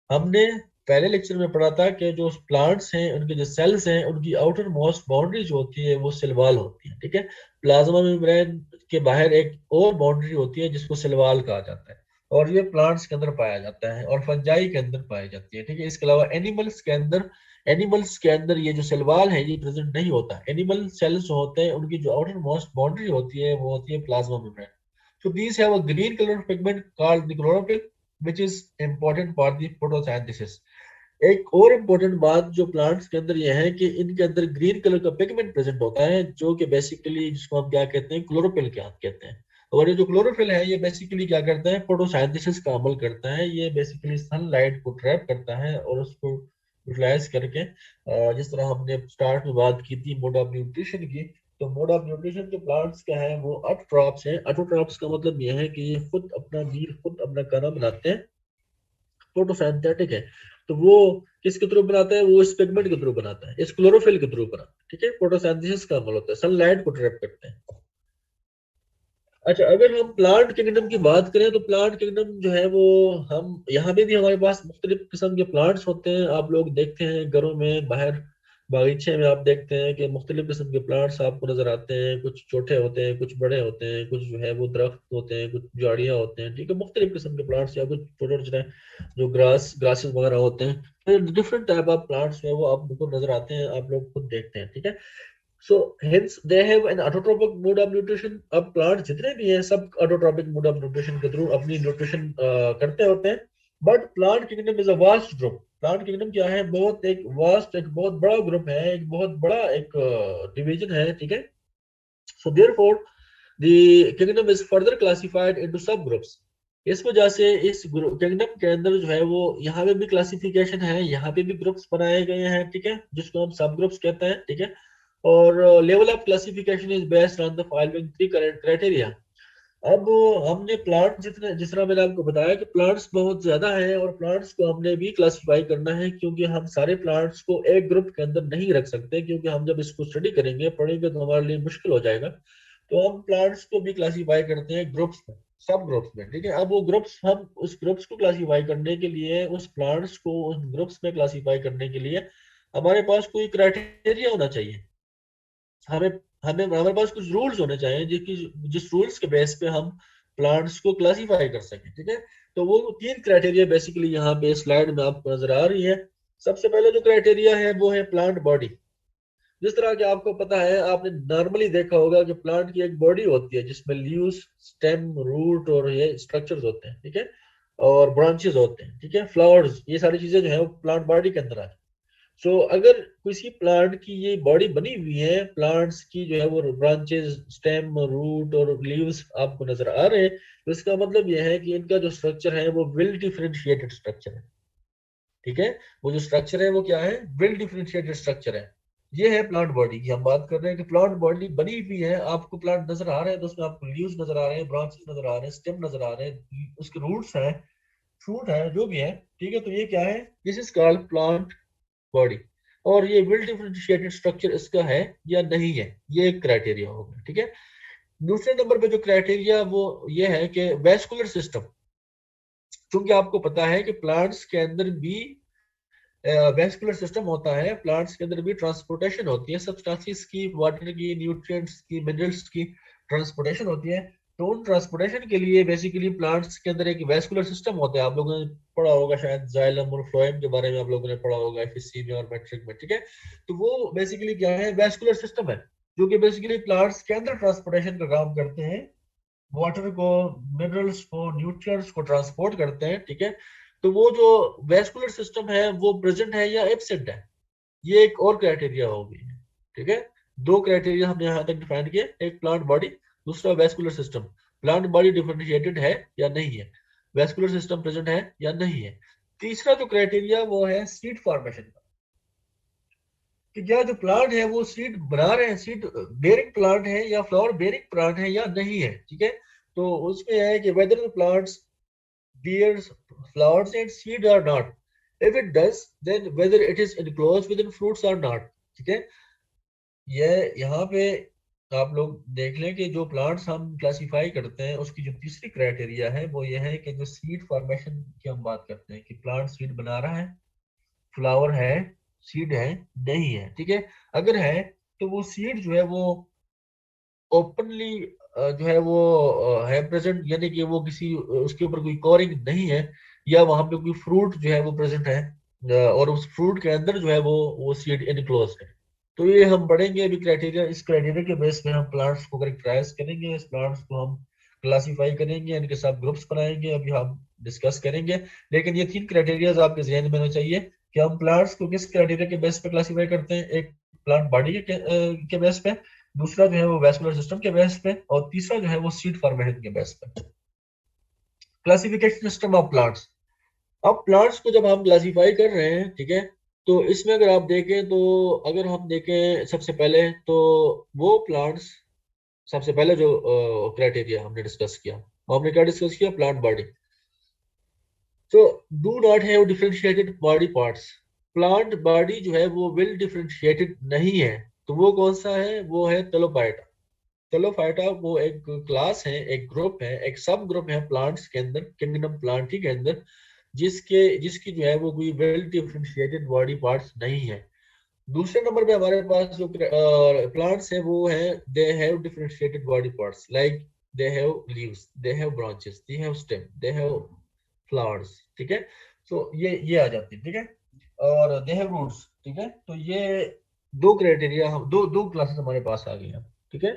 हमने पहले लेक्चर में पढ़ा था कि जो प्लांट्स हैं उनके जो सेल्स हैं उनकी आउटर मोस्ट बाउंड्री जो होती है वो सेल वॉल होती है, ठीक है। प्लाज्मा मेम्ब्रेन के बाहर एक और बाउंड्री होती है जिसको सेल वॉल कहा जाता है, और ये प्लांट्स के अंदर पाया जाता है और फंजाई के अंदर पाई जाती है, ठीक है। इसके अलावा एनिमल्स के अंदर ये जो सेल वॉल है ये प्रेजेंट नहीं होता। एनिमल सेल्स जो होते हैं उनकी जो आउटर मोस्ट बाउंड्री होती है वो होती है plasma membrane. So these have a green color pigment called the chlorophyll. which is important for the photosynthesis. एक और इम्पोर्टेंट बात जो प्लांट्स के अंदर यह है कि इनके अंदर ग्रीन कलर का पिगमेंट प्रेजेंट होता है, जो कि बेसिकली जिसको हम क्या कहते हैं, क्लोरोफिल क्या कहते हैं। और ये जो क्लोरोफिल है ये बेसिकली क्या करता है, फोटोसाइंथेसिस का अमल करता है। ये बेसिकली सनलाइट को ट्रैप करता है और उसको यूटिलाइज करके जिस तरह हमने स्टार्ट में बात की थी मोड ऑफ न्यूट्रिशन की, तो मोड ऑफ न्यूट्रिशन जो प्लांट्स का है वो ऑटोट्रॉप्स है। ऑटोट्रॉप्स का मतलब यह है कि ये खुद अपना मील खुद अपना खाना बनाते हैं, फोटोसिंथेटिक है। तो वो किसके थ्रू बनाता है, वो इस पिगमेंट के थ्रू बनाता है, इस क्लोरोफिल के थ्रू बनाता है। ठीक है, फोटोसिंथेसिस का अमल होता है, सनलाइट को ट्रैप करते हैं। अच्छा, अगर हम प्लांट किंगडम की बात करें तो प्लांट किंगडम जो है वो, हम यहाँ पे भी हमारे पास मुख्तलिफ किस्म के प्लांट्स होते हैं। आप लोग देखते हैं घरों में, बाहर बागीचे में आप देखते हैं कि मुख्तलिफ किस्म के प्लांट्स आपको नजर आते हैं। कुछ छोटे होते हैं, कुछ बड़े होते हैं, कुछ जो है वो दरख्त होते हैं, कुछ झाड़ियाँ होते हैं। ठीक है, मुख्तलिफ किस्म के प्लांट्स या कुछ छोटे छोटे जो ग्रासेस वगैरह होते हैं, डिफरेंट टाइप ऑफ प्लांट्स जो है वो आपको नजर आते हैं, आप लोग खुद देखते हैं। ठीक है, so hence they have an autotrophic mode of nutrition. अब प्लांट जितने भी हैं सब ऑटोट्रोपिक मोड ऑफ न्यूट्रिशन के थ्रू अपनी न्यूट्रिशन करते होते हैं। But plant kingdom is a vast group. Plant kingdom क्या है, बहुत एक वास्ट, एक बहुत बड़ा ग्रुप है, एक बहुत बड़ा एक डिवीजन है। ठीक है, so therefore the kingdom is further classified into सब ग्रुप्स। इस वजह से इस किंगडम के अंदर जो है वो यहाँ पे भी क्लासिफिकेशन है, यहाँ पे भी ग्रुप्स बनाए गए हैं। ठीक है, जिसको हम सब ग्रुप्स कहते हैं। ठीक है, और level of classification is based on the following three criteria. अब हमने प्लांट जितने, जिस तरह मैंने आपको बताया कि प्लांट्स बहुत ज्यादा है और प्लांट्स को हमने भी क्लासिफाई करना है, क्योंकि हम सारे प्लांट्स को एक ग्रुप के अंदर नहीं रख सकते, क्योंकि हम जब इसको स्टडी करेंगे पढ़ेंगे तो हमारे लिए मुश्किल हो जाएगा। तो हम प्लांट्स को भी क्लासिफाई करते हैं ग्रुप्स में, सब ग्रुप्स में। ठीक है, अब वो ग्रुप्स, हम उस ग्रुप्स को क्लासिफाई करने के लिए, उस प्लांट्स को उस ग्रुप्स में क्लासिफाई करने के लिए हमारे पास कोई क्राइटेरिया होना चाहिए। हमें हमें हमारे पास कुछ रूल्स होने चाहिए जिस रूल्स के बेस पे हम प्लांट्स को क्लासिफाई कर सकें। ठीक है, तो वो तीन क्राइटेरिया बेसिकली यहाँ पे स्लाइड में आपको नजर आ रही है। सबसे पहले जो क्राइटेरिया है वो है प्लांट बॉडी। जिस तरह के आपको पता है, आपने नॉर्मली देखा होगा कि प्लांट की एक बॉडी होती है जिसमें लीव्स, स्टेम, रूट और ये स्ट्रक्चर्स होते हैं। ठीक है, और ब्रांचेस होते हैं। ठीक है, फ्लावर्स, ये सारी चीजें जो है वो प्लांट बॉडी के अंदर आती है। सो अगर किसी प्लांट की ये बॉडी बनी हुई है, प्लांट्स की जो है वो ब्रांचेस, स्टेम, रूट और लीव्स आपको नजर आ रहे हैं, तो इसका मतलब यह है कि इनका जो स्ट्रक्चर है वो वेल डिफरेंशिएटेड स्ट्रक्चर है। ठीक है, वो जो स्ट्रक्चर है वो क्या है, वेल डिफरेंशिएटेड स्ट्रक्चर है। ये है प्लांट बॉडी की हम बात कर रहे हैं कि प्लांट बॉडी बनी हुई है। आपको प्लांट नजर आ रहे हैं तो उसमें आपको लीव्स नजर आ रहे हैं, ब्रांचेस नजर आ रहे हैं, स्टेम नजर आ रहे हैं, उसके रूट्स हैं, फ्रूट है, जो भी है। ठीक है, तो ये क्या है, this is called plant body. और ये वेल डिफरेंशिएटेड स्ट्रक्चर इसका है या नहीं है, ये एक क्राइटेरिया होगा। ठीक है, दूसरे नंबर पे जो क्राइटेरिया वो ये है कि वेस्कुलर सिस्टम। क्योंकि आपको पता है कि प्लांट्स के अंदर भी वेस्कुलर सिस्टम होता है, प्लांट्स के अंदर भी ट्रांसपोर्टेशन होती है सब्सटेंसेस की, वाटर की, न्यूट्रिएंट्स की, मिनरल्स की ट्रांसपोर्टेशन होती है। तो उन ट्रांसपोर्टेशन के लिए बेसिकली प्लांट्स के अंदर एक वेस्कुलर सिस्टम होता है। आप लोगों ने पढ़ा होगा शायद जाइलम और फ्लोएम के बारे में, आप लोगों ने पढ़ा होगा एफएससी में और मैट्रिक में। ठीक है, तो वो बेसिकली क्या है, वेस्कुलर सिस्टम है, जो कि बेसिकली प्लांट्स के अंदर ट्रांसपोर्टेशन का काम करते हैं, वाटर को, मिनरल्स को, न्यूट्रिएंट्स को ट्रांसपोर्ट करते हैं। ठीक है, तो वो जो वेस्कुलर सिस्टम है वो प्रेजेंट है या एब्सेंट है, ये एक और क्राइटेरिया होगी। ठीक है, दो क्राइटेरिया हमने यहाँ तक डिफाइन किए, एक प्लांट बॉडी, दूसरा vascular system. Plant body differentiated है या नहीं है, वेस्कुलर सिस्टम प्रेजेंट है या नहीं है। तीसरा जो क्राइटेरिया वो है सीड फॉर्मेशन का, कि क्या जो प्लांट है वो सीड बना रहे हैं, सीड बेयरिंग प्लांट है या फ्लावर बेयरिंग प्लांट है या नहीं है। ठीक है, तो उसमें है कि whether the plants bears flowers and seed or not. If it does, then whether it is enclosed within fruits or not. ठीक है, ये यहाँ पे आप लोग देख लें कि जो प्लांट्स हम क्लासिफाई करते हैं उसकी जो तीसरी क्राइटेरिया है वो ये है कि जो सीड फॉर्मेशन की हम बात करते हैं कि प्लांट सीड बना रहा है, फ्लावर है, सीड है, नहीं है। ठीक है, अगर है तो वो सीड जो है वो ओपनली जो है वो है प्रेजेंट, यानी कि वो किसी उसके ऊपर कोई कवरिंग नहीं है, या वहां पे कोई फ्रूट जो है वो प्रेजेंट है, और उस फ्रूट के अंदर जो है वो सीड इनक्लोज है। तो ये हम पढ़ेंगे अभी क्राइटेरिया, इस क्राइटेरिया के बेस पे हम प्लांट्स को करेक्टराइज करेंगे, इस प्लांट्स को हम क्लासीफाई करेंगे, इनके सब ग्रुप्स बनाएंगे, अभी हम डिस्कस करेंगे। लेकिन ये 3 क्राइटेरियाज आपके जहन में होने चाहिए कि हम प्लांट्स को किस क्राइटेरिया के बेस पे क्लासीफाई करते हैं। एक प्लांट बॉडी के बेस पे, दूसरा जो है वो वैस्कुलर सिस्टम के बेस पे, और तीसरा जो है वो सीड फॉर्मेशन के बेस पे। Classification system of plants. अब प्लांट्स को जब हम क्लासीफाई कर रहे हैं, ठीक है, तो इसमें अगर आप देखें तो, अगर हम देखें सबसे पहले तो वो प्लांट्स, सबसे पहले जो क्राइटेरिया हमने डिस्कस किया, वो हमने क्या डिस्कस किया, प्लांट बॉडी। तो do not have differentiated body parts. Plant body जो है वो वेल डिफरेंशिएटेड नहीं है, तो वो कौन सा है, वो है तेलोफाइटा। तेलोफाइटा वो एक क्लास है, एक ग्रुप है, एक सब ग्रुप है प्लांट्स के अंदर, किंगडम प्लांटी के अंदर, जिसकी जो है वो कोई वेल डिफरेंशिएटेड बॉडी पार्ट्स नहीं है। दूसरे नंबर पे हमारे पास जो प्लांट्स है वो है, they have differentiated body parts, like they have leaves, they have branches, they have stem, they have flowers, ठीक है। तो ये आ जाती है, ठीक है, और दे हैव रूट्स, ठीक है। तो ये दो क्राइटेरिया, हम दो क्लासेस हमारे पास आ गई हैं, ठीक है।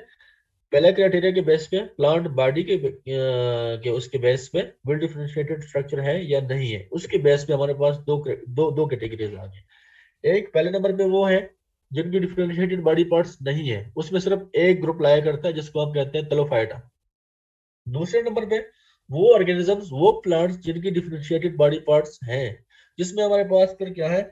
पहला क्राइटेरिया के बेस पे, प्लांट बॉडी के उसके बेस पे वेल डिफरेंशिएटेड स्ट्रक्चर है या नहीं है, उसके बेस पे हमारे पास दो कैटेगरीज आ गए। एक पहले नंबर पे वो है जिनकी डिफरेंशिएटेड बॉडी पार्ट्स नहीं है, उसमें सिर्फ एक ग्रुप लाया करता है जिसको हम कहते हैं तेलोफाइटा। दूसरे नंबर पे वो ऑर्गेनिजम्स, वो प्लांट्स जिनकी डिफरेंशिएटेड बॉडी पार्ट्स हैं, जिसमें हमारे पास फिर क्या है,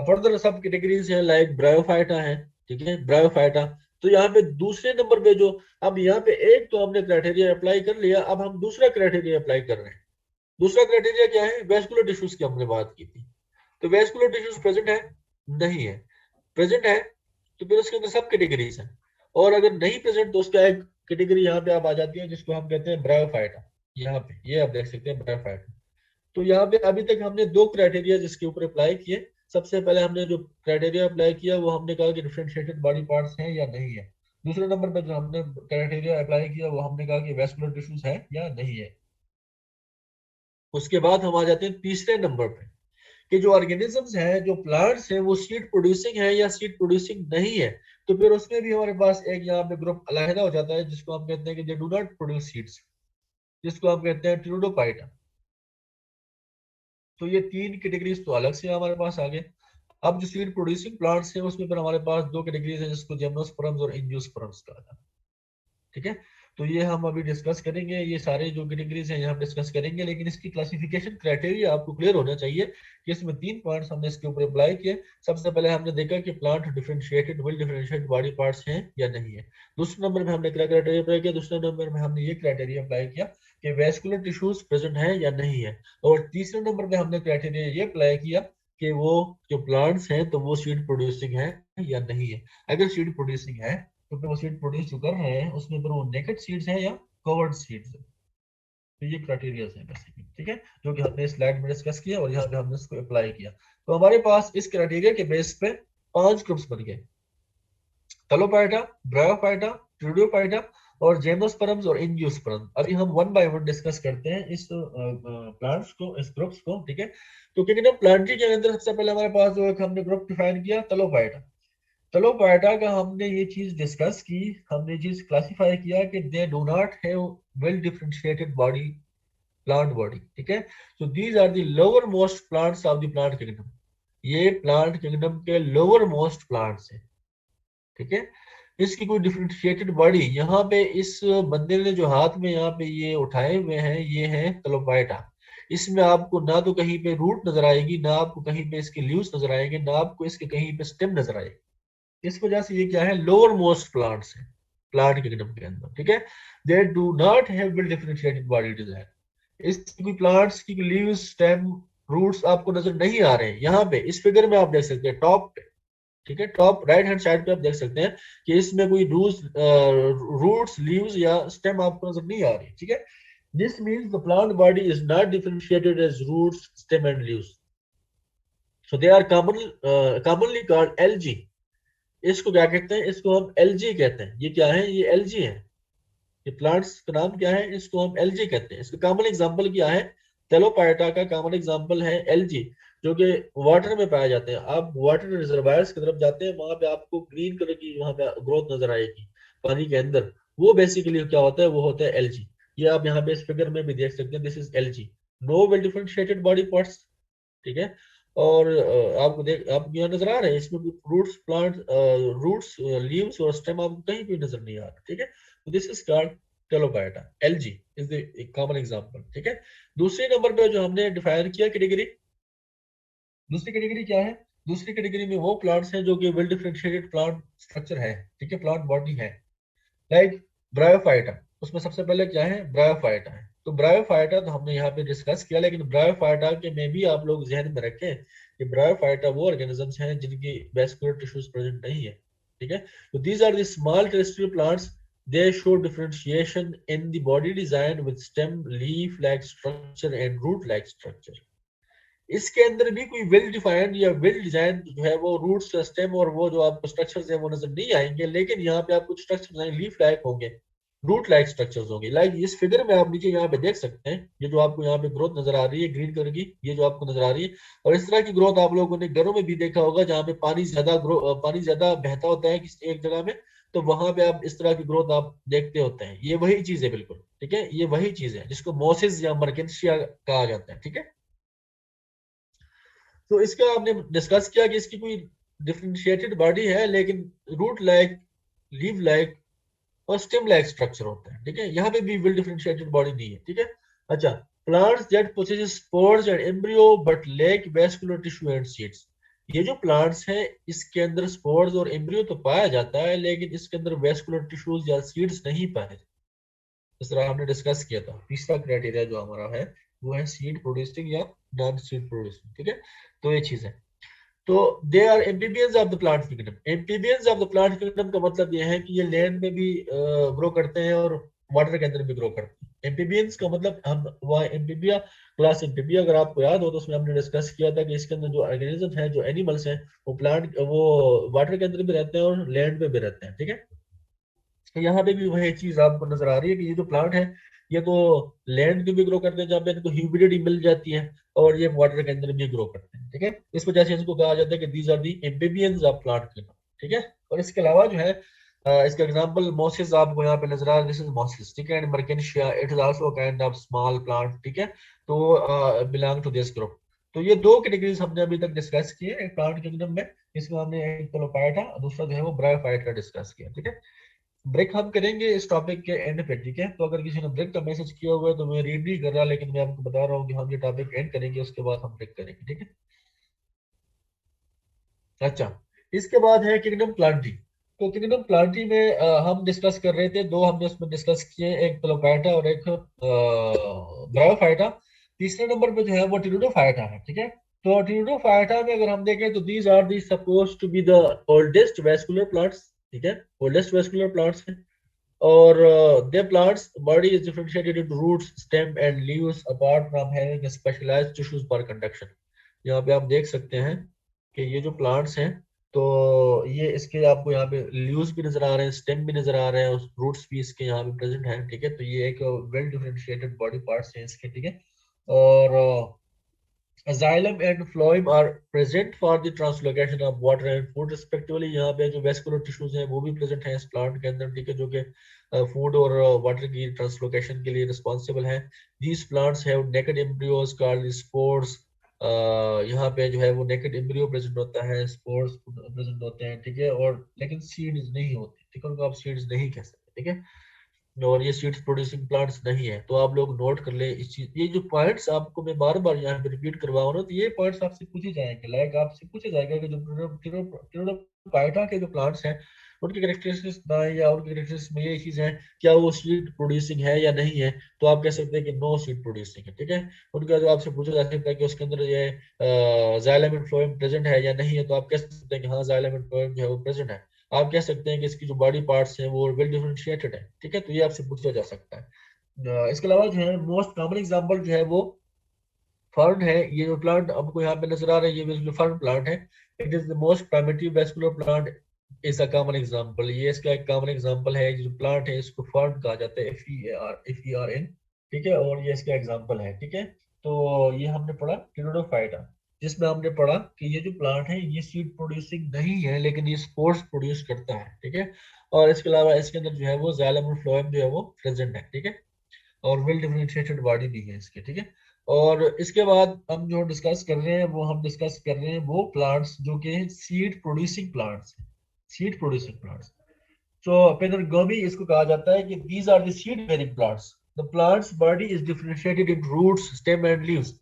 फर्दर सब कैटेगरीज है, लाइक ब्रायोफाइटा है, ठीक है, ब्रायोफाइटा। तो यहाँ पे दूसरे नंबर पे जो, अब यहाँ पे एक तो हमने क्राइटेरिया अप्लाई कर लिया, अब हम दूसरा क्राइटेरिया अप्लाई कर रहे हैं। दूसरा क्राइटेरिया क्या है, वेस्कुलर टिश्यूज की हमने बात की थी। तो वेस्कुलर टिश्यूज प्रेजेंट है, नहीं है, प्रेजेंट है, तो फिर उसके अंदर सब कैटेगरीज है। और अगर नहीं प्रेजेंट तो उसका एक कैटेगरी यहाँ पे आप आ जाती है जिसको हम कहते हैं ब्रायोफाइटा। यहाँ पे ये आप देख सकते हैं ब्रायोफाइटा। तो यहाँ पे अभी तक हमने दो क्राइटेरिया जिसके ऊपर अप्लाई किए। सबसे पहले हमने जो क्राइटेरिया अप्लाई किया वो हमने कहा कि डिफरेंशिएटेड बॉडी पार्ट्स हैं या नहीं है। दूसरे नंबर पर जो हमने क्राइटेरिया अप्लाई किया वो हमने कहा कि वेस्कुलर टिश्यूज है या नहीं है। उसके बाद हम आ जाते हैं तीसरे नंबर पे, कि जो ऑर्गेनिजम्स हैं, जो प्लांट्स हैं, वो सीड प्रोड्यूसिंग है या सीड प्रोड्यूसिंग नहीं है। तो फिर उसमें भी हमारे पास एक यहाँ पे ग्रुप अलहदा हो जाता है जिसको हम कहते हैं कि they do not produce seeds, जिसको हम कहते हैं ट्यूडोपाइटा। तो ये तीन कैटेगरीज तो अलग से हमारे पास आ गए। अब जो सीड प्रोड्यूसिंग प्लांट्स हैं उसमें फिर हमारे पास दो कैटेगरीज हैं जिसको जिम्नोस्पर्म्स और एंजियोस्पर्म्स कहा जाता है, ठीक है। तो ये हम अभी डिस्कस करेंगे, ये सारे जो कैटेगरीज हैं ये हम डिस्कस करेंगे, लेकिन इसकी क्लासिफिकेशन क्राइटेरिया आपको क्लियर होना चाहिए कि इसमें 3 पॉइंट्स हमने इसके ऊपर अप्लाई किए। सबसे पहले हमने देखा कि plant differentiated, well differentiated body parts हैं या नहीं है। दूसरे नंबर में हमने क्या क्राइटेरिया अप्लाई किया, दूसरे नंबर में हमने ये क्राइटेरिया अप्लाई किया कि वेस्कुलर टिश्यूज प्रेजेंट है या नहीं है। और तीसरे नंबर पे हमने क्राइटेरिया ये अप्लाई किया कि वो जो प्लांट्स हैं तो वो सीड प्रोड्यूसिंग है या नहीं है। अगर सीड प्रोड्यूसिंग है तो फिर वो सीड प्रोड्यूस जो कर रहे हैं उसमें फिर वो नेकेड सीड्स हैं या कवर्ड सीड्स हैं। तो ये क्राइटेरिया है बेसिकली, ठीक है, जो कि हमने स्लाइड में डिस्कस किया और यहाँ पे हमने इसको अप्लाई किया। तो हमारे पास इस क्राइटेरिया के बेस पे 5 ग्रुप्स बन गए, तेलोफाइटा, ब्रायोफाइटा, ट्यूडोफाइटा और जिम्नोस्पर्म्स और एंजियोस्पर्म्स। अभी हम वन बाय वन डिस्कस करते हैं इस प्लांट्स को, इस ग्रुप्स को, ठीक है। तो किंगडम प्लांटी के अंदर सबसे पहले हमारे पास जो एक हमने ग्रुप डिफाइन किया, तेलोफाइटा। तेलोफाइटा का हमने ये चीज डिस्कस की, हमने चीज क्लासिफाई किया कि they do not have well differentiated body, plant body, ठीक है। So these are the lower most plants of the plant kingdom. ये प्लांट किंगडम के लोअर मोस्ट प्लांट्स हैं, ठीक है। इसकी कोई डिफरेंशिएटेड बॉडी, यहाँ पे इस बंदे ने जो हाथ में यहाँ पे ये उठाए हुए हैं ये है तेलोफाइटा। इसमें आपको ना तो कहीं पे रूट नजर आएगी, ना आपको कहीं पे इसके लीव्स नजर आएंगे, ना आपको इसके कहीं पे स्टेम नजर आएगी। इस वजह से ये क्या है, लोअर मोस्ट प्लांट्स है प्लांट किंगडम के अंदर, ठीक है। दे do not have well differentiated body design. इसकी कोई प्लांट्स की लीव्स, स्टेम, रूट्स आपको नजर नहीं आ रहे हैं। यहाँ पे इस फिगर में आप देख सकते हैं टॉप पे, ठीक है, टॉप राइट हैंड साइड पे आप देख सकते हैं कि इसमें कोई रूट्स, लीव्स या स्टेम आपको नजर नहीं आ रही, ठीक है। This means the plant body is not differentiated as roots, stem and leaves, so they are commonly called algae. इसको क्या कहते हैं, इसको हम एलजी कहते हैं। ये क्या है, ये एलजी है। ये प्लांट्स का नाम क्या है, इसको हम एलजी कहते हैं। इसका कॉमन एग्जांपल क्या है, तेलोपाइटा का कॉमन एग्जांपल है एलजी, जो कि वाटर में पाए जाते हैं। आप वाटर रिजर्वायर्स की तरफ जाते हैं, वहां पे आपको ग्रीन कलर की वहां पे ग्रोथ नजर आएगी पानी के अंदर। वो बेसिकली क्या होता है, वो होता है एलजी। ये आप यहाँ पे इस फिगर में भी देख सकते हैं, this is algae, no well differentiated body parts, ठीक है। और आपको यहाँ नजर आ रहे हैं इसमें रूट्स, प्लांट, रूट्स, लीव्स और स्टेम आपको कहीं भी नजर नहीं आ रहा, ठीक है। तो this is called thallophyta, algae is the common example, ठीक है। दूसरे नंबर पे जो हमने डिफाइन किया कैटेगरी, दूसरी कैटेगरी क्या है? दूसरी कैटेगरी में वो प्लांट्स हैं जो कि वेल डिफरेंशिएटेड प्लांट स्ट्रक्चर है, ठीक है, प्लांट बॉडी है, लाइक ब्रायोफाइटा। उसमें सबसे पहले क्या है? ब्रायोफाइटा है। तो ब्रायोफाइटा तो हमने यहाँ पे डिस्कस किया, लेकिन ब्रायोफाइटा के में भी आप लोग ध्यान में रखें कि ब्रायोफाइटा वो ऑर्गेनिजम्स हैं जिनकी वेस्कुलर टिश्यूज प्रेजेंट नहीं है, ठीक है। तो these are the small terrestrial plants, they show differentiation in the body design with stem, leaf like structure and root like structure. इसके अंदर भी कोई वेल डिफाइंड या वेल डिजाइन जो है वो रूट्स, स्टेम और वो जो आपको स्ट्रक्चर्स है वो नजर नहीं आएंगे, लेकिन यहाँ पे आप कुछ स्ट्रक्चर्स लीफ लाइक होंगे, रूट लाइक स्ट्रक्चर्स होंगे। लाइक इस फिगर में आप नीचे यहाँ पे देख सकते हैं, ये जो आपको यहाँ पे ग्रोथ नजर आ रही है ग्रीन कलर की, ये जो आपको नजर आ रही है, और इस तरह की ग्रोथ आप लोगों ने घरों में भी देखा होगा जहाँ पे पानी ज्यादा बहता होता है किसी एक जगह में, तो वहां पे आप इस तरह की ग्रोथ आप देखते होते हैं। ये वही चीज है बिल्कुल, ठीक है, ये वही चीज है जिसको मोसिस या मर्केंशिया कहा जाता है, ठीक है। तो इसका आपने डिस्कस किया कि इसकी कोई डिफरेंशिएटेड बॉडी है, लेकिन रूट लाइक, लीव लाइक और स्टेम लाइक स्ट्रक्चर होता है, ठीक है। यहाँ पे भी वेल डिफरेंशिएटेड बॉडी नहीं है, ठीक है। अच्छा, plants that possess spores and embryo but lack vascular tissue and seeds. ये जो प्लांट्स हैं इसके अंदर स्पोर्स और एम्ब्रियो तो पाया जाता है, लेकिन इसके अंदर वैस्कुलर टिश्यूज या सीड्स नहीं पाए जाते। इस तरह हमने डिस्कस किया था। तीसरा क्राइटेरिया जो हमारा है वो है सीड प्रोड्यूसिंग या नॉन सीड प्रोड्यूसिंग, ठीक है। तो ये चीज है। तो they are amphibians of the plant kingdom. Amphibians of the plant kingdom का मतलब ये है कि ये लैंड में भी ग्रो करते हैं और वाटर के अंदर भी ग्रो करते हैं। एम्फीबियंस का मतलब हम वह एम्फीबिया, क्लास एम्फीबिया अगर आपको याद हो तो उसमें हमने डिस्कस किया था कि इसके अंदर जो ऑर्गेनिज्म है, जो एनिमल्स हैं, वो वाटर के अंदर भी रहते हैं और लैंड पे भी रहते हैं, ठीक है। तो यहाँ पे भी वही चीज आपको नजर आ रही है कि ये जो प्लांट है ये तो लैंड पे भी ग्रो करते हैं जहाँ पे इनको ह्यूमिडिटी मिल जाती है, और ये वाटर के अंदर भी ग्रो करते हैं, ठीक है। इस वजह से इसको कहा जाता है कि these are the amphibians of plant kingdom, ठीक है। और इसके अलावा जो है इसका एग्जांपल मोसिस आपको यहाँ पे नजर आ रहा है, दिस इज मोसिस, ठीक है, and Marchantia, it is also kind of small plant, ठीक है। तो बिलोंग टू दिस ग्रुप। तो ये दो कैटेगरीज हमने अभी तक डिस्कस किए एक प्लांट किंगडम में। इसमें हमने एक क्लोपाइटा, दूसरा जो है वो ब्रायोफाइटा डिस्कस किया, ठीक है। ब्रेक हम करेंगे इस टॉपिक के एंड पे, ठीक है। तो अगर किसी ने ब्रेक का मैसेज किया हुआ है तो मैं रीड नहीं कर रहा, लेकिन मैं आपको बता रहा हूँ कि हम ये टॉपिक एंड करेंगे, उसके बाद हम ब्रेक करेंगे, ठीक है। अच्छा, इसके बाद है किंगडम प्लांटी। तो किंगडम प्लांटी में हम डिस्कस कर रहे थे, दो हमने उसमें डिस्कस किए, एक प्लोपाइटा और एक ब्रायोफाइटा। तीसरे नंबर पे जो है वो टिरिडोफाइटा है, ठीक है। तो टिरिडोफाइटा में अगर हम देखें तो these are the suppose to be the oldest vascular plants, ठीक है, ओल्डेस्ट वेस्कुलर प्लांट्स हैं। और their plants body is differentiated into roots, stem and leaves apart from having a specialized tissues for conduction। यहाँ पे आप देख सकते हैं कि ये जो प्लांट्स हैं, तो ये इसके आपको यहाँ पे लीव्स भी नजर आ रहे हैं, स्टेम भी नजर आ रहे हैं, रूट्स भी इसके यहाँ पे प्रेजेंट हैं, ठीक है। तो ये एक वेल डिफरेंशिएटेड बॉडी पार्ट्स हैं इसके, ठीक है। और xylem and phloem are present for the translocation of water and food respectively। यहाँ पे जो वेस्कुलर टिश्यूज हैं वो भी प्रेजेंट हैं इस प्लांट के अंदर, ठीक है, जो कि फूड और वाटर की ट्रांसलोकेशन के लिए रिस्पॉन्सिबल है। these plants have naked embryos called spores। यहाँ पे जो है वो नेकेड एम्ब्रियो प्रेजेंट होता है, स्पोर्स प्रेजेंट होते हैं, ठीक है। और लेकिन सीड्स नहीं होती, ठीक है, उनको आप सीड्स नहीं कह सकते, ठीक है। और ये सीड्स प्रोड्यूसिंग प्लांट्स नहीं है। तो आप लोग नोट कर ले इस चीज, ये जो पॉइंट्स आपको मैं बार बार यहाँ पे रिपीट करवा रहा हूँ, तो ये पॉइंट्स आपसे पूछे जाएंगे, लाइक आपसे पूछे जाएगा कि जो पाइटा के जो प्लांट्स हैं उनकी कैरेक्टरिस्टिक्स बताएं, या उनकी कैरेक्टरिस्टिक्स में ये चीज है क्या वो सीड प्रोड्यूसिंग है या नहीं है। तो आप कह सकते हैं कि नो सीड प्रोड्यूसिंग है, ठीक है। उनका जो आपसे पूछा जा सकता है कि उसके अंदर ये जाइलम एंड फ्लोएम प्रेजेंट है या नहीं है, तो आप कह सकते हैं कि हाँ जाइलम एंड फ्लोएम जो है वो प्रेजेंट है। आप कह सकते हैं कि इसकी जो बॉडी पार्ट्स हैं वो वेल डिफरेंशिएटेड है, ठीक है। तो ये आपसे पूछा जा सकता है। इसके अलावा जो है मोस्ट कॉमन एग्जांपल जो है वो फर्न है। ये जो प्लांट आपको यहाँ पे नजर आ रहा है ये जो फर्न प्लांट है, it is the most primitive vascular plant is a common example. ये इसका एक कॉमन एग्जांपल है। जो प्लांट है इसको फर्न कहा जाता है, FERN, ठीक है। और ये इसका एग्जांपल है, ठीक है। तो ये हमने पढ़ा टिरिडोफाइटा, जिसमें हमने पढ़ा कि ये जो प्लांट है ये सीड प्रोड्यूसिंग नहीं है, लेकिन ये स्पोर्स प्रोड्यूस करता है, ठीक है। और इसके अलावा इसके अंदर जो है वो जाइलम और फ्लोएम जो है वो प्रेजेंट है, ठीक है। और वेल डिफरेंशिएटेड बॉडी भी है इसके, ठीक है। और इसके बाद हम जो डिस्कस कर रहे हैं वो हम डिस्कस कर रहे हैं वो प्लांट्स जो कि seed producing plants, seed producing plants. So Pelargonium इसको कहा जाता है कि these are the seed bearing plants. The plant's body is differentiated in roots, stem and leaves.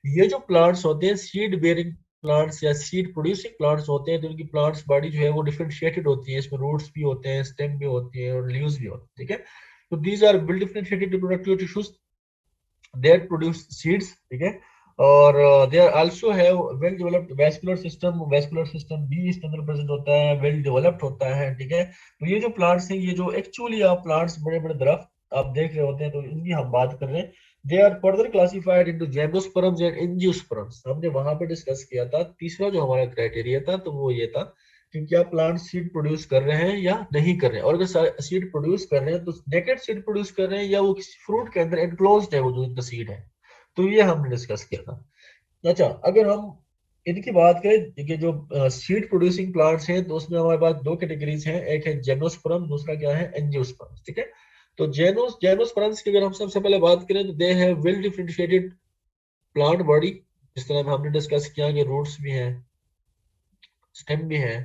ये जो plants होते हैं seed bearing plants या seed producing plants होते हैं, तो उनकी plants body जो है वो differentiated होती है, इसमें roots भी होते हैं, stem भी होती है और leaves भी होते हैं, ठीक है। तो these are well differentiated reproductive tissues that produce seeds, ठीक है। और they also have well developed vascular system भी इसके अंदर प्रेजेंट होता है, well developed होता है, ठीक है। तो ये जो प्लांट्स हैं, ये जो एक्चुअली आप प्लांट्स बड़े बड़े दरख्त आप देख रहे होते हैं, तो इनकी हम बात कर रहे हैं। They are further classified into gymnosperms and angiosperms. हमने वहां पे डिस्कस किया था, तीसरा जो हमारा क्राइटेरिया था तो वो ये था कि क्या प्लांट सीड प्रोड्यूस कर रहे हैं या नहीं कर रहे हैं, और अगर सीड प्रोड्यूस कर रहे हैं तो नेकेड सीड प्रोड्यूस कर रहे हैं या वो किसी फ्रूट के अंदर एनक्लोज्ड है वो जो इनका सीड है। तो ये हमने डिस्कस किया था। अच्छा, अगर हम इनकी बात करें कि जो सीड प्रोड्यूसिंग प्लांट्स हैं, तो उसमें हमारे पास दो कैटेगरीज हैं, एक है जेम्नोस्पर्म, दूसरा क्या है एंजियोस्पर्म, ठीक है। तो जेम्नोस्पर्म्स की अगर हम सबसे पहले बात करें तो they have well differentiated plant body. जिस तरह हमने डिस्कस किया कि रूट्स भी हैं, स्टेम भी है,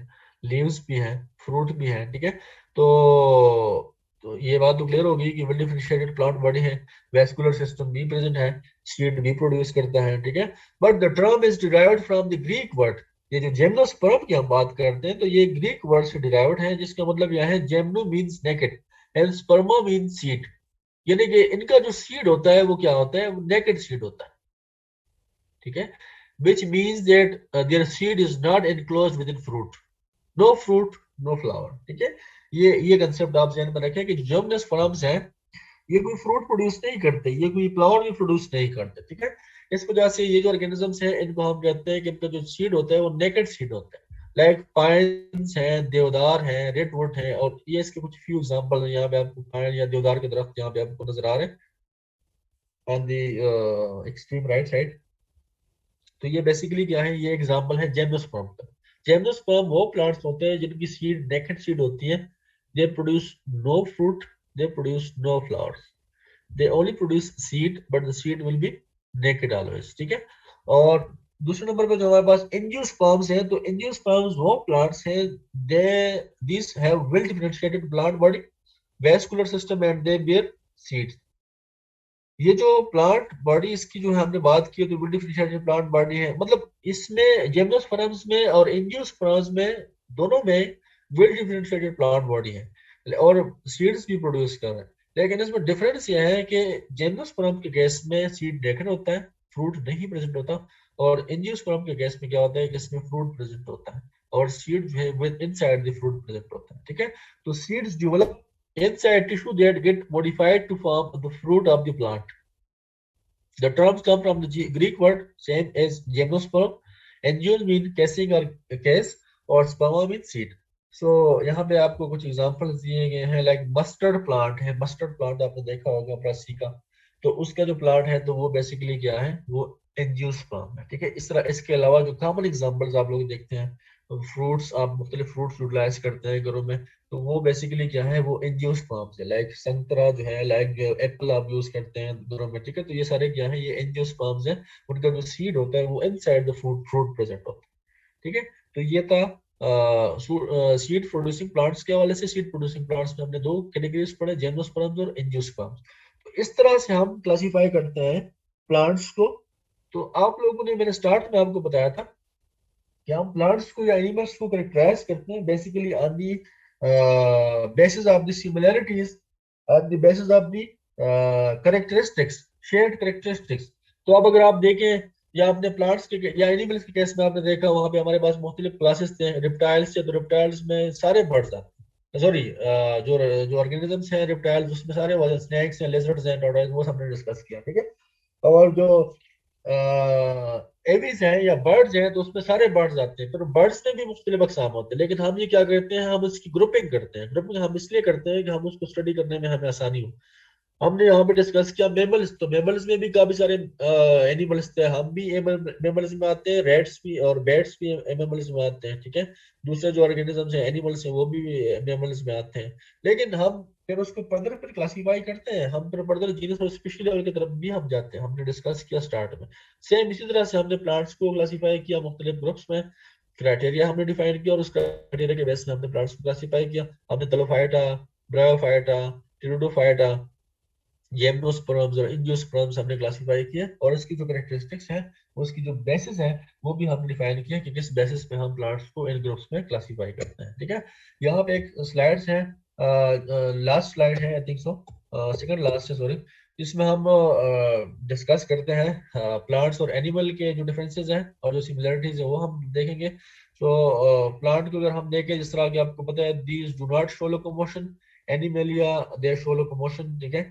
लीव्स भी है, फ्रूट भी है, ठीक है। तो ये बात तो क्लियर होगी कि वेल डिफरेंशिएटेड प्लांट बॉडी है, वैस्कुलर सिस्टम भी प्रेजेंट है, सीड भी प्रोड्यूस करता है, ठीक है। But the term is derived from the Greek word. ये जो जेम्नोस्पर्म की हम बात करते हैं तो ये ग्रीक वर्ड से डिराइव्ड है, जिसका मतलब यह है gymno means naked and sperma means seed. यानी कि इनका जो सीड होता है वो क्या होता है, वो नेकेड सीड होता है, ठीक है। which means that their seed is not enclosed within fruit, no fruit no flower, ठीक है। ये कंसेप्ट आप ध्यान में रखें कि जिम्नोस्पर्म्स हैं, ये कोई फ्रूट प्रोड्यूस नहीं करते, ये कोई फ्लावर भी प्रोड्यूस नहीं करते, ठीक है। इस वजह से ये जो ऑर्गेनिजम्स हैं इनको हम कहते हैं कि इनका जो सीड होता है वो नेकेड सीड होता है। लाइक पाइन्स है, देवदार है, रेडवुड है, और ये इसके कुछ फ्यू एग्जांपल यहाँ पे आपको पाइन या देवदार के दरख्त यहाँ पे आपको नजर आ रहे हैं on the extreme right side. तो ये बेसिकली क्या है, ये एग्जांपल है जेम्नोस्पर्म का। जेम्नोस्पर्म वो प्लांट्स होते हैं जिनकी सीड नेकेड सीड होती है। They produce no fruit, they produce no flowers, they only produce seed but the seed will be naked always, ठीक है। और दूसरे नंबर पर जो हमारे पास एंजियोस्पर्म्स हैं, तो एंजियोस्पर्म्स वो प्लांट्स हैं, they this have well differentiated plant body, vascular system and they bear seeds. ये जो प्लांट बॉडी इसकी जो है हमने बात की तो डिफरेंशिएटेड प्लांट बॉडी है, मतलब इसमें जिम्नोस्पर्म्स में और एंजियोस्पर्म्स में दोनों में वेल डिफरेंशिएटेड प्लांट बॉडी है और सीड्स भी प्रोड्यूस कर रहे हैं। लेकिन इसमें डिफरेंस यह है कि जिम्नोस्पर्म के केस में सीड नेकेड होता है, फ्रूट नहीं प्रेजेंट होता, और एंजियोस्पर्म के केस में क्या होता है कि इसमें फ्रूट प्रेजेंट होता है और सीड जो है with inside the fruit present होता है, ठीक है। तो seeds develop inside tissue that get modified to form the fruit of the plant. The terms come from the Greek word same as gymnosperm. Angios mean casing or case और sperma mean seed. So यहाँ पे आपको कुछ examples दिए गए हैं, like mustard plant है, mustard plant आपने देखा होगा ब्रासी का, तो उसका जो प्लांट है तो वो बेसिकली क्या है, वो एंजियोस्पर्म है, ठीक है। इस तरह इसके अलावा जो कॉमन एग्जांपल्स आप लोग देखते हैं, फ्रूट्स आप मुख्तलिफ फ्रूट्स यूटिलाइज करते हैं घरों में, तो वो बेसिकली क्या है, वो एंजियोस्पर्म्स है। लाइक संतरा जो है, लाइक एप्पल आप यूज करते हैं घरों में, ठीक है। तो ये सारे क्या है, ये एंजियोस्पर्म्स है, उनका जो सीड होता है वो inside the fruit fruit present होता है, ठीक है। तो ये था सीड प्रोड्यूसिंग प्लांट्स के हवाले से। सीड प्रोड्यूसिंग प्लांट्स में हमने दो कैटेगरीज पढ़े, जिम्नोस्पर्म्स और एंजियोस्पर्म्स। तो इस तरह से हम क्लासिफाई करते हैं प्लांट्स को। तो आप लोगों ने, मैंने स्टार्ट में आपको बताया था कि हम प्लांट्स को या एनिमल्स को कैरेक्टराइज करते हैं basically on the basis of the similarities, on the basis of the characteristics, shared characteristics। तो अब अगर आप देखें या अपने प्लांट्स के या एनिमल्स के केस में आपने देखा, वहां पे हमारे पास मुख्तलिफ क्लासेस थे, रिप्टाइल्स थे, तो रिप्टाइल्स में सारे बर्ड्स आते हैं, सॉरी जो जो ऑर्गेनिजम्स हैं रिप्टाइल्स उसमें सारे स्नेक्स हैं, लेजर्ड्स हैं, टॉर्टोइज, वो हमने डिस्कस किया, ठीक है। और जो एविस हैं या बर्ड्स हैं तो उसमें सारे बर्ड्स आते हैं, पर बर्ड्स में भी मुख्तलिफ अक़साम होते हैं, लेकिन हम ये क्या करते हैं, हम उसकी ग्रुपिंग करते हैं। ग्रुपिंग हम इसलिए करते हैं कि हम उसको स्टडी करने में हमें आसानी हो। हमने यहाँ पे डिस्कस किया मेमल्स, तो मेमल्स में भी काफी सारे एनिमल्स थे, हम भी मेमल्स में आते हैं, रेट्स भी और बैट्स भी मेमल्स में आते हैं, ठीक है। दूसरे जो ऑर्गेनिजम्स हैं, एनिमल्स हैं, वो भी मेमल्स में आते हैं। लेकिन हम फिर उसको फर्दर फिर क्लासीफाई करते हैं, हम फिर फर्दर जीनस और स्पीशीज लेवल की तरफ भी हम जाते हैं, हमने डिस्कस किया स्टार्ट में। सेम इसी तरह से हमने प्लांट्स को क्लासीफाई किया मुख्तलिफ ग्रुप्स में, क्राइटेरिया हमने डिफाइन किया और उस क्राइटेरिया के बेस पे हमने प्लांट्स को क्लासीफाई किया। हमने तलोफाइटा, ब्रायोफाइटा, टेरिडोफाइटा, जिम्नोस्पर्म्स और एंजियोस्पर्म्स हमने क्लासिफाई किया, और इसकी जो कैरेक्टरिस्टिक्स है, उसकी जो बेसिस है, वो भी हमने डिफाइन किया कि किस बेसिस पे हम प्लांट्स को इन ग्रुप्स में क्लासिफाई करते हैं, ठीक है। यहाँ पे एक स्लाइड्स है, लास्ट स्लाइड है I think so, second last है सॉरी, जिसमें हम डिस्कस करते हैं प्लांट्स और एनिमल के जो डिफरेंसेस हैं और जो सिमिलरिटीज है वो हम देखेंगे। तो प्लांट को अगर हम देखें, जिस तरह कि आपको पता है, these do not show locomotion, Animalia they show locomotion, ठीक है।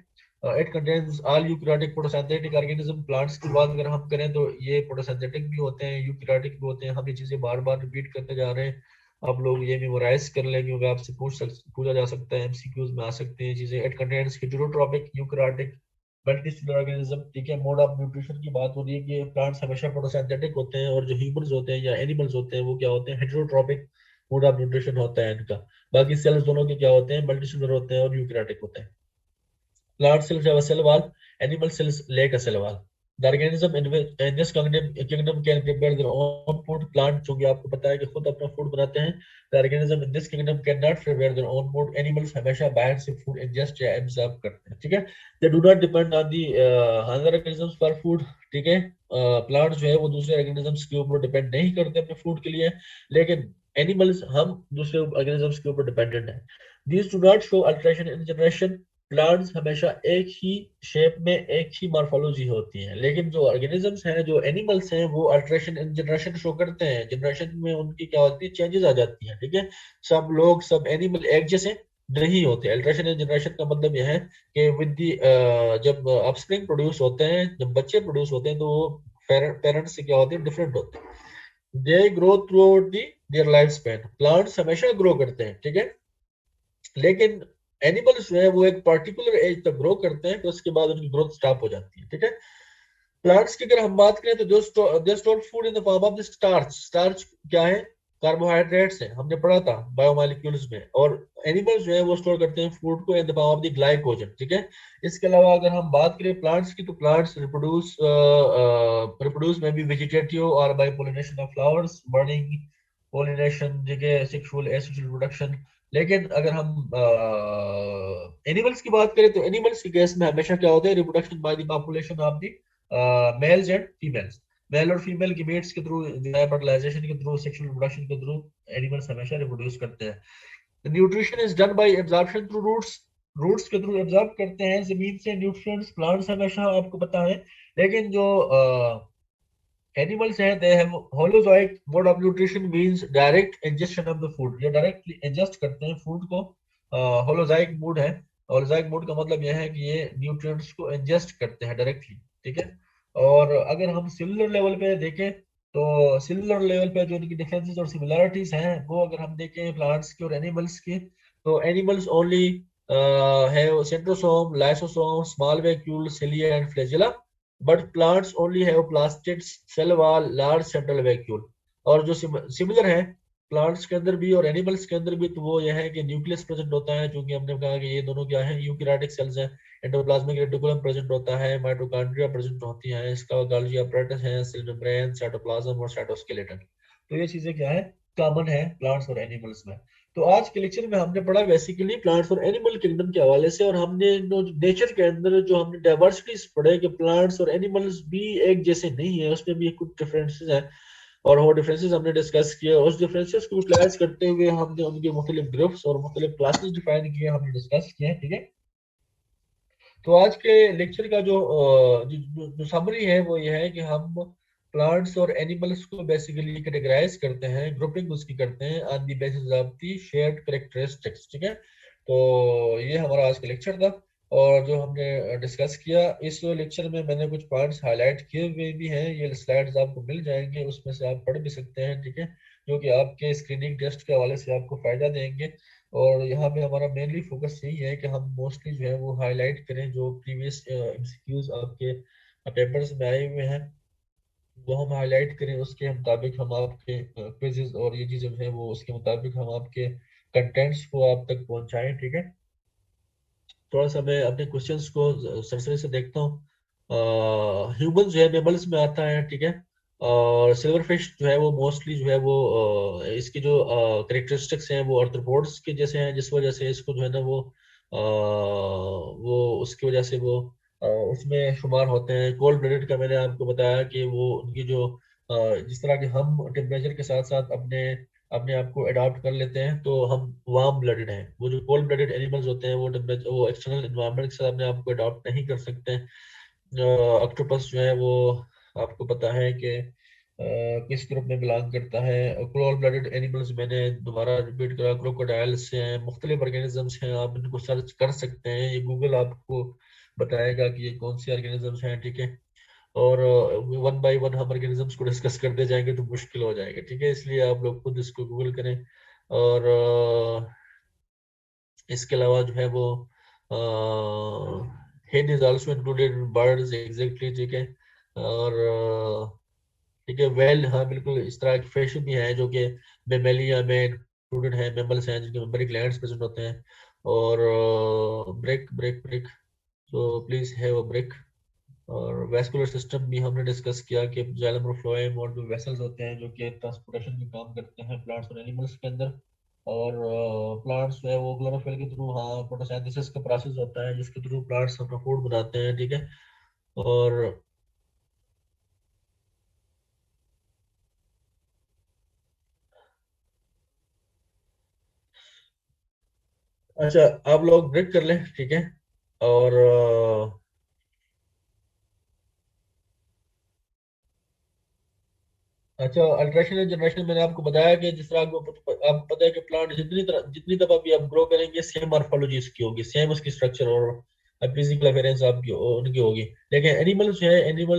It contains all eukaryotic photosynthetic organism. Plants की बात अगर हम करें तो ये फोटोसिंथेटिक भी होते हैं, यूकैरियोटिक भी होते हैं। हम ये चीजें बार बार रिपीट करते जा रहे हैं, आप लोग ये मेमोराइज कर लें, क्योंकि आपसे पूछा जा सकता है, एमसीक्यूज में आ सकते हैं चीजें। It contains heterotrophic eukaryotic multicellular organism, ठीक है। मोड ऑफ न्यूट्रिशन की बात हो रही है कि प्लांट्स हमेशा फोटोसिंथेटिक होते हैं, और जो ह्यूमंस होते हैं या एनिमल्स होते हैं वो क्या होते हैं, हेटेरोट्रॉपिक मोड ऑफ न्यूट्रिशन होता है इनका। बाकी सेल्स दोनों के क्या होते हैं, मल्टीसेलुलर होते हैं और यूकैरियोटिक होते हैं। Plant cells have a cell wall, animal cells lack a cell wall. The organism in this kingdom can prepare their own food. Plant चूंकि आपको पता है कि खुद अपना फूड बनाते हैं, the organism in this kingdom cannot prepare their own food. Animals हमेशा बाहर से फूड ingest या absorb करते हैं, ठीक है। They do not depend on the other organisms for food, ठीक है। प्लांट जो है वो दूसरे ऑर्गेनिजम्स के ऊपर डिपेंड नहीं करते अपने फूड के लिए, लेकिन एनिमल्स हम दूसरे ऑर्गेनिजम्स के ऊपर डिपेंडेंट हैं। These do not show alteration in generation. Plants हमेशा एक ही शेप में, एक ही मॉर्फोलॉजी होती है, लेकिन जो ऑर्गेनिजम्स हैं, जो एनिमल्स हैं, वो अल्टरेशन इन जनरेशन शो करते हैं। जनरेशन में उनकी क्या होती है, चेंजेस आ जाती हैं, ठीक है। सब लोग, सब एनिमल एक जैसे नहीं होते। अल्टरेशन इन जनरेशन का मतलब यह है कि विद दी जब ऑफस्प्रिंग प्रोड्यूस होते हैं, जब बच्चे प्रोड्यूस होते हैं, तो वो पेरेंट्स से क्या होते हैं, डिफरेंट होते हैं। They grow through out the their life span. Plants हमेशा ग्रो करते हैं, ठीक है, लेकिन एनिमल्स जो है वो एक पर्टिकुलर एज तक ग्रो करते हैं, तो उसके बाद उनकी ग्रोथ स्टॉप हो जाती है, ठीक है। प्लांट्स की अगर हम बात करें तो they store food in the form of the starch. Starch क्या है, कार्बोहाइड्रेट्स है, हमने पढ़ा था बायोमोलिक्यूल्स में। और एनिमल्स जो है वो स्टोर करते हैं फूड को इन the form of the glycogen, ठीक है। इसके अलावा अगर हम बात करें प्लांट्स की, तो प्लांट्स रिप्रोड्यूस में भी वेजिटेटिव और by pollination of flowers, budding, pollination, जगह सेक्सुअल एसेक्सुअल रिप्रोडक्शन। लेकिन अगर हम एनिमल्स की बात करें तो एनिमल्स के केस में हमेशा क्या होता है, reproduction by the population of the males and females. Male और फीमेल की मेट्स के थ्रू, फर्टिलाइजेशन के थ्रू, सेक्सुअल रिप्रोडक्शन के थ्रू एनिमल्स हमेशा रिप्रोड्यूस करते हैं। Nutrition is done by absorption through roots. Roots के थ्रू एब्जॉर्ब करते हैं जमीन से न्यूट्रिएंट्स प्लांट्स हमेशा, आपको पता है। लेकिन जो एनिमल्स हैं, they have holozoic mode of nutrition, means direct injection of the food. ये डायरेक्टली इंजेस्ट करते हैं फूड को, होलोजोइक मोड है। होलोजोइक मोड का मतलब यह है कि ये न्यूट्रिएंट्स को इंजेस्ट करते हैं डायरेक्टली, ठीक है। और अगर हम सेलुलर लेवल पे देखें, तो सेलुलर लेवल पे जो इनकी डिफरेंसेस और सिमिलरिटीज हैं, वो अगर हम देखें प्लांट्स की और एनिमल्स की, तो animals only have centrosome, lysosome, small vacuole, cilia and flagella, but plants only have plastids, cell wall, large central vacuole. और जो सिमिलर है प्लांट्स के अंदर भी और एनिमल्स के अंदर भी, तो वो यह है कि न्यूक्लियस प्रेजेंट होता है, क्योंकि हमने कहा कि ये दोनों क्या है, यूकैरियोटिक सेल्स हैं। एंडोप्लाज्मिक रेटिकुलम प्रेजेंट होता है, माइटोकॉन्ड्रिया प्रेजेंट होती है, इसका गोल्गी apparatus है, सेल मेम्ब्रेन, साइटोप्लाज्म और साइटोस्केलेटन। तो ये चीजें क्या है, कॉमन है प्लांट्स और एनिमल्स में। तो आज के लेक्चर में हमने पढ़ा बेसिकली प्लांट्स और एनिमल किंगडम के हवाले से, और हमने जो नेचर के अंदर जो हमने डाइवर्सिटीज पढ़े कि प्लांट्स और एनिमल्स भी एक जैसे नहीं है, उसमें भी कुछ डिफरेंसेस हैं, और वो डिफरेंसेस हमने डिस्कस किए। उस डिफरेंसेस को यूटिलाइज करते हुए हमने उनके मुख्तलिफ ग्रुप्स और मुख्तलिफ क्लासेस डिफाइन किए, हमने डिस्कस किए, ठीक है। तो आज के लेक्चर का जो समरी है वो ये है कि हम प्लांट्स और एनिमल्स को बेसिकली कैटेगराइज करते हैं, ग्रुपिंग उसकी करते हैं on the basis of the shared characteristics, ठीक है। तो ये हमारा आज का लेक्चर था, और जो हमने डिस्कस किया इस लेक्चर में मैंने कुछ पॉइंट्स हाईलाइट किए हुए भी हैं, ये स्लाइड्स आपको मिल जाएंगे, उसमें से आप पढ़ भी सकते हैं, ठीक है। जो कि आपके स्क्रीनिंग टेस्ट के हवाले से आपको फायदा देंगे। और यहाँ पे हमारा मेनली फोकस यही है कि हम मोस्टली जो है वो हाईलाइट करें जो प्रीवियस एमसीक्यूज आपके पेपर्स में आए हुए हैं, वो हम हाईलाइट करें, उसके मुताबिक हम आपके क्विज़ेस और ये चीज़ें जो है वो उसके मुताबिक हम आपके कंटेंट्स को आप तक पहुंचाएं। ठीक है, थोड़ा सा मैं अपने क्वेश्चंस को सरसरी से देखता हूँ। ह्यूमन जो है मेमल्स में आता है, ठीक है, और सिल्वर फिश जो है वो मोस्टली जो है वो इसकी जो करेक्टरिस्टिक्स हैं वो आर्थ्रोपोड्स के जैसे हैं, जिस वजह से इसको जो है ना वो उसकी वजह से वो उसमें शुमार होते हैं। कोल्ड ब्लडेड का मैंने आपको बताया कि वो उनकी जो जिस तरह के हम टेम्परेचर के साथ साथ अपने अपने आप को अडॉप्ट कर लेते हैं, तो हम वार्म ब्लडेड हैं। वो जो कोल्ड ब्लडेड एनिमल्स होते हैं वो एक्सटर्नल एनवायरनमेंट के साथ अपने आप को अडॉप्ट नहीं कर सकते हैं। ऑक्टोपस जो है वो आपको पता है कि किस ग्रुप में बिलोंग करता है। कोल्ड ब्लडेड एनिमल्स मैंने दोबारा रिपीट करा, क्रोकोडाइल्स हैं, मुख्तलिफ ऑर्गेनिजम्स हैं, आप इनको सर्च कर सकते हैं, ये गूगल आपको बताएगा कि ये कौन से ऑर्गेनिजम्स हैं। ठीक है, और वन बाय वन हम ऑर्गेनिजम्स को डिस्कस करते जाएंगे तो मुश्किल हो जाएगा। ठीक है, इसलिए आप लोग खुद इसको गूगल करें। और इसके अलावा जो है वो हेन is also included in birds, exactly, ठीक है। और ठीक है, वेल, हाँ बिल्कुल, इस तरह की फिश भी हैं जो कि मेमेलिया में इंक्लूडेड है, मेमल्स हैं जिनके मेमोरी ग्लैंड्स प्रेजेंट होते हैं। और ब्रेक ब्रेक ब्रेक, तो प्लीज हैव अ ब्रेक। और वेस्कुलर सिस्टम भी हमने डिस्कस किया कि जाइलम और फ्लोएम और जो वेसल्स होते हैं जो कि ट्रांसपोर्टेशन में काम करते हैं प्लांट्स और एनिमल्स के अंदर। और प्लांट्स जो है वो क्लोरोफिल के थ्रू, हाँ, फोटोसिंथेसिस का प्रोसेस होता है जिसके थ्रू प्लांट्स अपना फूड बनाते हैं। ठीक है, और अच्छा, आप लोग ब्रेक कर लें, ठीक है। और अच्छा, अल्ट्रेशन एंड जनरेशन मैंने आपको बताया कि जिस तरह आपको पता है कि प्लांट जितनी दफा भी आप ग्रो करेंगे सेम मॉर्फोलॉजी उसकी होगी, सेम उसकी स्ट्रक्चर और फिजिकल अपीयरेंस आपकी उनकी होगी। लेकिन एनिमल्स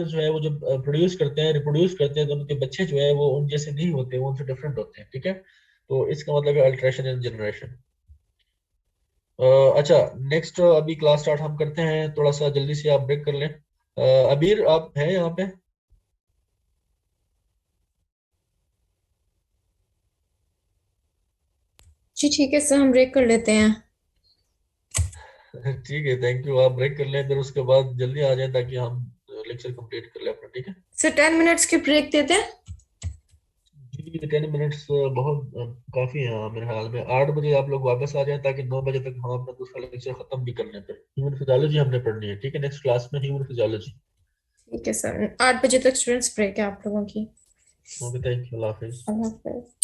जो है वो जब प्रोड्यूस करते हैं, रिप्रोड्यूस करते हैं, तो उनके बच्चे जो है वो उन जैसे नहीं होते, वो उनसे डिफरेंट होते हैं। ठीक है, तो इसका मतलब है अल्ट्रेशन एंड जनरेशन। अच्छा, नेक्स्ट अभी क्लास स्टार्ट हम करते हैं, थोड़ा सा जल्दी से आप ब्रेक कर लें। अबीर, आप हैं यहाँ पे? जी ठीक है सर, हम ब्रेक कर लेते हैं। ठीक है, थैंक यू। आप ब्रेक कर लें, फिर उसके बाद जल्दी आ जाएं ताकि हम लेक्चर कंप्लीट कर लें अपना। ठीक है सर 10 मिनट्स की ब्रेक देते हैं। जी, 10 मिनट्स बहुत काफी है। हाँ, मेरे ख्याल में 8 बजे आप लोग वापस आ जाएं ताकि 9 बजे तक हम अपना दूसरा लेक्चर खत्म भी कर लें। फिर ह्यूमन फिजियोलॉजी हमने पढ़नी है, ठीक है, नेक्स्ट क्लास में ह्यूमन फिजियोलॉजी। ठीक है सर, 8 बजे तक स्टूडेंट्स ब्रेक है आप लोगों की। Okay, thank you, Allah Hafiz. Allah Hafiz.